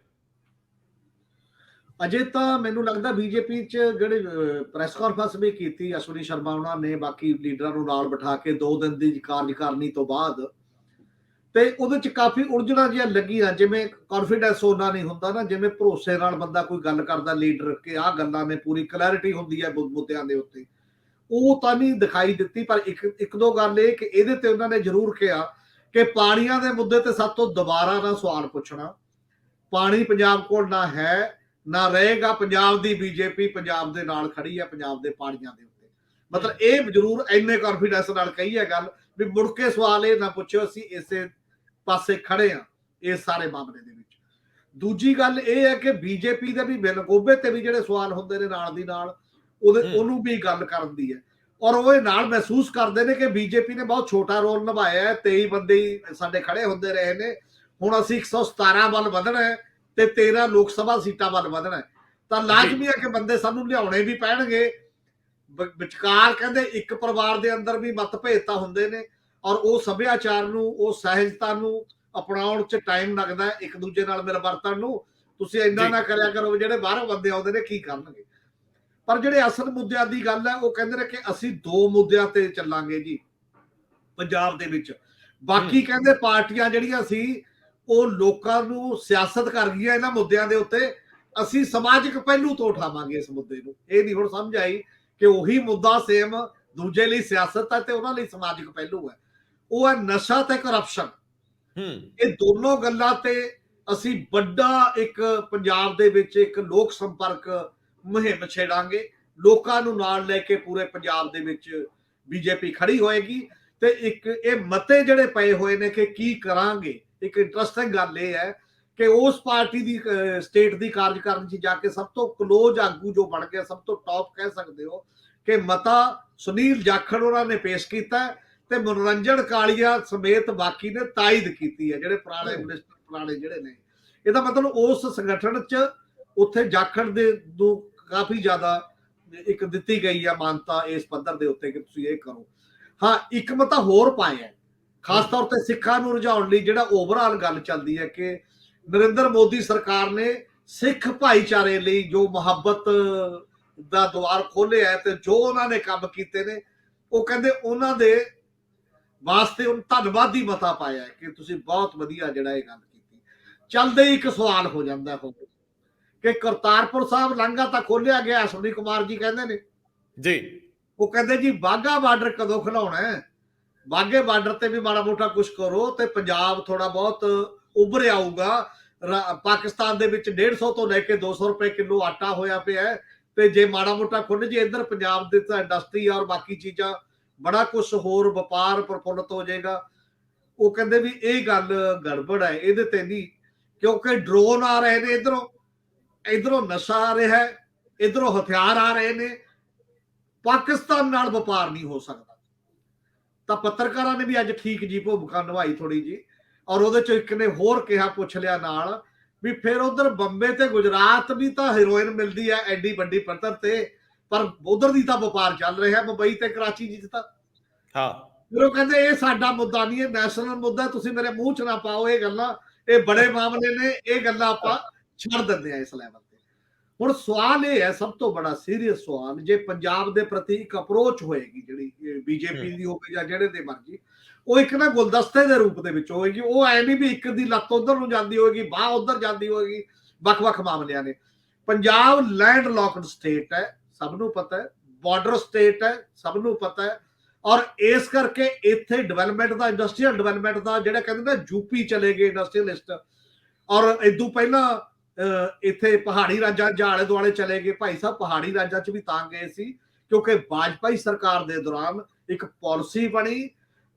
ਅਜੇ ਤਾਂ ਮੈਨੂੰ ਲੱਗਦਾ ਬੀਜੇਪੀ 'ਚ ਜਿਹੜੇ ਪ੍ਰੈਸ ਕਾਨਫਰੰਸ ਵੀ ਕੀਤੀ ਅਸ਼ਵਨੀ ਸ਼ਰਮਾ ਉਹਨਾਂ ਨੇ, ਬਾਕੀ ਲੀਡਰਾਂ ਨੂੰ ਨਾਲ ਬਿਠਾ ਕੇ 2 ਦਿਨ ਦੀ ਕਾਰਜਕਾਰਨੀ ਤੋਂ ਬਾਅਦ, ਤੇ ਉਹਦੇ 'ਚ ਕਾਫੀ ਉਲਝਣਾਂ ਜਿਹੀਆਂ ਲੱਗੀਆਂ। ਜਿਵੇਂ ਕੌਨਫੀਡੈਂਸ ਉਹਨਾਂ ਨਹੀਂ ਹੁੰਦਾ ਨਾ, ਜਿਵੇਂ ਭਰੋਸੇ ਨਾਲ ਬੰਦਾ ਕੋਈ ਗੱਲ ਕਰਦਾ ਲੀਡਰ ਕਿ ਆਹ ਗੱਲਾਂ ਨੇ, ਪੂਰੀ ਕਲੈਰਿਟੀ ਹੁੰਦੀ ਹੈ ਮੁੱਦਿਆਂ ਦੇ ਉੱਤੇ, ਉਹ ਤਾਂ ਨਹੀਂ ਦਿਖਾਈ ਦਿੱਤੀ। ਪਰ ਇੱਕ ਦੋ ਗੱਲ ਇਹ ਕਿ ਇਹਦੇ ਤੇ ਉਹਨਾਂ ਨੇ ਜ਼ਰੂਰ ਕਿਹਾ ਕਿ ਪਾਣੀਆਂ ਦੇ ਮੁੱਦੇ ਤੇ ਸਭ ਤੋਂ ਦੁਬਾਰਾ ਨਾ ਸਵਾਲ ਪੁੱਛਣਾ। ਪਾਣੀ ਪੰਜਾਬ ਕੋਲ ਨਾ ਹੈ ਨਾ ਰਹੇਗਾ। ਪੰਜਾਬ ਦੀ ਬੀਜੇਪੀ ਪੰਜਾਬ ਦੇ ਨਾਲ ਖੜੀ ਹੈ, ਪੰਜਾਬ ਦੇ ਪਾਣੀਆਂ ਦੇ ਉੱਤੇ। ਮਤਲਬ ਇਹ ਜ਼ਰੂਰ ਇੰਨੇ ਕੌਨਫੀਡੈਂਸ ਨਾਲ ਕਹੀ ਹੈ ਗੱਲ ਵੀ ਮੁੜ ਕੇ ਸਵਾਲ ਇਹ ਨਾ ਪੁੱਛਿਓ, ਅਸੀਂ ਇਸੇ ਪਾਸੇ ਖੜੇ ਆ ਇਸ ਸਾਰੇ ਮਾਮਲੇ ਦੇ ਵਿੱਚ। ਦੂਜੀ ਗੱਲ ਇਹ ਹੈ ਕਿ ਬੀਜੇਪੀ ਦੇ ਵੀ ਬਿਲਕੋਬੇ ਤੇ ਵੀ ਜਿਹੜੇ ਸਵਾਲ ਹੁੰਦੇ ਨੇ ਨਾਲ ਦੀ ਨਾਲ ਉਹਨੂੰ ਵੀ ਗੱਲ ਕਰਨ ਦੀ ਹੈ, ਔਰ ਉਹ ਇਹ ਨਾਲ ਮਹਿਸੂਸ ਕਰਦੇ ਨੇ ਕਿ ਬੀਜੇਪੀ ਨੇ ਬਹੁਤ ਛੋਟਾ ਰੋਲ ਨਿਭਾਇਆ ਹੈ। 23 ਬੰਦੇ ਹੀ ਸਾਡੇ ਖੜੇ ਹੁੰਦੇ ਰਹੇ ਨੇ, ਹੁਣ ਅਸੀਂ 117 ਵੱਲ ਵਧਣਾ ਹੈ ਤੇ 13 ਲੋਕ ਸਭਾ ਸੀਟਾਂ ਵੱਲ ਵਧਣਾ ਹੈ। ਤਾਂ ਲਾਜ਼ਮੀ ਹੈ ਕਿ ਬੰਦੇ ਸਾਨੂੰ ਲਿਆਉਣੇ ਵੀ ਪੈਣਗੇ। ਵਿਚਕਾਰ ਕਹਿੰਦੇ ਇੱਕ ਪਰਿਵਾਰ ਦੇ ਅੰਦਰ ਵੀ ਮਤਭੇਦ ਤਾਂ ਹੁੰਦੇ ਨੇ, ਔਰ ਉਹ ਸੱਭਿਆਚਾਰ ਨੂੰ, ਉਹ ਸਹਿਜਤਾ ਨੂੰ ਅਪਣਾਉਣ 'ਚ ਟਾਈਮ ਲੱਗਦਾ ਹੈ, ਇੱਕ ਦੂਜੇ ਨਾਲ ਮਿਲ ਵਰਤਣ ਨੂੰ। ਤੁਸੀਂ ਇੰਨਾ ਜੀ ਨਾ ਕਰਿਆ ਕਰੋ ਵੀ ਜਿਹੜੇ ਬਾਹਰੋਂ ਬੰਦੇ ਆਉਂਦੇ ਨੇ ਕੀ ਕਰਨਗੇ। ਪਰ ਜਿਹੜੇ ਅਸਲ ਮੁੱਦਿਆਂ ਦੀ ਗੱਲ ਹੈ, ਉਹ ਕਹਿੰਦੇ ਨੇ ਕਿ ਅਸੀਂ 2 ਮੁੱਦਿਆਂ ਤੇ ਚੱਲਾਂਗੇ ਜੀ ਪੰਜਾਬ ਦੇ ਵਿੱਚ। ਬਾਕੀ ਕਹਿੰਦੇ ਪਾਰਟੀਆਂ ਜਿਹੜੀਆਂ ਸੀ ਉਹ ਲੋਕਾਂ ਨੂੰ ਸਿਆਸਤ ਕਰ ਗਈਆਂ ਇਹਨਾਂ ਮੁੱਦਿਆਂ ਦੇ ਉੱਤੇ, ਅਸੀਂ ਸਮਾਜਿਕ ਪਹਿਲੂ ਤੋਂ ਉਠਾਵਾਂਗੇ ਇਸ ਮੁੱਦੇ ਨੂੰ। ਇਹ ਨਹੀਂ ਹੁਣ ਸਮਝ ਆਈ ਕਿ ਉਹੀ ਮੁੱਦਾ ਸੇਮ ਦੂਜੇ ਲਈ ਸਿਆਸਤ ਹੈ ਤੇ ਉਹਨਾਂ ਲਈ ਸਮਾਜਿਕ ਪਹਿਲੂ ਹੈ। ਉਹ ਹੈ ਨਸ਼ਾ ਤੇ ਕਰਪਸ਼ਨ। ਇਹ ਦੋਨੋਂ ਗੱਲਾਂ ਤੇ ਅਸੀਂ ਵੱਡਾ ਇੱਕ ਪੰਜਾਬ ਦੇ ਵਿੱਚ ਇੱਕ ਲੋਕ ਸੰਪਰਕ ਮੁਹਿੰਮ ਛੇੜਾਂਗੇ। ਲੋਕਾਂ ਨੂੰ ਨਾਲ ਲੈ ਕੇ ਪੂਰੇ ਪੰਜਾਬ ਦੇ ਵਿੱਚ ਬੀਜੇਪੀ ਖੜੀ ਹੋਏਗੀ। ਤੇ ਇੱਕ ਇਹ ਮਤੇ ਜਿਹੜੇ ਪਏ ਹੋਏ ਨੇ ਕਿ ਕੀ ਕਰਾਂਗੇ, ਇੱਕ ਇੰਟਰਸਟਿੰਗ ਗੱਲ ਇਹ ਹੈ ਕਿ ਉਸ ਪਾਰਟੀ ਦੀ ਸਟੇਟ ਦੀ ਕਾਰਜਕਾਰਨੀ 'ਚ ਜਾ ਕੇ ਸਭ ਤੋਂ ਕਲੋਜ਼ ਆਗੂ ਜੋ ਬਣ ਗਿਆ, ਸਭ ਤੋਂ ਟੌਪ ਕਹਿ ਸਕਦੇ ਹੋ, ਕਿ ਮਤਾ ਸੁਨੀਲ ਜਾਖੜ ਉਹਨਾਂ ਨੇ ਪੇਸ਼ ਕੀਤਾ ਤੇ ਮਨੋਰੰਜਨ ਕਾਲੀਆ ਸਮੇਤ ਬਾਕੀ ਨੇ ਤਾਇਦ ਕੀਤੀ ਹੈ, ਜਿਹੜੇ ਪੁਰਾਣੇ ਮਿਨਿਸਟਰ ਪੁਰਾਣੇ ਜਿਹੜੇ ਨੇ। ਇਹਦਾ ਮਤਲਬ ਉਸ ਸੰਗਠਨ 'ਚ ਉੱਥੇ ਜਾਖੜ ਦੇ ਨੂੰ ਕਾਫੀ ਜ਼ਿਆਦਾ ਇੱਕ ਦਿੱਤੀ ਗਈ ਹੈ ਮਾਨਤਾ ਇਸ ਪੱਧਰ ਦੇ ਉੱਤੇ ਕਿ ਤੁਸੀਂ ਇਹ ਕਰੋ। ਹਾਂ, ਇੱਕ ਮਤਾ ਹੋਰ ਪਾਇਆ ਖਾਸ ਤੌਰ ਤੇ ਸਿੱਖਾਂ ਨੂੰ ਰੁਝਾਉਣ ਲਈ, ਜਿਹੜਾ ਓਵਰਆਲ ਗੱਲ ਚੱਲਦੀ ਹੈ ਕਿ ਨਰਿੰਦਰ ਮੋਦੀ ਸਰਕਾਰ ਨੇ ਸਿੱਖ ਭਾਈਚਾਰੇ ਲਈ ਜੋ ਮੁਹੱਬਤ ਦਾ ਦੁਆਰ ਖੋਲ੍ਹਿਆ ਹੈ ਤੇ ਜੋ ਉਹਨਾਂ ਨੇ ਕੰਮ ਕੀਤੇ ਨੇ, ਉਹ ਕਹਿੰਦੇ ਉਹਨਾਂ ਦੇ ਵਾਸਤੇ ਉਹ ਧੰਨਵਾਦੀ ਮਤਾ ਪਾਇਆ ਹੈ ਕਿ ਤੁਸੀਂ ਬਹੁਤ ਵਧੀਆ ਜਿਹੜਾ ਇਹ ਗੱਲ ਕੀਤੀ। ਚੱਲਦੇ ਇੱਕ ਸਵਾਲ ਹੋ ਜਾਂਦਾ ਹੋ ਕਿ ਕਰਤਾਰਪੁਰ ਸਾਹਿਬ ਲਾਂਘਾ ਤਾਂ ਖੋਲਿਆ ਗਿਆ, ਅਸ਼ਵਨੀ ਕੁਮਾਰ ਜੀ ਕਹਿੰਦੇ ਨੇ ਜੀ, ਉਹ ਕਹਿੰਦੇ ਜੀ ਬਾਘਾ ਬਾਰਡਰ ਕਦੋਂ ਖਿਲਾਉਣਾ ਹੈ, ਬਾਘੇ ਬਾਰਡਰ ਤੇ ਵੀ ਮਾੜਾ ਮੋਟਾ ਕੁਝ ਕਰੋ ਤੇ ਪੰਜਾਬ ਥੋੜਾ ਬਹੁਤ ਉੱਭਰ ਆਊਗਾ। ਪਾਕਿਸਤਾਨ ਦੇ ਵਿੱਚ 150 ਤੋਂ ਲੈ ਕੇ 200 ਰੁਪਏ ਕਿਲੋ ਆਟਾ ਹੋਇਆ ਪਿਆ ਹੈ, ਤੇ ਜੇ ਮਾੜਾ ਮੋਟਾ ਖੁੱਲ ਜੇ ਇੱਧਰ ਪੰਜਾਬ ਦੇ ਤਾਂ ਇੰਡਸਟਰੀ ਔਰ ਬਾਕੀ ਚੀਜ਼ਾਂ ਬੜਾ ਕੁਝ ਹੋਰ ਵਪਾਰ ਪ੍ਰਫੁੱਲਤ ਹੋ ਜਾਏਗਾ। ਉਹ ਕਹਿੰਦੇ ਵੀ ਇਹ ਗੱਲ ਗੜਬੜ ਹੈ, ਇਹਦੇ ਤੇ ਨਹੀਂ, ਕਿਉਂਕਿ ਡਰੋਨ ਆ ਰਹੇ ਨੇ ਇਧਰੋਂ ਨਸ਼ਾ ਆ ਰਿਹਾ ਹੈ, ਇਧਰੋਂ ਹਥਿਆਰ ਆ ਰਹੇ ਨੇ, ਪਾਕਿਸਤਾਨ ਨਾਲ ਵਪਾਰ ਨਹੀਂ ਹੋ ਸਕਦਾ। ਤਾਂ ਪੱਤਰਕਾਰਾਂ ਨੇ ਵੀ ਅੱਜ ਠੀਕ ਜੀ ਭੂਮਿਕਾ ਨਿਭਾਈ ਥੋੜੀ ਜੀ, ਔਰ ਉਹਦੇ ਚ ਇੱਕ ਨੇ ਹੋਰ ਕਿਹਾ, ਪੁੱਛ ਲਿਆ ਨਾਲ ਵੀ ਫਿਰ ਉਧਰ ਬੰਬੇ ਤੇ ਗੁਜਰਾਤ ਵੀ ਤਾਂ ਹੈਰੋਇਨ ਮਿਲਦੀ ਹੈ ਐਡੀ ਵੱਡੀ ਪੱਧਰ ਤੇ, ਪਰ ਉਧਰ ਦੀ ਤਾਂ ਵਪਾਰ ਚੱਲ ਰਿਹਾ ਮੁੰਬਈ ਤੇ ਕਰਾਚੀ ਜੀ ਤਾਂ। ਹਾਂ, ਫਿਰ ਉਹ ਕਹਿੰਦੇ ਇਹ ਸਾਡਾ ਮੁੱਦਾ ਨਹੀਂ, ਇਹ ਨੈਸ਼ਨਲ ਮੁੱਦਾ, ਤੁਸੀਂ ਮੇਰੇ ਮੂੰਹ ਚ ਨਾ ਪਾਓ ਇਹ ਗੱਲਾਂ, ਇਹ ਬੜੇ ਮਾਮਲੇ ਨੇ, ਇਹ ਗੱਲਾਂ ਆਪਾਂ ਛੱਡ ਦਿੰਦੇ ਆ ਇਸ ਲੈਵਲ ਤੇ। ਹੁਣ ਸਵਾਲ ਇਹ ਹੈ, ਸਭ ਤੋਂ ਬੜਾ ਸੀਰੀਅਸ ਸਵਾਲ, ਜੇ ਪੰਜਾਬ ਦੇ ਪ੍ਰਤੀ ਇੱਕ ਅਪਰੋਚ ਹੋਏਗੀ ਜਿਹੜੀ ਬੀਜੇਪੀ ਦੀ ਹੋਵੇ ਜਾਂ ਜਿਹੜੇ ਦੇ ਮਰਜੀ, ਉਹ ਇੱਕ ਨਾ ਗੁਲਦਸਤੇ ਦੇ ਰੂਪ ਦੇ ਵਿੱਚ ਹੋਏਗੀ। ਉਹ ਐ ਨਹੀਂ ਵੀ ਇੱਕ ਦੀ ਲੱਤ ਉਧਰ ਨੂੰ ਜਾਂਦੀ ਹੋਏਗੀ, ਬਾਹ ਉਧਰ ਜਾਂਦੀ ਹੋਏਗੀ, ਵੱਖ-ਵੱਖ ਮਾਮਲਿਆਂ ਨੇ। ਪੰਜਾਬ ਲੈਂਡ ਲੋਕਡ ਸਟੇਟ ਹੈ, ਸਭ ਨੂੰ ਪਤਾ ਹੈ, ਬਾਰਡਰ ਸਟੇਟ ਹੈ, ਸਭ ਨੂੰ ਪਤਾ ਹੈ, ਔਰ ਇਸ ਕਰਕੇ ਇੱਥੇ ਡਿਵੈਲਪਮੈਂਟ ਦਾ, ਇੰਡਸਟਰੀਅਲ ਡਿਵੈਲਪਮੈਂਟ ਦਾ, ਜਿਹੜਾ ਕਹਿੰਦੇ ਨਾ ਯੂਪੀ ਚਲੇ ਗਏ ਇੰਡਸਟਰੀਅਲਿਸਟ, ਔਰ ਇਦੋਂ ਪਹਿਲਾਂ ਇੱਥੇ ਪਹਾੜੀ ਰਾਜਾਂ ਜਾਂ ਆਲੇ ਦੁਆਲੇ ਚਲੇ ਗਏ। ਭਾਈ ਸਾਹਿਬ ਪਹਾੜੀ ਰਾਜਾਂ 'ਚ ਵੀ ਤਾਂ ਗਏ ਸੀ ਕਿਉਂਕਿ ਵਾਜਪਾਈ ਸਰਕਾਰ ਦੇ ਦੌਰਾਨ ਇੱਕ ਪਾਲਿਸੀ ਬਣੀ,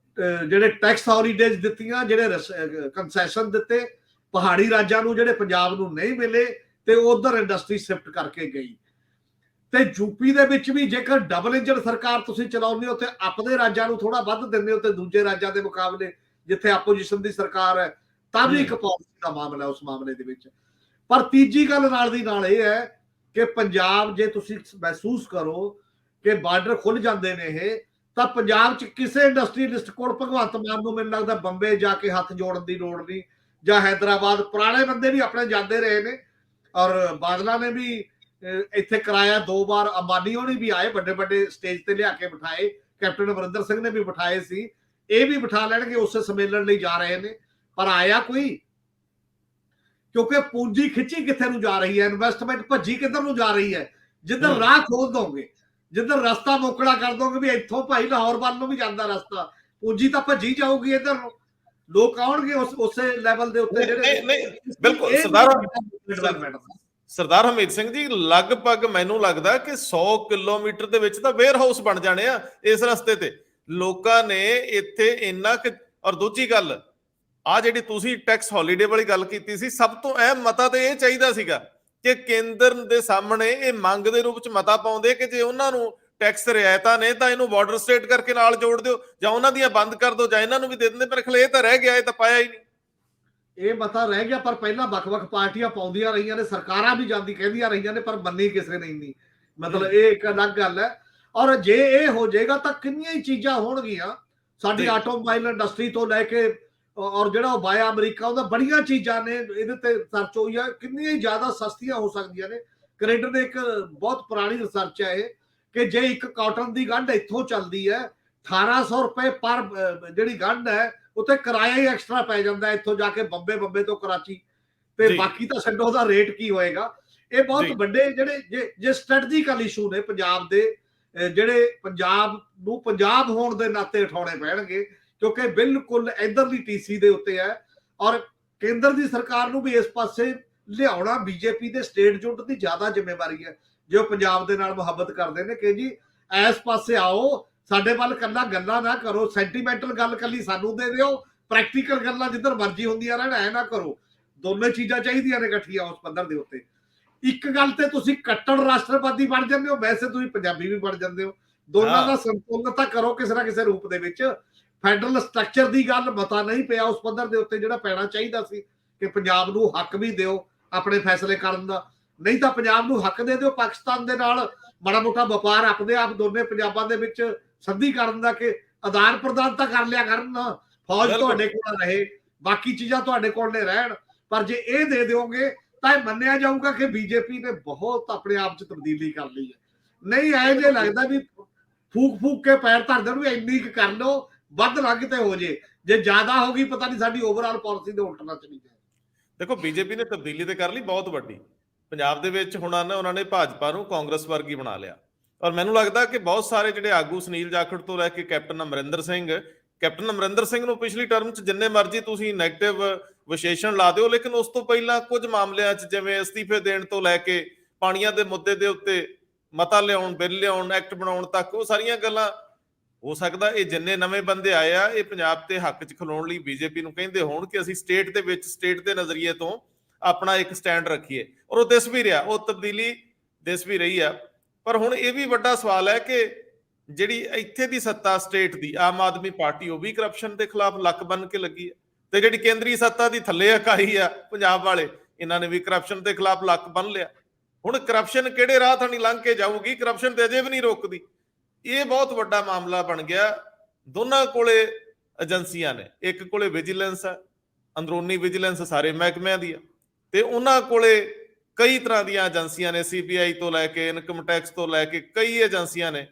ਜਿਹੜੇ ਟੈਕਸ ਹੌਲੀਡੇਜ਼ ਦਿੱਤੀਆਂ, ਜਿਹੜੇ ਕੰਸੈਸ਼ਨ ਦਿੱਤੇ ਪਹਾੜੀ ਰਾਜਾਂ ਨੂੰ, ਜਿਹੜੇ ਪੰਜਾਬ ਨੂੰ ਨਹੀਂ ਮਿਲੇ, ਤੇ ਉਧਰ ਇੰਡਸਟਰੀ ਸ਼ਿਫਟ ਕਰਕੇ ਗਈ। ਤੇ ਯੂਪੀ ਦੇ ਵਿੱਚ ਵੀ ਜੇਕਰ ਡਬਲ ਇੰਜਨ ਸਰਕਾਰ ਤੁਸੀਂ ਚਲਾਉਂਦੇ ਹੋ ਤੇ ਆਪਣੇ ਰਾਜਾਂ ਨੂੰ ਥੋੜਾ ਵੱਧ ਦਿੰਦੇ ਹੋ ਤੇ ਦੂਜੇ ਰਾਜਾਂ ਦੇ ਮੁਕਾਬਲੇ ਜਿੱਥੇ ਆਪੋਜੀਸ਼ਨ ਦੀ ਸਰਕਾਰ ਹੈ ਤਾਂ ਵੀ ਇੱਕ ਪਾਲਿਸੀ ਦਾ ਮਾਮਲਾ ਉਸ ਮਾਮਲੇ ਦੇ ਵਿੱਚ। ਪਰ ਤੀਜੀ ਗੱਲ ਨਾਲ ਦੀ ਨਾਲ ਇਹ ਹੈ ਕਿ ਪੰਜਾਬ, ਜੇ ਤੁਸੀਂ ਮਹਿਸੂਸ ਕਰੋ ਕਿ ਬਾਰਡਰ ਖੁੱਲ ਜਾਂਦੇ ਨੇ ਇਹ, ਤਾਂ ਪੰਜਾਬ 'ਚ ਕਿਸੇ ਇੰਡਸਟਰੀਅਲਿਸਟ ਕੋਲ ਭਗਵੰਤ ਮਾਨ ਨੂੰ ਮੈਨੂੰ ਲੱਗਦਾ ਬੰਬੇ ਜਾ ਕੇ ਹੱਥ ਜੋੜਨ ਦੀ ਲੋੜ ਨਹੀਂ, ਜਾਂ ਹੈਦਰਾਬਾਦ। ਪੁਰਾਣੇ ਬੰਦੇ ਵੀ ਆਪਣੇ ਜਾਂਦੇ ਰਹੇ ਨੇ, ਔਰ ਬਾਦਲਾਂ ਨੇ ਵੀ ਇੱਥੇ ਕਰਾਇਆ 2 ਵਾਰ, ਅੰਬਾਨੀ ਹੋਣੀ ਵੀ ਆਏ, ਵੱਡੇ ਵੱਡੇ ਸਟੇਜ ਤੇ ਲਿਆ ਕੇ ਬਿਠਾਏ, ਕੈਪਟਨ ਅਮਰਿੰਦਰ ਸਿੰਘ ਨੇ ਵੀ ਬਿਠਾਏ ਸੀ, ਇਹ ਵੀ ਬਿਠਾ ਲੈਣਗੇ, ਉਸੇ ਸੰਮੇਲਨ ਲਈ ਜਾ ਰਹੇ ਨੇ। ਪਰ ਆਇਆ ਕੋਈ, ਕਿਉਂਕਿ ਪੂੰਜੀ ਖਿੱਚੀ ਕਿੱਥੇ ਨੂੰ ਜਾ ਰਹੀ ਹੈ, ਇਨਵੈਸਟਮੈਂਟ ਭੱਜੀ ਕਿੱਧਰ ਨੂੰ ਜਾ ਰਹੀ ਹੈ, ਜਿੱਧਰ ਰਾਹ ਖੋਲ ਦੋਗੇ, ਜਿੱਧਰ ਰਸਤਾ ਮੋਕੜਾ ਕਰ ਦੋਗੇ ਵੀ ਇੱਥੋਂ ਭਾਈ ਲਾਹੌਰ ਵੱਲ ਨੂੰ ਵੀ ਜਾਂਦਾ ਰਸਤਾ, ਪੂੰਜੀ ਤਾਂ ਭੱਜੀ ਜਾਊਗੀ ਇੱਧਰ ਨੂੰ, ਲੋਕ ਆਉਣਗੇ ਉਸੇ ਲੈਵਲ ਦੇ ਉੱਤੇ ਜਿਹੜੇ। ਨਹੀਂ ਬਿਲਕੁਲ ਸਰਦਾਰ ਹਰਮੀਤ ਸਿੰਘ ਜੀ, ਲਗਭਗ ਮੈਨੂੰ ਲੱਗਦਾ ਕਿ 100 ਕਿਲੋਮੀਟਰ ਦੇ ਵਿੱਚ ਤਾਂ ਵੇਅਰ ਹਾਊਸ ਬਣ ਜਾਣੇ ਆ ਇਸ ਰਸਤੇ ਤੇ। ਲੋਕਾਂ ਨੇ ਇੱਥੇ ਇੰਨਾ ਕਿ, ਔਰ ਦੂਜੀ ਗੱਲ ਆ ਜਿਹੜੀ ਤੁਸੀਂ ਟੈਕਸ ਹੌਲੀਡੇ ਵਾਲੀ ਗੱਲ ਕੀਤੀ ਸੀ, ਸਭ ਤੋਂ ਅਹਿਮ ਮਤਾ ਤੇ ਇਹ ਚਾਹੀਦਾ ਸੀਗਾ ਕਿ ਕੇਂਦਰ ਦੇ ਸਾਹਮਣੇ ਇਹ ਮੰਗ ਦੇ ਰੂਪ ਚ ਮਤਾ ਪਾਉਂਦੇ ਕਿ ਜੇ ਉਹਨਾਂ ਨੂੰ ਟੈਕਸ ਰਿਆਇਤਾਂ ਨੇ ਤਾਂ ਇਹਨੂੰ ਬਾਰਡਰ ਸਟੇਟ ਕਰਕੇ ਨਾਲ ਜੋੜ ਦਿਓ, ਜਾਂ ਉਹਨਾਂ ਦੀਆਂ ਬੰਦ ਕਰ ਦਿਓ, ਜਾਂ ਇਹਨਾਂ ਨੂੰ ਵੀ ਦੇ ਦਿੰਦੇ। ਪਰ ਖਲੇ ਇਹ ਤਾਂ ਰਹਿ ਗਿਆ, ਇਹ ਤਾਂ ਪਾਇਆ ਹੀ ਨਹੀਂ। ਇਹ ਮਤਾ ਰਹਿ ਗਿਆ, ਪਰ ਪਹਿਲਾਂ ਵੱਖ-ਵੱਖ ਪਾਰਟੀਆਂ ਪਾਉਂਦੀਆਂ ਰਹੀਆਂ ਨੇ, ਸਰਕਾਰਾਂ ਵੀ ਜਾਂਦੀ ਕਹਿੰਦੀਆਂ ਰਹੀਆਂ ਨੇ, ਪਰ ਮੰਨੀ ਕਿਸੇ ਨੇ ਨਹੀਂ। ਮਤਲਬ ਇਹ ਇੱਕ ਅਲੱਗ ਗੱਲ ਹੈ। ਔਰ ਜੇ ਇਹ ਹੋ ਜਾਏਗਾ ਤਾਂ ਕਿੰਨੀਆਂ ਹੀ ਚੀਜ਼ਾਂ ਹੋਣਗੀਆਂ ਸਾਡੀ ਆਟੋਮੋਬਾਈਲ ਇੰਡਸਟਰੀ ਤੋਂ ਲੈ ਕੇ, ਔਰ ਜਿਹੜਾ ਬਾਇਆ ਅਮਰੀਕਾ, ਉਹਦਾ ਬੜੀਆਂ ਚੀਜ਼ਾਂ ਨੇ ਇਹਦੇ ਤੇ ਰਿਸਰਚ ਹੋਈ ਹੈ, ਕਿੰਨੀਆਂ ਹੀ ਜ਼ਿਆਦਾ ਸਸਤੀਆਂ ਹੋ ਸਕਦੀਆਂ ਨੇ। ਕੈਨੇਡਾ ਦੇ ਇੱਕ ਬਹੁਤ ਪੁਰਾਣੀ ਰਿਸਰਚ ਹੈ ਇਹ, ਕਿ ਜੇ ਇੱਕ ਕਾਟਨ ਦੀ ਗੰਢ ਇੱਥੋਂ ਚੱਲਦੀ ਹੈ 1800 ਰੁਪਏ ਪਰ ਜਿਹੜੀ ਗੰਢ ਹੈ, ਉੱਤੇ ਕਿਰਾਇਆ ਹੀ ਐਕਸਟਰਾ ਪੈ ਜਾਂਦਾ ਇੱਥੋਂ ਜਾ ਕੇ ਬੰਬੇ ਤੋਂ ਕਰਾਚੀ, ਤੇ ਬਾਕੀ ਤਾਂ ਛੱਡੋ ਉਹਦਾ ਰੇਟ ਕੀ ਹੋਏਗਾ। ਇਹ ਬਹੁਤ ਵੱਡੇ ਜਿਹੜੇ ਜੇ ਸਟ੍ਰੈਟਜੀਕਲ ਇਸ਼ੂ ਨੇ ਪੰਜਾਬ ਦੇ, ਜਿਹੜੇ ਪੰਜਾਬ ਨੂੰ ਪੰਜਾਬ ਹੋਣ ਦੇ ਨਾਤੇ ਉਠਾਉਣੇ ਪੈਣਗੇ, ਕਿਉਂਕਿ ਬਿਲਕੁਲ ਇਧਰਲੀ ਟੀਸੀ ਦੇ ਉੱਤੇ ਹੈ। ਔਰ ਕੇਂਦਰ ਦੀ ਸਰਕਾਰ ਨੂੰ ਵੀ ਇਸ ਪਾਸੇ ਲਿਆਉਣਾ ਬੀਜੇਪੀ ਦੇ ਸਟੇਟ ਜੁਟ ਦੀ ਜ਼ਿਆਦਾ ਜ਼ਿੰਮੇਵਾਰੀ ਹੈ, ਜੋ ਪੰਜਾਬ ਦੇ ਨਾਲ ਮੁਹੱਬਤ ਕਰਦੇ ਨੇ, ਕਿ ਜੀ ਇਸ ਪਾਸੇ ਆਓ, ਸਾਡੇ ਵੱਲ ਕੱਲਾ ਗੱਲਾਂ ਨਾ ਕਰੋ, ਸੈਂਟੀਮੈਂਟਲ ਗੱਲ ਕੱਲੀ ਸਾਨੂੰ ਦੇ ਦਿਓ, ਪ੍ਰੈਕਟੀਕਲ ਗੱਲਾਂ ਜਿੱਧਰ ਮਰਜ਼ੀ ਹੁੰਦੀਆਂ ਰਹਿਣ, ਐ ਨਾ ਕਰੋ। ਦੋਨੇ ਚੀਜ਼ਾਂ ਚਾਹੀਦੀਆਂ ਨੇ ਇਕੱਠੀਆਂ ਉਸ ਪੱਧਰ ਦੇ ਉੱਤੇ। ਇੱਕ ਗੱਲ ਤੇ ਤੁਸੀਂ ਕੱਟੜ ਰਾਸ਼ਟਰਵਾਦੀ ਬਣ ਜਾਂਦੇ ਹੋ, ਵੈਸੇ ਤੁਸੀਂ ਪੰਜਾਬੀ ਵੀ ਬਣ ਜਾਂਦੇ ਹੋ। ਦੋਨਾਂ ਦਾ ਸੰਤੁਲਨ ਤਾਂ ਕਰੋ ਕਿਸੇ ਨਾ ਕਿਸੇ ਰੂਪ ਦੇ ਵਿੱਚ। ਫੈਡਰਲ ਸਟਰਕਚਰ ਦੀ ਗੱਲ ਮਤਾ ਨਹੀਂ ਪਿਆ ਉਸ ਪੱਧਰ ਦੇ ਉੱਤੇ ਜਿਹੜਾ ਪੈਣਾ ਚਾਹੀਦਾ ਸੀ, ਕਿ ਪੰਜਾਬ ਨੂੰ ਹੱਕ ਵੀ ਦਿਓ ਆਪਣੇ ਫੈਸਲੇ ਕਰਨ ਦਾ। ਨਹੀਂ ਤਾਂ ਪੰਜਾਬ ਨੂੰ ਹੱਕ ਦੇ ਦਿਓ ਪਾਕਿਸਤਾਨ ਦੇ ਨਾਲ ਮਾੜਾ ਮੋਟਾ ਵਪਾਰ ਆਪਣੇ ਆਪ ਦੋਨੇ ਪੰਜਾਬਾਂ ਦੇ ਵਿੱਚ ਸੰਧੀ ਕਰਨ ਦਾ, ਕਿ ਆਦਾਨ ਪ੍ਰਦਾਨ ਤਾਂ ਕਰ ਲਿਆ ਕਰਨ, ਫੌਜ ਤੁਹਾਡੇ ਕੋਲ ਰਹੇ, ਬਾਕੀ ਚੀਜ਼ਾਂ ਤੁਹਾਡੇ ਕੋਲ ਨੇ ਰਹਿਣ। ਪਰ ਜੇ ਇਹ ਦੇ ਦਿਓਗੇ ਤਾਂ ਇਹ ਮੰਨਿਆ ਜਾਊਗਾ ਕਿ ਬੀਜੇਪੀ ਨੇ ਬਹੁਤ ਆਪਣੇ ਆਪ 'ਚ ਤਬਦੀਲੀ ਕਰ ਲਈ ਹੈ। ਨਹੀਂ ਐ ਜੇ ਲੱਗਦਾ ਵੀ ਫੂਕ ਕੇ ਪੈਰ ਧਰ ਦੇਣ, ਵੀ ਇੰਨੀ ਕੁ ਕਰ ਲਓ, ਵੱਧ ਲੱਗ ਤੇ ਹੋ ਜੇ, ਜੇ ਜ਼ਿਆਦਾ ਹੋ ਗਈ ਪਤਾ ਨਹੀਂ ਸਾਡੀ ਓਵਰਆਲ ਪਾਲਿਸੀ ਦੇ ਉਲਟ ਨਾ ਚਲੀ ਜਾਏ। ਦੇਖੋ ਬੀਜੇਪੀ ਨੇ ਤਬਦੀਲੀ ਤੇ ਕਰ ਲਈ ਬਹੁਤ ਵੱਡੀ ਪੰਜਾਬ ਦੇ ਵਿੱਚ। ਹੁਣ ਉਹਨਾਂ ਨੇ ਭਾਜਪਾ ਨੂੰ ਕਾਂਗਰਸ ਵਰਗੀ ਬਣਾ ਲਿਆ, ਔਰ ਮੈਨੂੰ ਲੱਗਦਾ ਕਿ ਬਹੁਤ ਸਾਰੇ ਜਿਹੜੇ ਆਗੂ ਸੁਨੀਲ ਜਾਖੜ ਤੋਂ ਲੈ ਕੇ ਕੈਪਟਨ ਅਮਰਿੰਦਰ ਸਿੰਘ ਨੂੰ ਪਿਛਲੀ ਟਰਮ 'ਚ ਜਿੰਨੇ ਮਰਜ਼ੀ ਤੁਸੀਂ ਨੈਗੇਟਿਵ ਵਿਸ਼ੇਸ਼ਣ ਲਾ ਦਿਓ, ਲੇਕਿਨ ਉਸ ਤੋਂ ਪਹਿਲਾਂ ਕੁਝ ਮਾਮਲਿਆਂ 'ਚ ਜਿਵੇਂ ਅਸਤੀਫੇ ਦੇਣ ਤੋਂ ਲੈ ਕੇ ਪਾਣੀਆਂ ਦੇ ਮੁੱਦੇ ਦੇ ਉੱਤੇ ਮਤਾ ਲਿਆਉਣ, ਬਿੱਲ ਲਿਆਉਣ, ਐਕਟ ਬਣਾਉਣ ਤੱਕ, ਉਹ ਸਾਰੀਆਂ ਗੱਲਾਂ ਹੋ ਸਕਦਾ ਇਹ ਜਿੰਨੇ ਨਵੇਂ ਬੰਦੇ ਆਏ ਆ, ਇਹ ਪੰਜਾਬ ਦੇ ਹੱਕ 'ਚ ਖਲੋਣ ਲਈ ਬੀਜੇਪੀ ਨੂੰ ਕਹਿੰਦੇ ਹੋਣ ਕਿ ਅਸੀਂ ਸਟੇਟ ਦੇ ਵਿੱਚ ਸਟੇਟ ਦੇ ਨਜ਼ਰੀਏ ਤੋਂ ਆਪਣਾ ਇੱਕ ਸਟੈਂਡ ਰੱਖੀਏ, ਔਰ ਉਹ ਦਿਸ ਵੀ ਰਿਹਾ, ਉਹ ਤਬਦੀਲੀ ਦਿਸ ਵੀ ਰਹੀ ਆ। ਪਰ ਹੁਣ ਇਹ ਵੀ ਵੱਡਾ ਸਵਾਲ ਹੈ ਕਿ ਜਿਹੜੀ ਇੱਥੇ ਦੀ ਸੱਤਾ ਸਟੇਟ ਦੀ ਆਮ ਆਦਮੀ ਪਾਰਟੀ, ਉਹ ਵੀ ਕਰਪਸ਼ਨ ਦੇ ਖਿਲਾਫ ਲੱਕ ਬੰਨ ਕੇ ਲੱਗੀ ਹੈ, ਤੇ ਜਿਹੜੀ ਕੇਂਦਰੀ ਸੱਤਾ ਦੀ ਥੱਲੇ ਇਕਾਈ ਆ ਪੰਜਾਬ ਵਾਲੇ, ਇਹਨਾਂ ਨੇ ਵੀ ਕਰਪਸ਼ਨ ਦੇ ਖਿਲਾਫ ਲੱਕ ਬੰਨ ਲਿਆ। ਹੁਣ ਕਰਪਸ਼ਨ ਕਿਹੜੇ ਰਾਹ ਥਾਣੀ ਲੰਘ ਕੇ ਜਾਊਗੀ, ਕਰਪਸ਼ਨ ਤੇ ਅਜੇ ਵੀ ਨਹੀਂ ਰੁਕਦੀ। ਇਹ ਬਹੁਤ ਵੱਡਾ ਮਾਮਲਾ ਬਣ ਗਿਆ। ਦੋਨਾਂ ਕੋਲੇ ਏਜੰਸੀਆਂ ਨੇ, ਇੱਕ ਕੋਲੇ ਵਿਜੀਲੈਂਸ ਹੈ, ਅੰਦਰੂਨੀ ਵਿਜੀਲੈਂਸ ਸਾਰੇ ਮਹਿਕਮਿਆਂ ਦੀ ਆ, ਤੇ ਉਹਨਾਂ ਕੋਲੇ ਕਈ ਤਰ੍ਹਾਂ ਦੀਆਂ ਏਜੰਸੀਆਂ ਨੇ, CBI ਤੋਂ ਲੈ ਕੇ ਇਨਕਮ ਟੈਕਸ ਤੋਂ ਲੈ ਕੇ ਕਈ ਏਜੰਸੀਆਂ ਨੇ,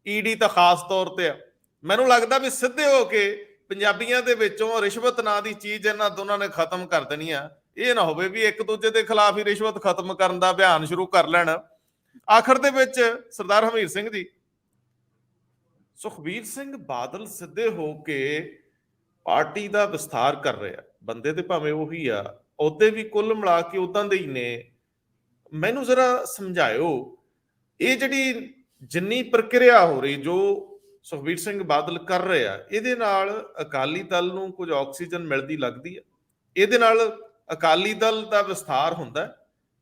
ED ਤਾਂ ਖਾਸ ਤੌਰ ਤੇ ਆ। ਮੈਨੂੰ ਲੱਗਦਾ ਵੀ ਸਿੱਧੇ ਹੋ ਕੇ ਪੰਜਾਬੀਆਂ ਦੇ ਵਿੱਚੋਂ ਰਿਸ਼ਵਤ ਨਾਂ ਦੀ ਚੀਜ਼ ਇਹਨਾਂ ਦੋਨਾਂ ਨੇ ਖਤਮ ਕਰ ਦੇਣੀ ਆ। ਇਹ ਨਾ ਹੋਵੇ ਵੀ ਇੱਕ ਦੂਜੇ ਦੇ ਖਿਲਾਫ ਹੀ ਰਿਸ਼ਵਤ ਖਤਮ ਕਰਨ ਦਾ ਅਭਿਆਨ ਸ਼ੁਰੂ ਕਰ ਲੈਣ। ਆਖਰ ਦੇ ਵਿੱਚ ਸਰਦਾਰ ਹਮੀਰ ਸਿੰਘ ਜੀ, ਸੁਖਬੀਰ ਸਿੰਘ ਬਾਦਲ ਸਿੱਧੇ ਹੋ ਕੇ ਪਾਰਟੀ ਦਾ ਵਿਸਥਾਰ ਕਰ ਰਿਹਾ, ਬੰਦੇ ਤੇ ਭਾਵੇਂ ਉਹੀ ਆ, ਉਹਦੇ ਵੀ ਕੁੱਲ ਮਿਲਾ ਕੇ ਉਦਾਂ ਦੇ ਹੀ ਨੇ। ਮੈਨੂੰ ਜ਼ਰਾ ਸਮਝਾਇਓ, ਇਹ ਜਿਹੜੀ ਜਿੰਨੀ ਪ੍ਰਕਿਰਿਆ ਹੋ ਰਹੀ, ਜੋ ਸੁਖਬੀਰ ਸਿੰਘ ਬਾਦਲ ਕਰ ਰਹੇ ਆ, ਇਹਦੇ ਨਾਲ ਅਕਾਲੀ ਦਲ ਨੂੰ ਕੁਝ ਆਕਸੀਜਨ ਮਿਲਦੀ ਲੱਗਦੀ ਹੈ? ਇਹਦੇ ਨਾਲ ਅਕਾਲੀ ਦਲ ਦਾ ਵਿਸਥਾਰ ਹੁੰਦਾ,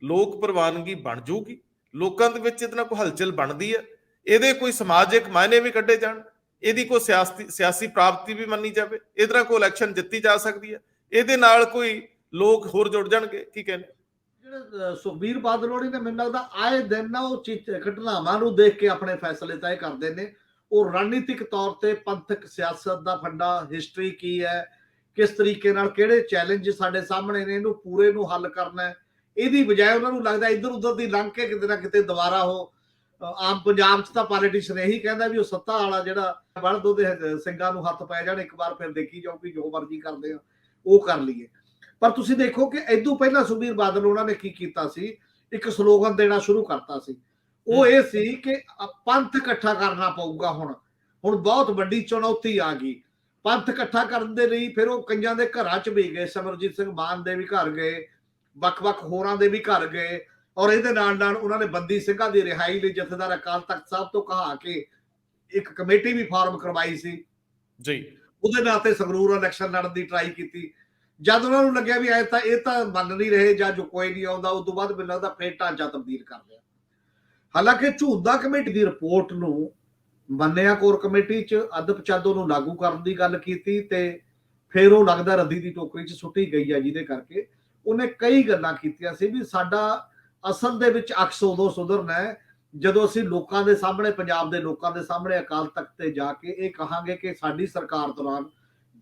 ਲੋਕ ਪ੍ਰਵਾਨਗੀ ਬਣ ਜੂਗੀ, ਲੋਕਾਂ ਦੇ ਵਿੱਚ ਇਹਦੇ ਨਾਲ ਕੋਈ ਹਲਚਲ ਬਣਦੀ ਹੈ, ਇਹਦੇ ਕੋਈ ਸਮਾਜਿਕ ਮਾਇਨੇ ਵੀ ਕੱਢੇ ਜਾਣ, ਇਹਦੀ ਕੋਈ ਸਿਆਸੀ ਪ੍ਰਾਪਤੀ ਵੀ ਮੰਨੀ ਜਾਵੇ, ਇਹਦੇ ਨਾਲ ਕੋਈ ਇਲੈਕਸ਼ਨ ਜਿੱਤੀ ਜਾ ਸਕਦੀ ਹੈ, ਇਹਦੇ ਨਾਲ ਕੋਈ ਲੋਕ ਹੋਰ ਜੁੜ ਜਾਣਗੇ, ਕੀ ਕਹਿੰਦੇ? ਜਿਹੜੇ ਸੁਖਬੀਰ ਬਾਦਲ ਹੋਣੀ ਨੇ, ਮੈਨੂੰ ਲੱਗਦਾ ਆਏ ਦਿਨ ਨਾ ਉਹ ਘਟਨਾਵਾਂ ਨੂੰ ਦੇਖ ਕੇ ਆਪਣੇ ਫੈਸਲੇ ਤੈਅ ਕਰਦੇ ਨੇ। ਉਹ ਰਣਨੀਤਿਕ ਤੌਰ ਤੇ ਪੰਥਕ ਸਿਆਸਤ ਦਾ ਫੰਡਾ, ਹਿਸਟਰੀ ਕੀ ਹੈ, ਕਿਸ ਤਰੀਕੇ ਨਾਲ ਕਿਹੜੇ ਚੈਲੰਜ ਸਾਡੇ ਸਾਹਮਣੇ ਨੇ, ਇਹਨੂੰ ਪੂਰੇ ਨੂੰ ਹੱਲ ਕਰਨਾ ਹੈ, ਇਹਦੀ ਬਜਾਏ ਉਹਨਾਂ ਨੂੰ ਲੱਗਦਾ ਇੱਧਰ ਉੱਧਰ ਦੀ ਲੰਘ ਕੇ ਕਿਤੇ ਨਾ ਕਿਤੇ ਦੁਬਾਰਾ ਉਹ ਆਮ ਪੰਜਾਬ 'ਚ ਤਾਂ ਪੋਲੀਟੀਸ਼ੀਅਨ ਇਹੀ ਕਹਿੰਦਾ ਵੀ ਉਹ ਸੱਤਾ ਵਾਲਾ ਜਿਹੜਾ ਬਲਦ ਉਹਦੇ ਸਿੰਘਾਂ ਨੂੰ ਹੱਥ ਪੈ ਜਾਣ, ਇੱਕ ਵਾਰ ਫਿਰ ਦੇਖੀ ਜਾਊਗੀ, ਜੋ ਮਰਜ਼ੀ ਕਰਦੇ ਆ ਉਹ ਕਰ ਲਈਏ। ਪਰ ਤੁਸੀਂ ਦੇਖੋ ਕਿ ਇਦੋਂ ਪਹਿਲਾਂ ਸੁਖਬੀਰ ਬਾਦਲ ਉਹਨਾਂ ਨੇ ਕੀ ਕੀਤਾ ਸੀ, ਇੱਕ ਸਲੋਗਨ ਦੇਣਾ ਸ਼ੁਰੂ ਕਰਤਾ ਸੀ। ਉਹ ਇਹ ਸੀ ਕਿ ਪੰਥ ਇਕੱਠਾ ਕਰਨਾ ਪਊਗਾ। ਹੁਣ ਬਹੁਤ ਵੱਡੀ ਚੁਣੌਤੀ ਆ ਗਈ ਪੰਥ ਇਕੱਠਾ ਕਰਨ ਦੇ ਲਈ। ਫਿਰ ਉਹ ਕਈਆਂ ਦੇ ਘਰਾਂ 'ਚ ਵੀ ਗਏ, ਸਿਮਰਜੀਤ ਸਿੰਘ ਮਾਨ ਦੇ ਵੀ ਘਰ ਗਏ, ਵੱਖ-ਵੱਖ ਹੋਰਾਂ ਦੇ ਵੀ ਘਰ ਗਏ, ਔਰ ਇਹਦੇ ਨਾਲ ਉਹਨਾਂ ਨੇ ਬੰਦੀ ਸਿੰਘਾਂ ਦੀ ਰਿਹਾਈ ਲਈ ਜਥੇਦਾਰ ਅਕਾਲ ਤਖਤ ਸਾਹਿਬ ਤੋਂ ਕਹਾ ਕੇ ਇੱਕ ਕਮੇਟੀ ਵੀ ਫਾਰਮ ਕਰਵਾਈ ਸੀ ਜੀ। ਉਹਦੇ ਨਾਂ ਤੇ ਸੰਗਰੂਰ ਇਲੈਕਸ਼ਨ ਲੜਨ ਦੀ ਟਰਾਈ ਕੀਤੀ। ਜਦ ਉਹਨਾਂ ਨੂੰ ਲੱਗਿਆ ਵੀ ਇਹ ਤਾਂ ਮੰਨ ਨਹੀਂ ਰਹੇ ਜਾਂ ਜੋ ਕੋਈ ਨਹੀਂ ਆਉਂਦਾ, ਉਸ ਤੋਂ ਬਾਅਦ ਮੈਨੂੰ ਲੱਗਦਾ ਫੇਰ ਢਾਂਚਾ ਤਬਦੀਲ ਕਰ ਲਿਆ। ਹਾਲਾਂਕਿ ਝੂੰਦਾ ਕਮੇਟੀ ਦੀ ਰਿਪੋਰਟ ਨੂੰ ਮੰਨਿਆ, ਕੋਰ ਕਮੇਟੀ 'ਚ ਅਦਬ ਚਾਦੋ ਨੂੰ ਲਾਗੂ ਕਰਨ ਦੀ ਗੱਲ ਕੀਤੀ, ਤੇ ਫਿਰ ਉਹ ਲੱਗਦਾ ਰੱਦੀ ਦੀ ਟੋਕਰੀ 'ਚ ਸੁੱਟੀ ਗਈ ਹੈ, ਜਿਹਦੇ ਕਰਕੇ ਉਹਨੇ ਕਈ ਗੱਲਾਂ ਕੀਤੀਆਂ ਸੀ ਵੀ ਸਾਡਾ ਅਸਲ ਦੇ ਵਿੱਚ ਅਕਸ ਉਦੋਂ ਸੁਧਰਨਾ ਹੈ ਜਦੋਂ ਅਸੀਂ ਲੋਕਾਂ ਦੇ ਸਾਹਮਣੇ, ਪੰਜਾਬ ਦੇ ਲੋਕਾਂ ਦੇ ਸਾਹਮਣੇ ਅਕਾਲ ਤਖਤ ਤੇ ਜਾ ਕੇ ਇਹ ਕਹਾਂਗੇ ਕਿ ਸਾਡੀ ਸਰਕਾਰ ਦੌਰਾਨ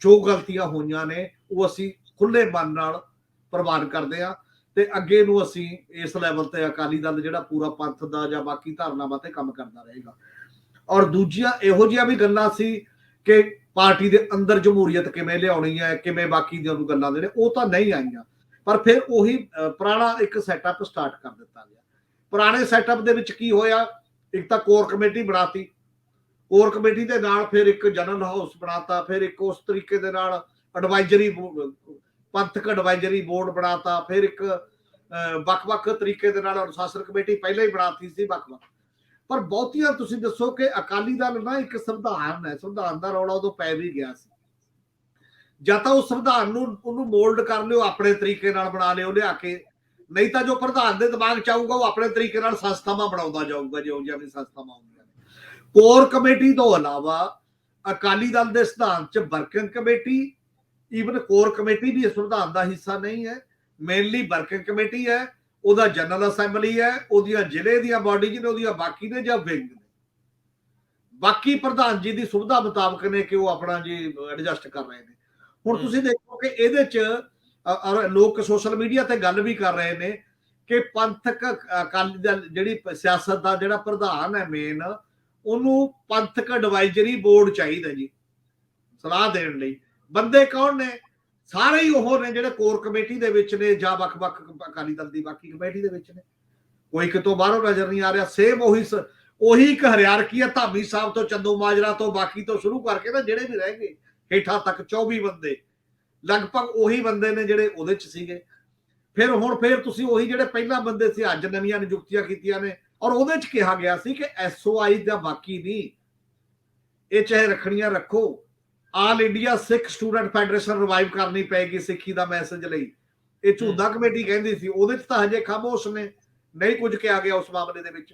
ਜੋ ਗਲਤੀਆਂ ਹੋਈਆਂ ਨੇ ਉਹ ਅਸੀਂ ਖੁੱਲੇ ਮਨ ਨਾਲ ਪ੍ਰਵਾਨ ਕਰਦੇ ਹਾਂ ਤੇ ਅੱਗੇ ਨੂੰ ਅਸੀਂ ਇਸ ਲੈਵਲ ਤੇ ਅਕਾਲੀ ਦਲ ਜਿਹੜਾ ਪੂਰਾ ਪੰਥ ਦਾ ਜਾਂ ਬਾਕੀ ਧਾਰਨਾਵਾਂ ਤੇ ਕੰਮ ਕਰਦਾ ਰਹੇਗਾ। ਔਰ ਦੂਜੀਆਂ ਇਹੋ ਜਿਹੀਆਂ ਵੀ ਗੱਲਾਂ ਸੀ ਕਿ ਪਾਰਟੀ ਦੇ ਅੰਦਰ ਜਮਹੂਰੀਅਤ ਕਿਵੇਂ ਲਿਆਉਣੀ ਹੈ, ਕਿਵੇਂ ਬਾਕੀ ਦੀਆਂ ਗੱਲਾਂ ਦੇ ਨੇ, ਉਹ ਤਾਂ ਨਹੀਂ ਆਈਆਂ। ਪਰ ਫਿਰ ਉਹੀ ਪੁਰਾਣਾ ਇੱਕ ਸੈਟਅਪ ਸਟਾਰਟ ਕਰ ਦਿੱਤਾ ਗਿਆ। ਪੁਰਾਣੇ ਸੈਟਅਪ ਦੇ ਵਿੱਚ ਕੀ ਹੋਇਆ, ਇੱਕ ਤਾਂ ਕੋਰ ਕਮੇਟੀ ਬਣਾਤੀ, ਕੋਰ ਕਮੇਟੀ ਦੇ ਨਾਲ ਫਿਰ ਇੱਕ ਜਨਰਲ ਹਾਊਸ ਬਣਾਤਾ, ਫਿਰ ਇੱਕ ਉਸ ਤਰੀਕੇ ਦੇ ਨਾਲ ਐਡਵਾਈਜ਼ਰੀ ਪੰਥਕ ਐਡਵਾਈਜ਼ਰੀ ਬੋਰਡ ਬਣਾਤਾ, ਫਿਰ ਇੱਕ ਵੱਖ-ਵੱਖ ਤਰੀਕੇ ਦੇ ਨਾਲ ਅਨੁਸ਼ਾਸਨ ਕਮੇਟੀ ਪਹਿਲਾਂ ਹੀ ਬਣਾਤੀ ਸੀ ਵੱਖ-ਵੱਖ। ਪਰ ਬਹੁਤੀਆਂ ਤੁਸੀਂ ਦੱਸੋ ਕਿ ਅਕਾਲੀ ਦਲ ਨਾ ਇੱਕ ਸੰਵਿਧਾਨ ਹੈ, ਸੰਵਿਧਾਨ ਦਾ ਰੌਲਾ ਉਦੋਂ ਪੈ ਵੀ ਗਿਆ ਸੀ। ਜਾਂ ਤਾਂ ਉਸ ਸੰਵਿਧਾਨ ਨੂੰ ਉਹਨੂੰ ਮੋਲਡ ਕਰ ਲਿਓ, ਆਪਣੇ ਤਰੀਕੇ ਨਾਲ ਬਣਾ ਲਿਓ ਲਿਆ ਕੇ, ਨਹੀਂ ਤਾਂ ਜੋ ਪ੍ਰਧਾਨ ਦੇ ਦਿਮਾਗ ਚ ਆਊਗਾ ਉਹ ਆਪਣੇ ਤਰੀਕੇ ਨਾਲ ਸੰਸਥਾਵਾਂ ਬਣਾਉਂਦਾ ਜਾਊਗਾ, ਜਿਹੋ ਜਿਹੀਆਂ ਵੀ ਸੰਸਥਾਵਾਂ ਹੁੰਦੀਆਂ ਨੇ। ਕੋਰ ਕਮੇਟੀ ਤੋਂ ਇਲਾਵਾ ਅਕਾਲੀ ਦਲ ਦੇ ਸਿਧਾਂਤ ਚ working committee, even core committee ਵੀ ਇਸ ਸੰਵਿਧਾਨ ਦਾ ਹਿੱਸਾ ਨਹੀਂ ਹੈ, ਮੇਨਲੀ ਵਰਕਿੰਗ ਕਮੇਟੀ ਹੈ, ਉਹਦਾ ਜਨਰਲ ਅਸੈਂਬਲੀ ਹੈ, ਉਹਦੀਆਂ ਜ਼ਿਲ੍ਹੇ ਦੀਆਂ ਬਾਡੀਜ਼ ਨੇ, ਉਹਦੀਆਂ ਬਾਕੀ ਨੇ ਜਾਂ ਵਿੰਗ ਨੇ। ਬਾਕੀ ਪ੍ਰਧਾਨ ਜੀ ਦੀ ਸੁਵਿਧਾ ਮੁਤਾਬਕ ਨੇ ਕਿ ਉਹ ਆਪਣਾ ਜੀ ਐਡਜਸਟ ਕਰ ਰਹੇ ਨੇ। ਹੁਣ ਤੁਸੀਂ ਦੇਖੋ ਕਿ ਇਹਦੇ ਚ ਲੋਕ ਸੋਸ਼ਲ ਮੀਡੀਆ ਤੇ ਗੱਲ ਵੀ ਕਰ ਰਹੇ ਨੇ ਕਿ ਪੰਥਕ ਅਕਾਲੀ ਦਲ ਜਿਹੜੀ ਸਿਆਸਤ ਦਾ ਜਿਹੜਾ ਪ੍ਰਧਾਨ ਹੈ ਮੇਨ, ਉਹਨੂੰ ਪੰਥਕ ਐਡਵਾਈਜ਼ਰੀ ਬੋਰਡ ਚਾਹੀਦਾ ਜੀ ਸਲਾਹ ਦੇਣ ਲਈ। ਬੰਦੇ ਕੌਣ ਨੇ? ਸਾਰੇ ਹੀ ਉਹ ਨੇ ਜਿਹੜੇ ਕੋਰ ਕਮੇਟੀ ਦੇ ਵਿੱਚ ਨੇ ਜਾਂ ਵੱਖ-ਵੱਖ ਅਕਾਲੀ ਦਲ ਦੀ ਬਾਕੀ ਕਮੇਟੀ ਦੇ ਵਿੱਚ ਨੇ। ਕੋਈ ਕਿਤੋਂ ਬਾਹਰੋਂ ਨਜ਼ਰ ਨਹੀਂ ਆ ਰਿਹਾ। ਸੇਮ ਉਹੀ ਇੱਕ ਹਰਿਆਰਕੀ ਹੈ, ਧਾਮੀ ਸਾਹਿਬ ਤੋਂ, ਚੰਦੂ ਮਾਜਰਾ ਤੋਂ, ਬਾਕੀ ਤੋਂ ਸ਼ੁਰੂ ਕਰਕੇ ਨਾ ਜਿਹੜੇ ਵੀ ਰਹਿ ਗਏ ਹੇਠਾਂ ਤੱਕ 24 ਬੰਦੇ ਲਗਭਗ ਉਹੀ ਬੰਦੇ ਨੇ ਜਿਹੜੇ ਉਹਦੇ ਚ ਸੀਗੇ। ਫਿਰ ਤੁਸੀਂ ਉਹੀ ਜਿਹੜੇ ਪਹਿਲਾਂ ਬੰਦੇ ਸੀ ਅੱਜ ਨਵੀਆਂ ਨਿਯੁਕਤੀਆਂ ਕੀਤੀਆਂ ਨੇ। ਔਰ ਉਹਦੇ ਚ ਕਿਹਾ ਗਿਆ ਸੀ ਕਿ SOI ਦਾ ਬਾਕੀ ਨਹੀਂ, ਇਹ ਚਾਹੇ ਰੱਖਣੀਆਂ ਰੱਖੋ, ਆਲ ਇੰਡੀਆ ਸਿੱਖ ਸਟੂਡੈਂਟ ਫੈਡਰੇਸ਼ਨ ਰਿਵਾਈਵ ਕਰਨੀ ਪਏਗੀ ਸਿੱਖੀ ਦਾ ਮੈਸੇਜ ਲਈ। ਇਹ ਝੂਦਾ ਕਮੇਟੀ ਕਹਿੰਦੀ ਸੀ, ਉਹਦੇ ਚ ਤਾਂ ਹਜੇ ਖਾਮੋਸ਼ ਨੇ, ਨਹੀਂ ਕੁਝ ਕਿਹਾ ਗਿਆ ਉਸ ਮਾਮਲੇ ਦੇ ਵਿੱਚ।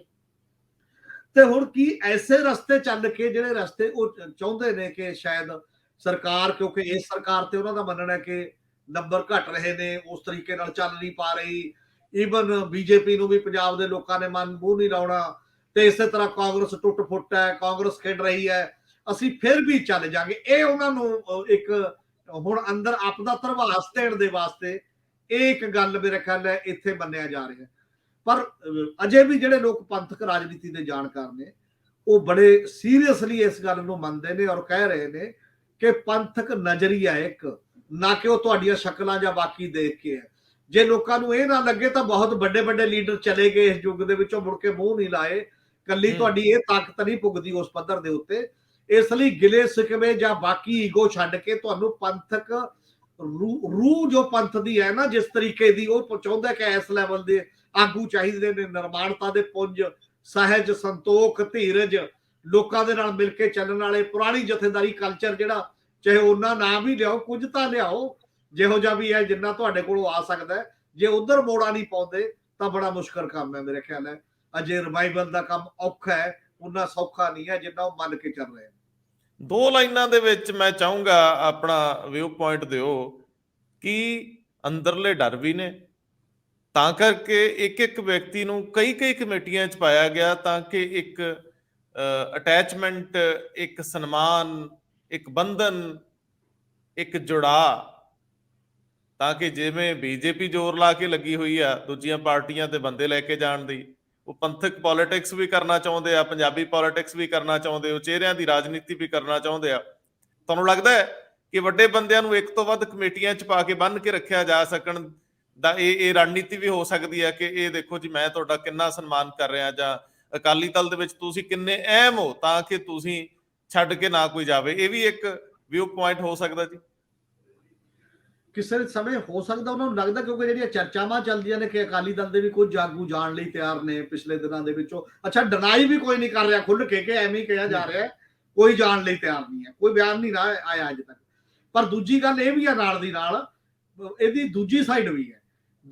ਤੇ ਹੁਣ ਕੀ ਐਸੇ ਰਸਤੇ ਚੱਲ ਕੇ ਜਿਹੜੇ ਰਸਤੇ ਉਹ ਚਾਹੁੰਦੇ ਨੇ ਕਿ ਸ਼ਾਇਦ ਸਰਕਾਰ, ਕਿਉਂਕਿ ਇਸ ਸਰਕਾਰ ਤੇ ਉਹਨਾਂ ਦਾ ਮੰਨਣਾ ਕਿ ਨੰਬਰ ਘਟ ਰਹੇ ਨੇ, ਉਸ ਤਰੀਕੇ ਨਾਲ ਚੱਲ ਨਹੀਂ ਪਾ ਰਹੀ। ਈਵਨ ਬੀਜੇਪੀ ਨੂੰ ਵੀ ਪੰਜਾਬ ਦੇ ਲੋਕਾਂ ਨੇ ਮਨ ਮੂੰਹ ਨਹੀਂ ਲਾਉਣਾ, ਤੇ ਇਸੇ ਤਰ੍ਹਾਂ ਕਾਂਗਰਸ ਟੁੱਟ ਫੁੱਟ ਹੈ, ਕਾਂਗਰਸ ਖੇਡ ਰਹੀ ਹੈ, ਅਸੀਂ ਫਿਰ ਵੀ ਚੱਲ ਜਾਗੇ। ਇਹ ਉਹਨਾਂ ਨੂੰ ਇੱਕ ਹੁਣ ਅੰਦਰ ਆਪਦਾ ਧਰਵਾਸ ਦੇਣ ਦੇ ਵਾਸਤੇ ਇਹ ਇੱਕ ਗੱਲ ਮੇਰੇ ਖਿਆਲ ਹੈ ਇੱਥੇ ਮੰਨਿਆ ਜਾ ਰਿਹਾ। ਪਰ ਅਜੇ ਵੀ ਜਿਹੜੇ ਲੋਕ ਪੰਥਕ ਰਾਜਨੀਤੀ ਦੇ ਜਾਣਕਾਰ ਨੇ ਉਹ ਬੜੇ ਸੀਰੀਅਸਲੀ ਇਸ ਗੱਲ ਨੂੰ ਮੰਨਦੇ ਨੇ ਔਰ ਕਹਿ ਰਹੇ ਨੇ ਕਿ ਪੰਥਕ ਨਜ਼ਰੀਆ ਇੱਕ, ਨਾ ਕਿ ਉਹ ਤੁਹਾਡੀਆਂ ਸ਼ਕਲਾਂ ਜਾਂ ਬਾਕੀ ਦੇਖ ਕੇ ਹੈ। ਜੇ ਲੋਕਾਂ ਨੂੰ ਇਹ ਨਾ ਲੱਗੇ ਤਾਂ ਬਹੁਤ ਵੱਡੇ ਵੱਡੇ ਲੀਡਰ ਚਲੇ ਗਏ ਇਸ ਯੁੱਗ ਦੇ ਵਿੱਚੋਂ, ਮੁੜ ਕੇ ਮੂੰਹ ਨਹੀਂ ਲਾਏ। ਕੱਲੀ ਤੁਹਾਡੀ ਇਹ ਤਾਕਤ ਨਹੀਂ ਪੁੱਗਦੀ ਉਸ ਪੱਧਰ ਦੇ ਉੱਤੇ। ਇਸ ਲਈ ਗਿਲੇ ਸਿਕਵੇ ਜਾਂ ਬਾਕੀ ਈਗੋ ਛੱਡ ਕੇ ਤੁਹਾਨੂੰ ਪੰਥਕ ਰੂਹ ਜੋ ਪੰਥ ਦੀ ਹੈ ਨਾ, ਜਿਸ ਤਰੀਕੇ ਦੀ ਉਹ ਚਾਹੁੰਦਾ ਕਿ ਇਸ ਲੈਵਲ ਦੇ ਆਗੂ ਚਾਹੀਦੇ ਨੇ, ਨਿਰਮਾਣਤਾ ਦੇ ਪੁੰਜ, ਸਹਿਜ, ਸੰਤੋਖ, ਧੀਰਜ, ਲੋਕਾਂ ਦੇ ਨਾਲ ਮਿਲ ਕੇ ਚੱਲਣ ਵਾਲੇ, ਪੁਰਾਣੀ ਜਥੇਦਾਰੀ ਕਲਚਰ ਜਿਹੜਾ, ਚਾਹੇ ਉਹਨਾਂ ਨਾ ਵੀ ਲਿਆਓ, ਕੁਝ ਤਾਂ ਲਿਆਓ ਜਿਹੋ ਜਿਹਾ ਵੀ ਹੈ ਜਿੰਨਾ ਤੁਹਾਡੇ ਕੋਲੋਂ ਆ ਸਕਦਾ ਹੈ। ਜੇ ਉਧਰ ਮੋੜਾ ਨਹੀਂ ਪਾਉਂਦੇ ਤਾਂ ਬੜਾ ਮੁਸ਼ਕਲ ਕੰਮ ਹੈ ਮੇਰੇ ਖਿਆਲ ਹੈ। ਅਜੇ ਰਿਵਾਈਵਲ ਦਾ ਕੰਮ ਔਖਾ ਹੈ, ਉਹਨਾਂ ਸੌਖਾ ਨਹੀਂ ਹੈ ਜਿੰਨਾ ਉਹ ਮੰਨ ਕੇ ਚੱਲ ਰਹੇ। ਦੋ ਲਾਈਨਾਂ ਦੇ ਵਿੱਚ ਮੈਂ ਚਾਹੂੰਗਾ ਆਪਣਾ ਵਿਊ ਪੁਆਇੰਟ ਦਿਓ ਕਿ ਅੰਦਰਲੇ ਡਰ ਵੀ ਨੇ, ਤਾਂ ਕਰਕੇ ਇੱਕ ਵਿਅਕਤੀ ਨੂੰ ਕਈ ਕਮੇਟੀਆਂ 'ਚ ਪਾਇਆ ਗਿਆ ਤਾਂ ਕਿ ਇੱਕ ਅਟੈਚਮੈਂਟ, ਇੱਕ ਸਨਮਾਨ, ਇੱਕ ਬੰਧਨ, ਇੱਕ ਜੁੜਾ, ਤਾਂ ਕਿ ਜਿਵੇਂ ਬੀਜੇਪੀ ਜ਼ੋਰ ਲਾ ਕੇ ਲੱਗੀ ਹੋਈ ਆ ਦੂਜੀਆਂ ਪਾਰਟੀਆਂ ਤੇ ਬੰਦੇ ਲੈ ਕੇ ਜਾਣ ਦੀ, ਉਹ ਪੰਥਕ ਪੋਲਿਟਿਕਸ ਵੀ ਕਰਨਾ ਚਾਹੁੰਦੇ ਆ, ਪੰਜਾਬੀ ਪੋਲਿਟਿਕਸ ਵੀ ਕਰਨਾ ਚਾਹੁੰਦੇ, ਉਹ ਚਿਹਰਿਆਂ ਦੀ ਰਾਜਨੀਤੀ ਵੀ ਕਰਨਾ ਚਾਹੁੰਦੇ ਆ। ਤੁਹਾਨੂੰ ਲੱਗਦਾ ਹੈ ਕਿ ਵੱਡੇ ਬੰਦਿਆਂ ਨੂੰ ਇੱਕ ਤੋਂ ਵੱਧ ਕਮੇਟੀਆਂ 'ਚ ਪਾ ਕੇ ਬੰਨ੍ਹ ਕੇ ਰੱਖਿਆ ਜਾ ਸਕਣ ਦਾ ਇਹ ਰਣਨੀਤੀ ਵੀ ਹੋ ਸਕਦੀ ਹੈ ਕਿ ਇਹ ਦੇਖੋ ਜੀ ਮੈਂ ਤੁਹਾਡਾ ਕਿੰਨਾ ਸਨਮਾਨ ਕਰ ਰਿਹਾ, ਜਾਂ ਅਕਾਲੀ ਦਲ ਦੇ ਵਿੱਚ ਤੁਸੀਂ ਕਿੰਨੇ ਅਹਿਮ ਹੋ ਤਾਂ ਕਿ ਤੁਸੀਂ ਛੱਡ ਕੇ ਨਾ ਕੋਈ ਜਾਵੇ। ਇਹ ਵੀ ਇੱਕ ਵਿਊ ਪੁਆਇੰਟ ਹੋ ਸਕਦਾ ਜੀ। ਕਿਸੇ ਸਮੇਂ ਹੋ ਸਕਦਾ ਉਹਨਾਂ ਨੂੰ ਲੱਗਦਾ, ਕਿਉਂਕਿ ਜਿਹੜੀਆਂ ਚਰਚਾਵਾਂ ਚੱਲਦੀਆਂ ਨੇ ਕਿ ਅਕਾਲੀ ਦਲ ਦੇ ਵੀ ਕੁਝ ਆਗੂ ਜਾਣ ਲਈ ਤਿਆਰ ਨੇ ਪਿਛਲੇ ਦਿਨਾਂ ਦੇ ਵਿੱਚੋਂ। ਅੱਛਾ, ਡਿਨਾਈ ਵੀ ਕੋਈ ਨਹੀਂ ਕਰ ਰਿਹਾ ਖੁੱਲ੍ਹ ਕੇ ਕਿ ਐਵੇਂ ਹੀ ਕਿਹਾ ਜਾ ਰਿਹਾ ਕੋਈ ਜਾਣ ਲਈ ਤਿਆਰ ਨਹੀਂ ਹੈ, ਕੋਈ ਬਿਆਨ ਨਹੀਂ ਆਇਆ ਅੱਜ ਤੱਕ। ਪਰ ਦੂਜੀ ਗੱਲ ਇਹ ਵੀ ਆ ਨਾਲ ਦੀ ਨਾਲ, ਇਹਦੀ ਦੂਜੀ ਸਾਈਡ ਵੀ ਹੈ।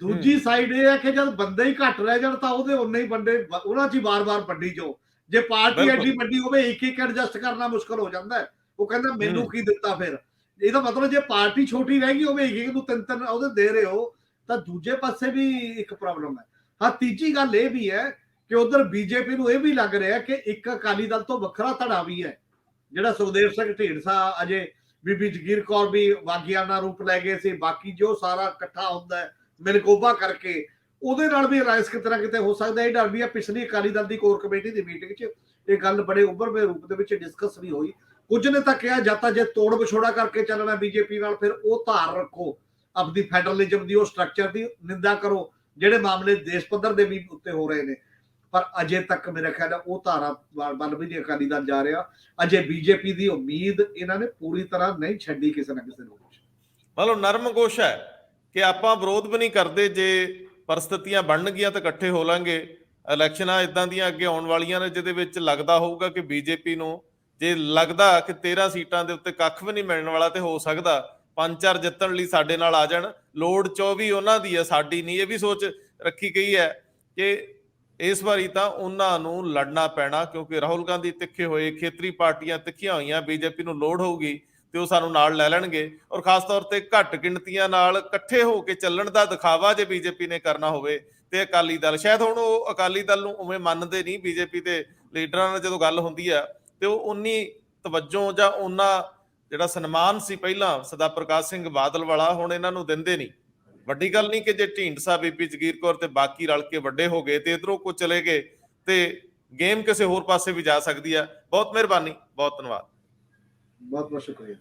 ਦੂਜੀ ਸਾਈਡ ਇਹ ਹੈ ਕਿ ਜਦ ਬੰਦੇ ਹੀ ਘੱਟ ਰਹਿ ਜਾਣ ਤਾਂ ਉਹਦੇ ਉਨੇ ਹੀ ਬੰਦੇ ਉਹਨਾਂ 'ਚ ਹੀ ਵਾਰ-ਵਾਰ ਵੱਡੀ ਜੋ, ਜੇ ਪਾਰਟੀ ਐਡੀ ਵੱਡੀ ਹੋਵੇ ਇੱਕ ਐਡਜਸਟ ਕਰਨਾ ਮੁਸ਼ਕਲ ਹੋ ਜਾਂਦਾ ਹੈ। ਉਹ ਕਹਿੰਦਾ ਮੈਨੂੰ ਕੀ ਦਿੱਤਾ ਫਿਰ, ਇਹਦਾ ਮਤਲਬ ਜੇ ਪਾਰਟੀ ਛੋਟੀ ਰਹਿ ਗਈ ਹੋਵੇ ਇੱਕ ਨੂੰ 3-3 ਉਹਦੇ ਦੇ ਰਹੇ ਹੋ ਤਾਂ ਦੂਜੇ ਪਾਸੇ ਵੀ ਇੱਕ ਪ੍ਰੋਬਲਮ ਹੈ। ਹਾਂ, ਤੀਜੀ ਗੱਲ ਇਹ ਵੀ ਹੈ ਕਿ ਉਧਰ ਬੀਜੇਪੀ ਨੂੰ ਇਹ ਵੀ ਲੱਗ ਰਿਹਾ ਕਿ ਇੱਕ ਅਕਾਲੀ ਦਲ ਤੋਂ ਵੱਖਰਾ ਧੜਾ ਵੀ ਹੈ, ਜਿਹੜਾ ਸੁਖਦੇਵ ਸਿੰਘ ਢੀਂਡਸਾ, ਅਜੇ ਬੀਬੀ ਜਗੀਰ ਕੌਰ ਵੀ ਵਾਗਿਆਨਾ ਰੂਪ ਲੈ ਗਏ ਸੀ, ਬਾਕੀ ਜੋ ਸਾਰਾ ਇਕੱਠਾ ਹੁੰਦਾ ਹੈ ਮਿਲਗੋਬਾ ਕਰਕੇ, ਉਹਦੇ ਨਾਲ ਵੀ ਅਲਾਇੰਸ ਕਿਤੇ ਨਾ ਕਿਤੇ ਹੋ ਸਕਦਾ। ਇਹ ਡਰ ਵੀ ਆ, ਪਿਛਲੀ ਅਕਾਲੀ ਦਲ ਦੀ ਕੋਰ ਕਮੇਟੀ ਦੀ ਮੀਟਿੰਗ 'ਚ ਇਹ ਗੱਲ ਬੜੇ ਉੱਭਰਵੇਂ ਰੂਪ ਦੇ ਵਿੱਚ ਡਿਸਕਸ ਵੀ ਹੋਈ। ਕੁਝ ਨੇ ਤਾਂ ਕਿਹਾ ਜਾਂ ਤਾਂ ਜੇ ਤੋੜ ਵਿਛੋੜਾ ਕਰਕੇ ਚੱਲਣਾ ਬੀਜੇਪੀ ਨਾਲ, ਫਿਰ ਉਹ ਧਾਰ ਰੱਖੋ ਆਪਦੀ ਫੈਡਰਲਿਜ਼ਮ ਦੀ, ਉਹ ਸਟਰਕਚਰ ਦੀ ਨਿੰਦਾ ਕਰੋ ਜਿਹੜੇ ਮਾਮਲੇ ਦੇਸ਼ ਪੱਧਰ ਦੇ ਵੀ ਉੱਤੇ ਹੋ ਰਹੇ ਨੇ। ਪਰ ਅਜੇ ਤੱਕ ਮੇਰਾ ਖਿਆਲ ਹੈ ਉਹ ਧਾਰਾ ਵੱਲ ਵੀ ਨਹੀਂ ਅਕਾਲੀ ਦਲ ਜਾ ਰਿਹਾ। ਅਜੇ ਬੀਜੇਪੀ ਦੀ ਉਮੀਦ ਇਹਨਾਂ ਨੇ ਪੂਰੀ ਤਰ੍ਹਾਂ ਨਹੀਂ ਛੱਡੀ ਕਿਸੇ ਨਾ ਕਿਸੇ ਰੂਪ ਵਿੱਚ। ਮਤਲਬ ਨਰਮ ਗੋਸ਼ ਹੈ ਕਿ ਆਪਾਂ ਵਿਰੋਧ ਵੀ ਨਹੀਂ ਕਰਦੇ, ਜੇ ਪਰਿਸਥਿਤੀਆਂ ਬਣਨਗੀਆਂ ਤਾਂ ਇਕੱਠੇ ਹੋ ਲਾਂਗੇ। ਇਲੈਕਸ਼ਨਾਂ ਇਦਾਂ ਦੀਆਂ ਅੱਗੇ ਆਉਣ ਵਾਲੀਆਂ ਨੇ ਜਿਹਦੇ ਵਿੱਚ ਲੱਗਦਾ ਹੋਊਗਾ ਕਿ ਬੀਜੇਪੀ ਨੂੰ ਜੇ ਲੱਗਦਾ ਕਿ 13 ਸੀਟਾਂ ਦੇ ਉੱਤੇ ਕੱਖ ਵੀ ਨਹੀਂ ਮਿਲਣ ਵਾਲਾ, ਤੇ ਹੋ ਸਕਦਾ 5-4 ਜਿੱਤਣ ਲਈ ਸਾਡੇ ਨਾਲ ਆ ਜਾਣ। ਲੋੜ 24 ਉਹਨਾਂ ਦੀ ਹੈ, ਸਾਡੀ ਨਹੀਂ। ਇਹ ਵੀ ਸੋਚ ਰੱਖੀ ਗਈ ਹੈ ਕਿ ਇਸ ਵਾਰੀ ਤਾਂ ਉਹਨਾਂ ਨੂੰ ਲੜਨਾ ਪੈਣਾ, ਕਿਉਂਕਿ ਰਾਹੁਲ ਗਾਂਧੀ ਤਿੱਖੇ ਹੋਏ, ਖੇਤਰੀ ਪਾਰਟੀਆਂ ਤਿੱਖੀਆਂ ਹੋਈਆਂ, ਬੀਜੇਪੀ ਨੂੰ ਲੋੜ ਹੋਊਗੀ ਤੇ ਉਹ ਸਾਨੂੰ ਨਾਲ ਲੈ ਲੈਣਗੇ। ਔਰ ਖਾਸ ਤੌਰ ਤੇ ਘੱਟ ਗਿਣਤੀਆਂ ਨਾਲ ਇਕੱਠੇ ਹੋ ਕੇ ਚੱਲਣ ਦਾ ਦਿਖਾਵਾ ਜੇ ਬੀਜੇਪੀ ਨੇ ਕਰਨਾ ਹੋਵੇ ਤੇ ਅਕਾਲੀ ਦਲ ਸ਼ਾਇਦ, ਹੁਣ ਉਹ ਅਕਾਲੀ ਦਲ ਨੂੰ ਉਵੇਂ ਮੰਨਦੇ ਨਹੀਂ। ਬੀਜੇਪੀ ਦੇ ਲੀਡਰਾਂ ਨਾਲ ਜਦੋਂ ਗੱਲ ਹੁੰਦੀ ਆ ਤੇ ਉਹ ਉਨੀ ਤਵੱਜੋ ਜਾਂ ਉਹਨਾਂ ਜਿਹੜਾ ਸਨਮਾਨ ਸੀ ਪਹਿਲਾਂ ਸਰਦਾਰ ਪ੍ਰਕਾਸ਼ ਸਿੰਘ ਬਾਦਲ ਵਾਲਾ, ਹੁਣ ਇਹਨਾਂ ਨੂੰ ਦਿੰਦੇ ਨਹੀਂ। ਵੱਡੀ ਗੱਲ ਨਹੀਂ ਕਿ ਜੇ ਢੀਂਡਸਾ, ਬੀਬੀ ਜਗੀਰ ਕੌਰ ਤੇ ਬਾਕੀ ਰਲ ਕੇ ਵੱਡੇ ਹੋ ਗਏ ਤੇ ਇਧਰੋਂ ਕੋ ਚਲੇ ਗਏ ਤੇ ਗੇਮ ਕਿਸੇ ਹੋਰ ਪਾਸੇ ਵੀ ਜਾ ਸਕਦੀ ਆ। ਬਹੁਤ ਮਿਹਰਬਾਨੀ, ਬਹੁਤ ਧੰਨਵਾਦ। ਬਹੁਤ ਬਹੁਤ ਸ਼ੁਕਰੀਆ।